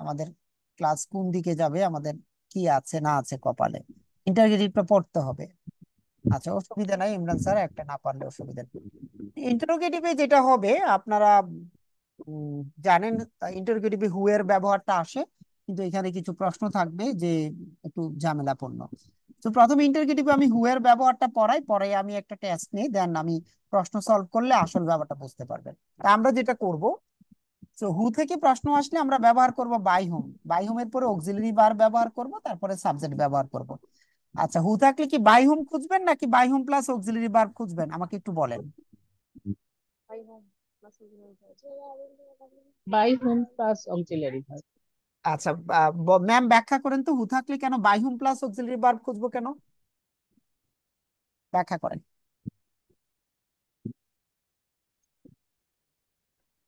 আমাদের ক্লাস কোন দিকে যাবে, আমাদের কি আছে না আছে কপালে। ইন্টারোগেটিভটা পড়তে হবে। আচ্ছা, অসুবিধা নাই ইমরান স্যার, একটা না পারলে অসুবিধা নেই। ইন্টারোগেটিভে যেটা হবে আপনারা জানেন, ইন্টারোগেটিভে হু এর ব্যবহারটা আসে, কিন্তু এখানে কিছু প্রশ্ন থাকবে যে একটু ঝামেলাপূর্ণ। তো প্রথমে ইন্টারোগেটিভে আমি হু এর ব্যবহারটা পরে আমি একটা টেস্ট নিই, দেন আমি প্রশ্ন সলভ করলে আসল ব্যাপারটা বুঝতে পারবেন। তা আমরা যেটা করব, তো হু থেকে প্রশ্ন আসলে আমরা ব্যবহার করব বাই হুম। বাই হুম এর পরে অক্সিলারি বার ব্যবহার করব, তারপরে সাবজেক্ট ব্যবহার করব। আচ্ছা, হু থাকলে কি বাই হুম খুঁজবেন নাকি বাই হুম প্লাস অক্সিলারি বার খুঁজবেন, আমাকে একটু বলেন। By whom plus auxiliary verb. আচ্ছা, ম্যাম ব্যাখ্যা করেন তো, হু থাকলে কেন by whom plus auxiliary verb খুঁজবো কেন, ব্যাখ্যা করেন।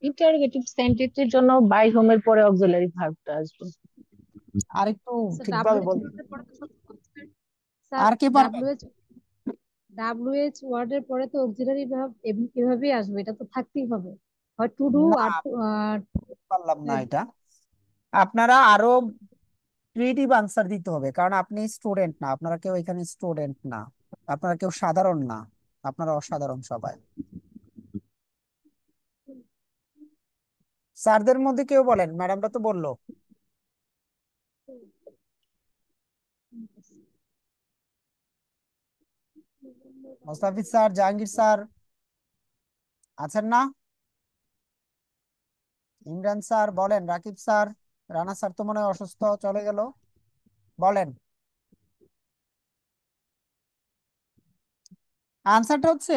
ইন্টারোগেটিভ সেন্টেন্সের জন্য বাই হোমের পরে অক্সিলারি ভার্বটা আসবে। আর একটু ঠিকভাবে বল, স্যার আর কে পারবে? ডাব্লিউএইচ ওয়ার্ডের পরে তো অক্সিলারি ভার্ব এভাবেই আসবে, এটা তো থাকতেই হবে, হয় টু ডু না, আর পারলাম না এটা। আপনারা আরো ক্রিয়েটিভ আনসার দিতে হবে, কারণ আপনি স্টুডেন্ট না, আপনারা কেউ এখানে স্টুডেন্ট না, আপনারা কেউ সাধারণ না, আপনারা অসাধারণ সবাই। স্যারদের মধ্যে কেউ বলেন, ম্যাডামরা তো বললো। মোস্তাফিজ স্যার, জাহাঙ্গীর স্যার আছেন না? ইমরান স্যার বলেন, রাকিব স্যার, রানা স্যার তো মনে হয় অসুস্থ, চলে গেল, বলেন। আনসারটা হচ্ছে,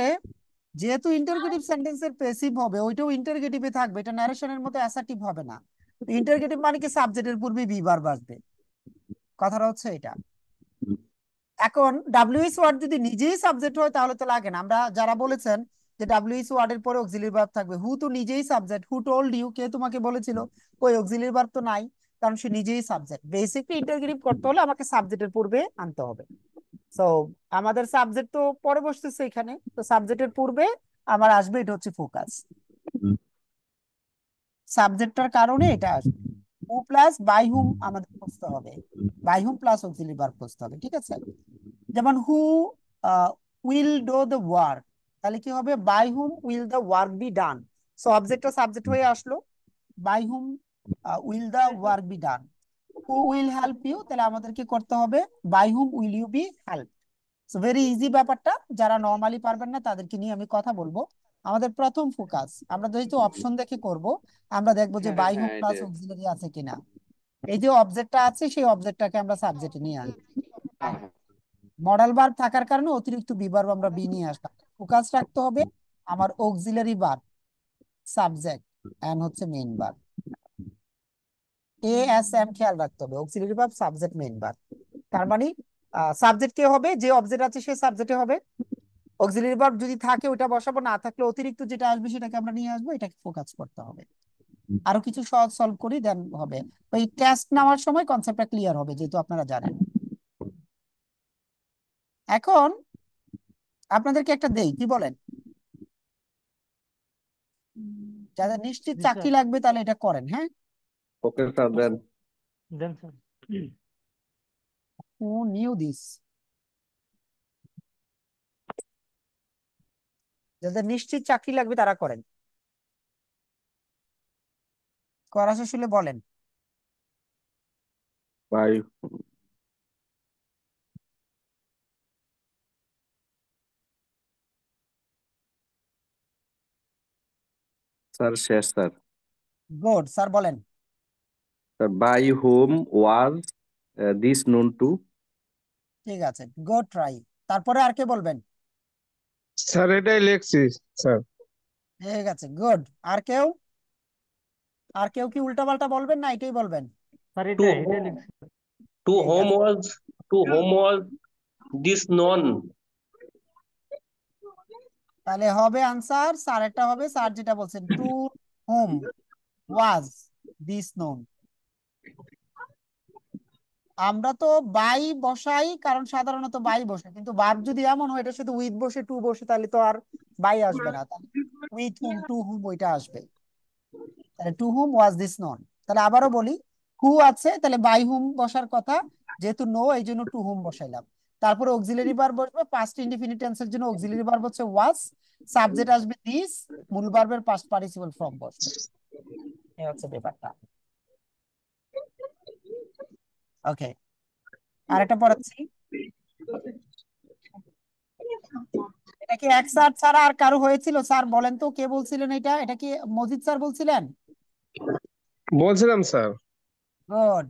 যেহেতু ইন্টারোগেটিভ সেন্টেন্সের প্যাসিভ হবে, ওইটাও ইন্টারোগেটিভে থাকবে, এটা ন্যারেশনের মতো অ্যাসার্টিভ হবে না। ইন্টারোগেটিভ মানে কি সাবজেক্টের পূর্বে বি ভার্ব আসবে, কথাটা হচ্ছে এটা। এখন ডাব্লিউএইচ ওয়ার্ড যদি নিজেই সাবজেক্ট হয় তাহলে তো লাগে না। আমরা যারা বলেছেন যে ডাব্লিউএইচ ওয়ার্ডের পরে অক্সিলারি ভার্ব থাকবে, হু তো নিজেই সাবজেক্ট, হু টোল্ড ইউ, কে তোমাকে বলেছিল, কই অক্সিলারি ভার্ব তো নাই, কারণ সে নিজেই সাবজেক্ট। বেসিকলি ইন্টারোগেটিভ করতে হলে আমাকে সাবজেক্টের পূর্বে আনতে হবে। সো আমাদের সাবজেক্ট তো পরে বসতেছে এখানে, তো সাবজেক্টের পূর্বে আমার আসবে, এটা হচ্ছে ফোকাস। সাবজেক্টটার কারণে এটা আসবে। হু প্লাস বাই হুম আমাদের খুঁজতে হবে, by whom plus auxiliary verb খুঁজতে হবে, ঠিক আছে? যেমন who will do the work, তাহলে কি হবে, by whom will the work be done. So অবজেক্টটা সাবজেক্ট হয়ে আসলো, by whom will the work be done. Who will help you, তাহলে আমাদের কি করতে হবে, by whom will you be help. So very easy ব্যাপারটা, যারা নর্মালি পারবেন না তাদেরকে নিয়ে আমি কথা বলবো। আমাদের প্রথম ফোকাস, আমরা যেহেতু অপশন দেখে করব, আমরা দেখবো যে বাই হুম প্লাস অক্সিলারি আছে কিনা। এই যে অবজেক্টটা আছে, সেই অবজেক্টটাকে আমরা সাবজেক্টে নিয়ে আসবো। মডাল ভার্ব থাকার কারণে অতিরিক্ত বি ভার্ব আমরা বি নিয়ে আসলাম। ফোকাস রাখতে হবে আমার অক্সিলারি ভার্ব, সাবজেক্ট, এন্ড হচ্ছে main verb. A S M খেয়াল রাখতে হবে, auxiliary verb, subject, main verb. তার মানে সাবজেক্ট কে হবে, যে অবজেক্ট আছে সে সাবজেক্টে হবে, অক্সিলারি ভার্ব যদি থাকে ওটা বসাবো, না থাকলে অতিরিক্ত যেটা আসবে সেটাকে আমরা নিয়ে আসবো, এটাকে ফোকাস করতে হবে। আরো কিছু সহজ সলভ করি, দেন হবে। ওই টেস্ট নেওয়ার সময় কনসেপ্টটা ক্লিয়ার হবে, যেহেতু আপনারা জানেন। এখন আপনাদেরকে একটা দেই, কি বলেন? যাদের নিশ্চিত চাকরি লাগবে তাহলে এটা করেন, হ্যাঁ? ওকে স্যার, দেন। দেন স্যার। Who knew this? যাদের নিশ্চিত চাকরি লাগবে তারা করেন, করা শেষ হলে বলেন। বাই স্যার, শেষ স্যার। গুড স্যার, বলেন। By whom was this known to? ঠিক আছে, গুড ট্রাই। তারপরে আর কে বলবেন? স্যার এটাই লিখছি স্যার। ঠিক আছে, গুড। আর কেউ, আর কেউ কি উল্টাপাল্টা বলবেন না এটাই বলবেন? স্যার টু এটা লিখছি। টু ঠিক হোম আছে, was to whom was this known? তাহলে হবে আনসার স্যারেরটা হবে, স্যার যেটা বলছেন, to whom was this known. আমরা তো বাই বসাই কারণ সাধারণত বাই বসে, কিন্তু ভার্ব যদি এমন হয় এটা শুধু উইথ বসে টু বসে তাহলে তো আর বাই আসবে না, তাহলে উইথ হুম টু হুম ওইটা আসবে। তাহলে two hmm was this known. তাহলে আবারও বলি, হু আছে তাহলে বাই হুম বসার কথা, যেহেতু নো এই জন্য টু হুম বসাইলাম। তারপরে অক্সিলারি ভার্ব বসবে, পাস্ট ইনডিফিনিট টেন্সের জন্য অক্সিলারি ভার্ব হচ্ছে ওয়াজ, সাবজেক্ট আসবে দিস, মূল ভার্বের পাস্ট পার্টিসিপল ফর্ম বসবে। এই হচ্ছে ব্যাপারটা। ওকে, আরেকটা পড়াচ্ছি। এটা কি এক স্যার ছাড়া আর কারো হয়েছিল? স্যার বলেন তো কে বলছিলেন এটা? এটা কি মজিদ স্যার বলছিলেন? বলছিলাম স্যার। গুড।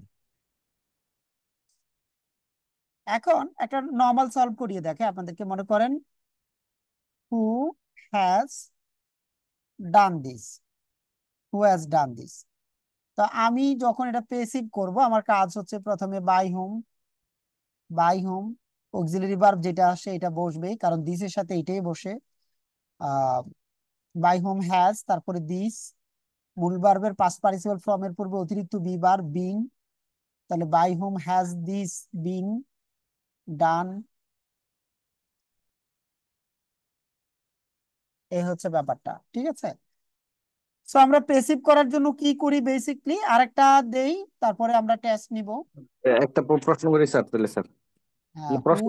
এখন একটা নর্মাল সলভ করিয়ে দেখে আপনাদেরকে। মনে করেন who has done this, who has done this. তো আমি যখন এটা পেসিভ করব, আমার কাজ হচ্ছে প্রথমে বাই হুম অক্সিলারি ভার্ব যেটা আসে এটা বসবে, কারণ দিস এর সাথে এটাই বসে। বাই হুম হ্যাজ, তারপরে দিস, মূল ভার্বের পাস্ট পার্টিসিপল ফর্ম এর পূর্বে অতিরিক্ত বি ভার্ব বিং। তাহলে বাই হুম হ্যাজ দিস বিন ডান। এই হচ্ছে ব্যাপারটা, ঠিক আছে? সো আমরা পেসিভ করার জন্য কি করি বেসিকলি, আরেকটা দেই, তারপরে আমরা টেস্ট নিব। একটা প্রশ্ন করি স্যার, তাহলে স্যার হ্যাঁ হু, প্রশ্ন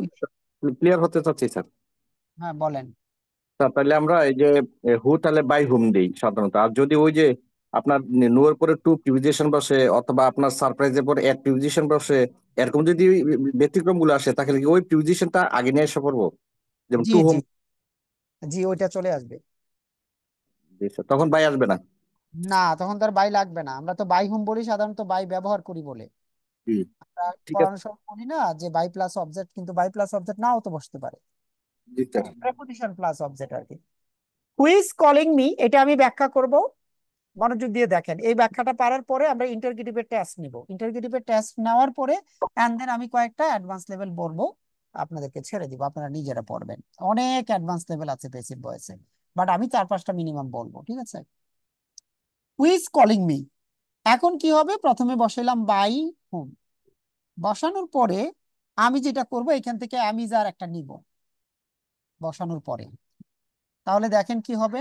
ক্লিয়ার হতে চাচ্ছি স্যার। হ্যাঁ বলেন। স্যার তাহলে আমরা এই যে হু তাহলে বাই হুম দিই সাধারণত, আর যদি ওই যে আপনার নোয়ের পরে টু প্রিপোজিশন বসে অথবা আপনার সারপ্রাইজের পরে এক প্রিপোজিশন বসে, এরকম যদি ব্যতিক্রম গুলো আসে তাহলে কি ওই প্রিপোজিশনটা আগে নিয়ে এসে পড়বো, যেমন জি টু জি হোম? জি, ওইটা চলে আসবে। তখন বাই আসবে না? না, তখন তার বাই লাগবে না, আমরা তো বাই হুম বলি, সাধারণত বাই ব্যবহার করি বলে। জি, আমরা ঠিক আছে। পড়ানোর সময় বলি না যে বাই প্লাস অবজেক্ট, কিন্তু বাই প্লাস অবজেক্ট নাও তো বসতে পারে, জি স্যার। প্রেপোজিশন প্লাস অবজেক্ট আর কি। হু ইজ কলিং মি, এটা আমি ব্যাখ্যা করব, মনোযোগ দিয়ে দেখেন। এই ব্যাখ্যাটা পারার পরে আমরা ইন্টারগেটিভের টেস্ট নিব। ইন্টারগেটিভের টেস্ট নেওয়ার পরে এন্ড দেন আমি কয়েকটা অ্যাডভান্স লেভেল বলবো, আপনাদেরকে ছেড়ে দিব, আপনারা নিজেরা পড়বেন। অনেক অ্যাডভান্স লেভেল আছে পেসিভ ভয়েসে, বাট আমি 4-5টা মিনিমাম বলবো, ঠিক আছে? হু ইজ কলিং মি, এখন কি হবে, প্রথমে বসাইলাম বাই হুম, বসানোর পরে আমি যেটা করব এখান থেকে আমি যার একটা নিব বসানোর পরে, তাহলে দেখেন কি হবে,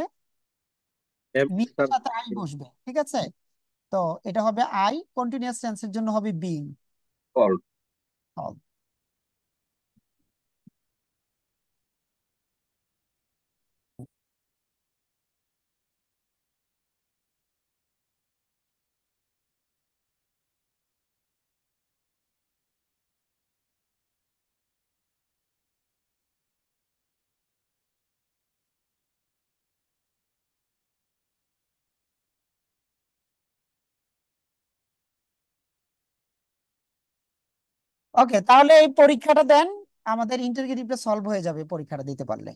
মি এর স্যার সাথে আই বসবে, ঠিক আছে? তো এটা হবে আই, কন্টিনিউয়াস টেন্সের জন্য হবে বিং। কল। ওকে, তাহলে এই পরীক্ষাটা দেন, আমাদের ইন্টারগেটিভটা সলভ হয়ে যাবে পরীক্ষাটা দিতে পারলে।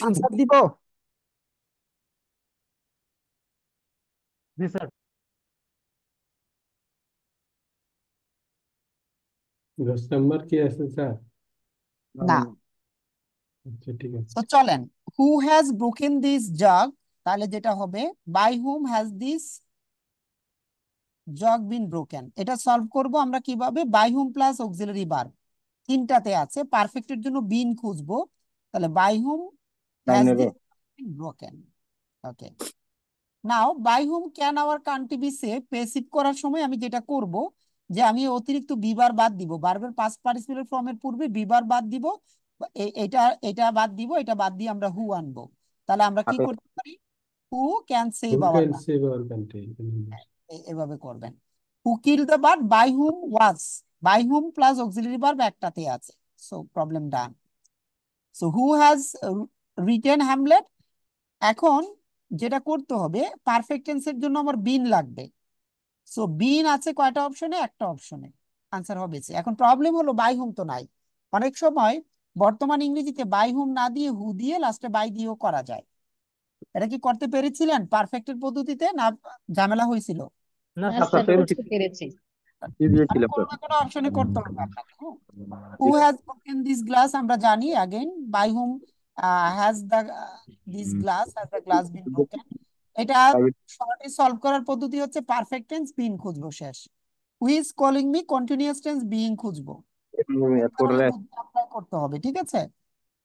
আনসার দিব? জি স্যার 10 নাম্বার কি আছে স্যার? না। আচ্ছা ঠিক আছে। তো চলেন, who has broken this jug, তাহলে যেটা হবে by whom has this jug been broken. এটা সলভ করব আমরা কিভাবে? By whom plus auxiliary verb, তিনটাতে আছে, পারফেক্টের জন্য বিন খুঁজবো। তাহলে by whom has this broken. Okay, now by whom can our country be safe, passive করার সময় আমি যেটা করব যে আমি অতিরিক্ত বিবার বাদ দিব, ভার্বের পাস্ট পার্টিসিপেল ফর্মের পূর্বে বিবার বাদ দিব, এটা এটা বাদ দিব, এটা বাদ দিয়ে আমরা হু আনবো। তাহলে আমরা কি করতে পারি? Who can save Who our can country, save our country? এভাবে করবেন। Who kill the bird, by whom was, by whom plus auxiliary verb একটাতে আছে, so problem done. So who has written Hamlet. এখন যেটা করতে হবে, পারফেক্ট টেন্সের জন্য আমার বিন লাগবে। সো বিন আছে কয়টা অপশনে? একটা অপশনে, আনসার হবে সে। এখন প্রবলেম হলো বাই হুম তো নাই। অনেক সময় বর্তমান ইংরেজিতে বাই হুম না দিয়ে হু দিয়ে লাস্টে বাই দিয়েও করা যায়। এটা কি করতে পেরেছিলেন পারফেক্টের পদ্ধতিতে, না ঝামেলা হয়েছিল? না স্যার, করতে পেরেছি। কোনো কোনো অপশনে করতে হবে আপনাকে। Who has broken this glass আমরা জানি, again by whom has the this glass, has the glass been broken. এটা শর্টে সলভ করার পদ্ধতি হচ্ছে পারফেক্ট টেন্স বিন খুঁজবো শেষ, who is calling me continuous tense being খুঁজবো, অ্যাপ্লাই করতে হবে। ঠিক আছে,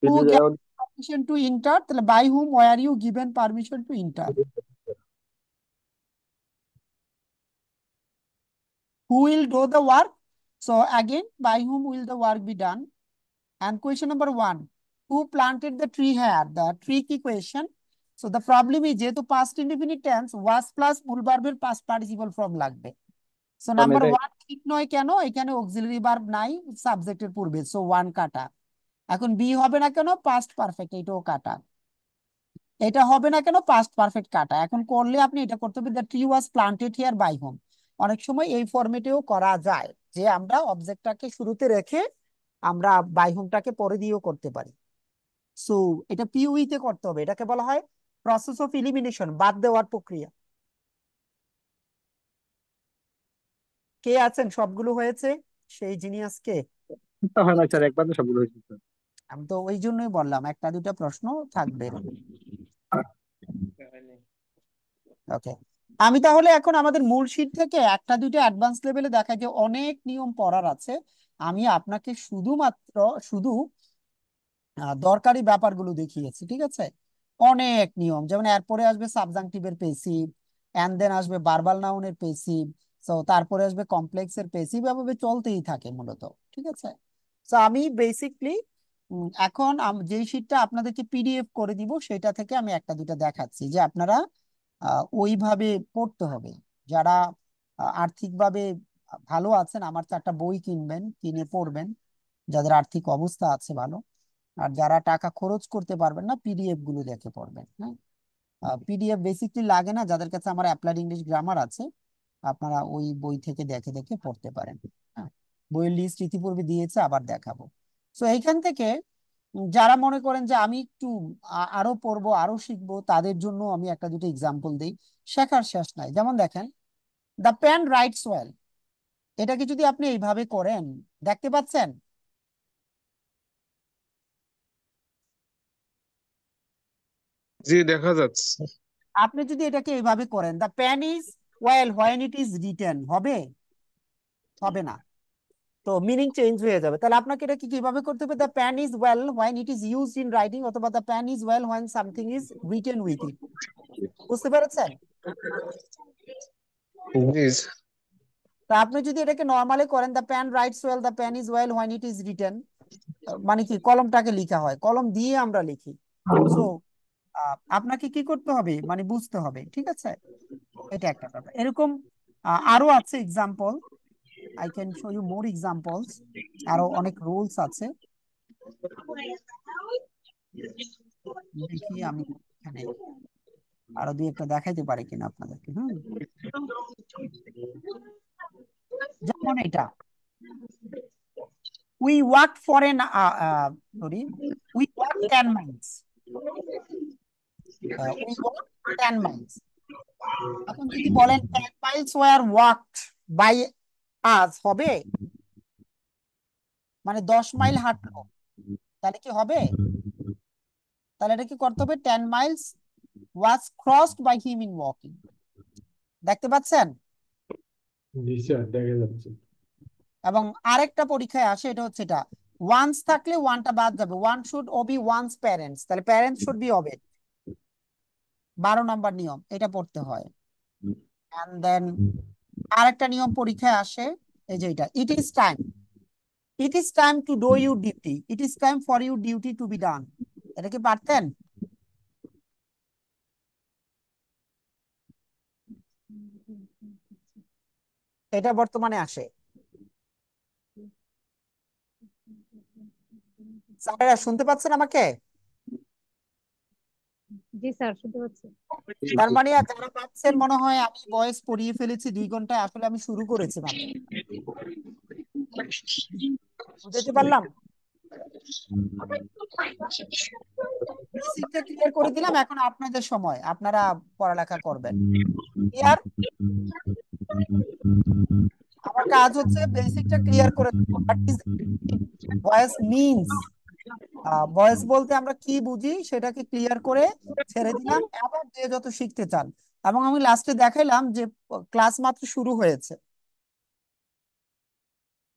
who gave permission to enter, তাহলে by whom were you given permission to enter. Who will do the work? So again, by whom will the work be done? And question number 1, who planted the tree here? The tricky question. So the problem is যেহেতু past indefinite tense was plus মূল ভার্বের past participle form লাগবে। So number 1 ঠিক নয় কেন? এখানে auxiliary verb নাই সাবজেক্টের পূর্বে, so 1 কাটা। এখন বি হবে না কেন? past perfect, এটাও কাটা। এটা হবে না কেন? past perfect কাটা। এখন করলে আপনি এটা করতে হবে, the tree was planted here by whom। অনেক সময় এই ফরম্যাটেও করা যায় যে আমরা অবজেক্টটাকে শুরুতে রেখে আমরা বাই হুমটাকে পরে দিয়েও করতে পারি। সো এটা পিউই তে করতে হবে, এটাকে বলা হয় প্রসেস অফ এলিমিনেশন, বাদ দেওয়ার প্রক্রিয়া। কে আছেন? সবগুলো হয়েছে? সেই জিনিয়াস কে? হয় না স্যার, একবার সবগুলো হয়েছে স্যার। আমি তো ওই জন্যই বললাম একটা দুটা প্রশ্ন থাকবে। ওকে, আমি তাহলে এখন আমাদের মূল শীট থেকে একটা দুইটা অ্যাডভান্স লেভেলে দেখা যে অনেক নিয়ম পড়ার আছে। আমি আপনাকে শুধু দরকারি ব্যাপারগুলো দেখিয়েছি। ঠিক আছে, অনেক নিয়ম, যেমন এরপরে আসবে সাবজাংটিভের পেসিভ, এন্ড দেন আসবে ভার্বাল নাউনের পেসিভ, সো তারপরে আসবে কমপ্লেক্সের পেসিভ, এভাবে চলতেই থাকে মূলত। ঠিক আছে, সো আমি বেসিকলি এখন যেই শীটটা আপনাদেরকে পিডিএফ করে দিব সেটা থেকে আমি একটা দুটা দেখাচ্ছি যে আপনারা ওইভাবে পড়তে হবে। যারা আর্থিকভাবে ভালো আছেন আমার 4টা বই কিনবেন, কিনে পড়বেন, যাদের আর্থিক অবস্থা আছে ভালো। আর যারা টাকা খরচ করতে পারবেন না, পিডিএফ গুলো দেখে পড়বেন। হ্যাঁ, পিডিএফ বেসিকলি লাগে না, যাদের কাছে আমার অ্যাপ্লাইড ইংলিশ গ্রামার আছে আপনারা ওই বই থেকে দেখে দেখে পড়তে পারেন। হ্যাঁ, বইয়ের লিস্ট ইতিপূর্বে দিয়েছে, আবার দেখাবো। সো এইখান থেকে যারা মনে করেন যে আমি একটু আরো পড়বো আরো শিখবো, তাদের জন্য আমি একটা দুটো এক্সাম্পল দিই, শেখার শেষ নাই। যেমন দেখেন, দ্য পেন রাইটস ওয়েল, এটাকে যদি আপনি এইভাবে করেন, দেখতে পাচ্ছেন? জি দেখা যাচ্ছে। আপনি যদি এটাকে এইভাবে করেন, the pen is well when it is written, হবে? হবে না, তো মিনিং চেঞ্জ হয়ে যাবে। তাহলে আপনাকে এটা কিভাবে করতে হবে? The pen is well when it is used in writing, অথবা the pen is well when something is written with it. বুঝতে পেরেছেন? তা আপনি যদি এটাকে নর্মালি করেন, the pen writes well, the pen is well when it is written, মানে কি কলমটাকে লিখা হয়, কলম দিয়ে আমরা লিখি। সো আপনাকে কি করতে হবে, মানে বুঝতে হবে। ঠিক আছে, এটা একটা ব্যাপার। এরকম আরো আছে example, I can show you more examples. আরো অনেক রুলস আছে, দেখি আমি এখানে আরো দুই একটা দেখাইতে পারি কিনা আপনাদেরকে। যেমন এটা, we walked for an sorry, we walked 10 miles. We walked 10 miles. এখন যদি বলেন 10 miles were walked by us হবে, মানে 10 মাইল হাঁটলো, তাহলে কি হবে? তাহলে এটা কি করতে হবে? 10 miles was crossed by him in walking. দেখতে পাচ্ছেন? জি স্যার দেখা যাচ্ছে। এবং আরেকটা পরীক্ষায় আসে, এটা হচ্ছে এটা, ওয়ান্স থাকলে ওয়ানটা বাদ যাবে, one should obey one's parents, তাহলে প্যারেন্টস শুড বি হবে 12 নম্বর নিয়ম, এটা পড়তে হয়। এন্ড দেন আরেকটা নিয়ম পরীক্ষায় আসে, এই যে এটা, it is time, it is time to do your duty, it is time for your duty to be ডান। এটা কি পারতেন? এটা বর্তমানে আসে। স্যারেরা শুনতে পাচ্ছেন আমাকে? জি স্যার শুনতে পাচ্ছি। তার মানে যারা পাচ্ছেন, মনে হয় আমি ভয়েস পড়িয়ে ফেলেছি 2 ঘন্টায়, আসলে আমি শুরু করেছি মাত্র। বুঝতে পারলাম? বেসিকটা ক্লিয়ার করে দিলাম, এখন আপনাদের সময়, আপনারা পড়ালেখা করবেন। ক্লিয়ার? আমার কাজ হচ্ছে বেসিকটা ক্লিয়ার করে what is voice means, voice বলতে আমরা কি বুঝি সেটাকে ক্লিয়ার করে ছেড়ে দিলাম, আবার যে যত শিখতে চান। এবং আমি লাস্টে দেখাইলাম যে ক্লাস মাত্র শুরু হয়েছে।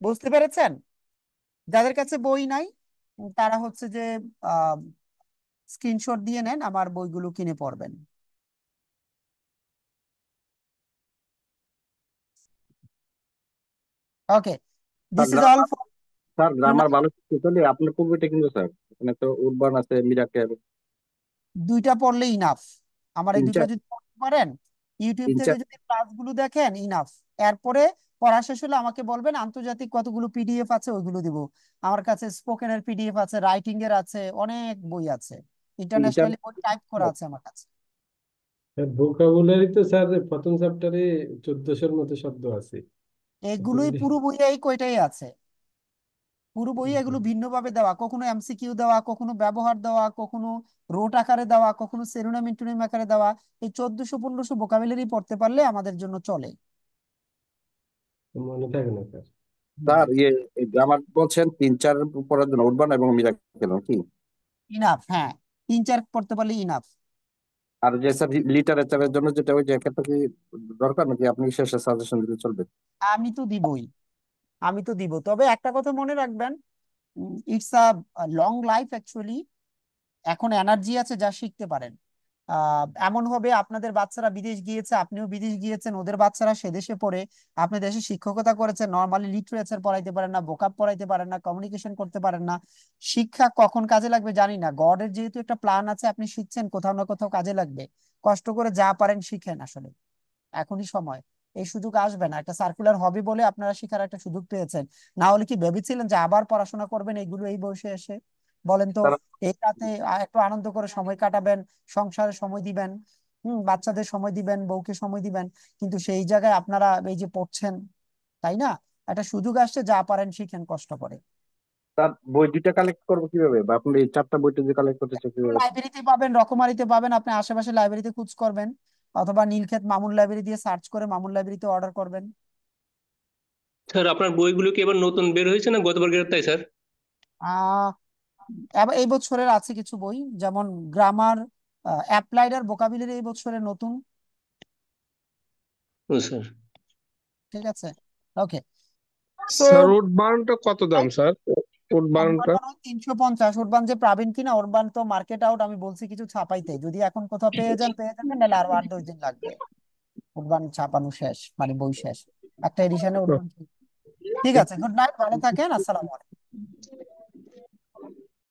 বুঝতে পেরেছেন? যাদের কাছে বই নাই তারা হচ্ছে যে স্ক্রিনশট দিয়ে নেন, আমার বইগুলো কিনে পড়বেন। Okay, this is all for sir grammar ভালো শিখতে আপনার পূর্বটা কিন্তু স্যার এখানে তো উডবার্ন আছে, মিরাকেল, দুইটা পড়লে ইনাফ। আমার এই দুইটা 3-4 যদি পড়তে পারেন, ইউটিউব থেকে 3-4 যদি ক্লাসগুলো দেখেন, ইনাফ। এরপরে পড়া শেষ হলে আমাকে বলবেন, আন্তর্জাতিক কতগুলো পিডিএফ আছে ওইগুলো দিব। আমার কাছে স্পোকেনের পিডিএফ আছে, রাইটিং এর আছে, অনেক বই আছে, ইন্টারন্যাশনালি বই টাইপ করা আছে আমার কাছে। ভোকাবুলারি তো স্যার প্রথম চ্যাপ্টারে 1400-র মতো শব্দ আছে। এগুলোই পুরো বইয়ে এই কয়টাই আছে, পুরো বইয়ে এগুলো ভিন্নভাবে দেওয়া, কখনো এমসিকিউ দেওয়া, কখনো ব্যবহার দেওয়া, কখনো রোট আকারে দেওয়া, কখনো সেরোনিম ইন্টোনিম আকারে দেওয়া। এই 1400-1500 ভোকাবুলারি পড়তে পারলে আমাদের জন্য চলে। মনে থাকে না স্যার। স্যার গ্রামার বলছেন 3-4 পড়ার জন্য উডবার্ন এবং মিরাকেল কি? ইনাফ, হ্যাঁ, 3-4 পড়তে পারলে ইনাফ। আর যে স্যার লিটারেচারের জন্য যেটা ওই যে একটা কি দরকার নাকি আপনি শেষে সাজেশন দিলে চলবে? আমি তো দিবই, আমি তো দিব, তবে একটা কথা মনে রাখবেন, it's a long life actually. এখন এনার্জি আছে, যা শিখতে পারেন। এমন হবে আপনাদের বাচ্চারা বিদেশ গিয়েছে, আপনিও বিদেশ গিয়েছেন, ওদের বাচ্চারা সে দেশে পড়ে, আপনি দেশে শিক্ষকতা করেছেন, নর্মালি লিটারেচার পড়াইতে পারেন না, ভোকাব পড়াইতে পারেন না, কমিউনিকেশন করতে পারেন না। শিক্ষা কখন কাজে লাগবে জানি না, গডের যেহেতু একটা প্ল্যান আছে, আপনি শিখছেন, কোথাও না কোথাও কাজে লাগবে। কষ্ট করে যা পারেন শিখেন, আসলে এখনই সময়। এই সুযোগ আসবে না, একটা সার্কুলার হবে বলে আপনারা শিখার একটা সুযোগ পেয়েছেন। না হলে কি ভেবেছিলেন যে আবার পড়াশোনা করবেন এইগুলো এই বয়সে এসে? বলেন তো। স্যার এই রাতে একটু আনন্দ করে সময় কাটাবেন, সংসারে সময় দিবেন, বাচ্চাদের সময় দিবেন, বউকে সময় দিবেন, কিন্তু সেই জায়গায় আপনারা এই যে পড়ছেন, তাই না? একটা সুযোগ আসছে, যা পারেন শিখেন কষ্ট করে। স্যার বই দুইটা কালেক্ট করবো কিভাবে, বা আপনি এই 4টা বইটা যে কালেক্ট করতে চাই কিভাবে? লাইব্রেরিতে পাবেন, রকমারিতে পাবেন, আপনি আশেপাশে লাইব্রেরিতে খোঁজ করবেন, অথবা নীলক্ষেত মামুন লাইব্রেরি দিয়ে সার্চ করে মামুন লাইব্রেরিতে অর্ডার করবেন। স্যার আপনার বইগুলো কি এবার নতুন বের হয়েছে না গতবার তাই স্যার? আহ এবার এই বছরের আছে কিছু বই, যেমন গ্রামার, অ্যাপ্লাইড আর ভোকাবুলারি এই বছরের নতুন। ও স্যার। ঠিক আছে, ওকে। তো স্যার উডবার্নটা কত দাম স্যার? উডবার্নটা 350। উডবান যে পাবেন কিনা, উডবান তো মার্কেট আউট, আমি বলছি কিছু ছাপাইতে, যদি এখন কোথাও পেয়ে যান পেয়ে যাবেন, নাহলে আরো 8-10 দিন লাগবে। উডবান ছাপানো শেষ, মানে বই শেষ, একটা এডিশনে উডবান। ঠিক আছে, গুড নাইট, ভালো থাকেন, আসসালামু আলাইকুম।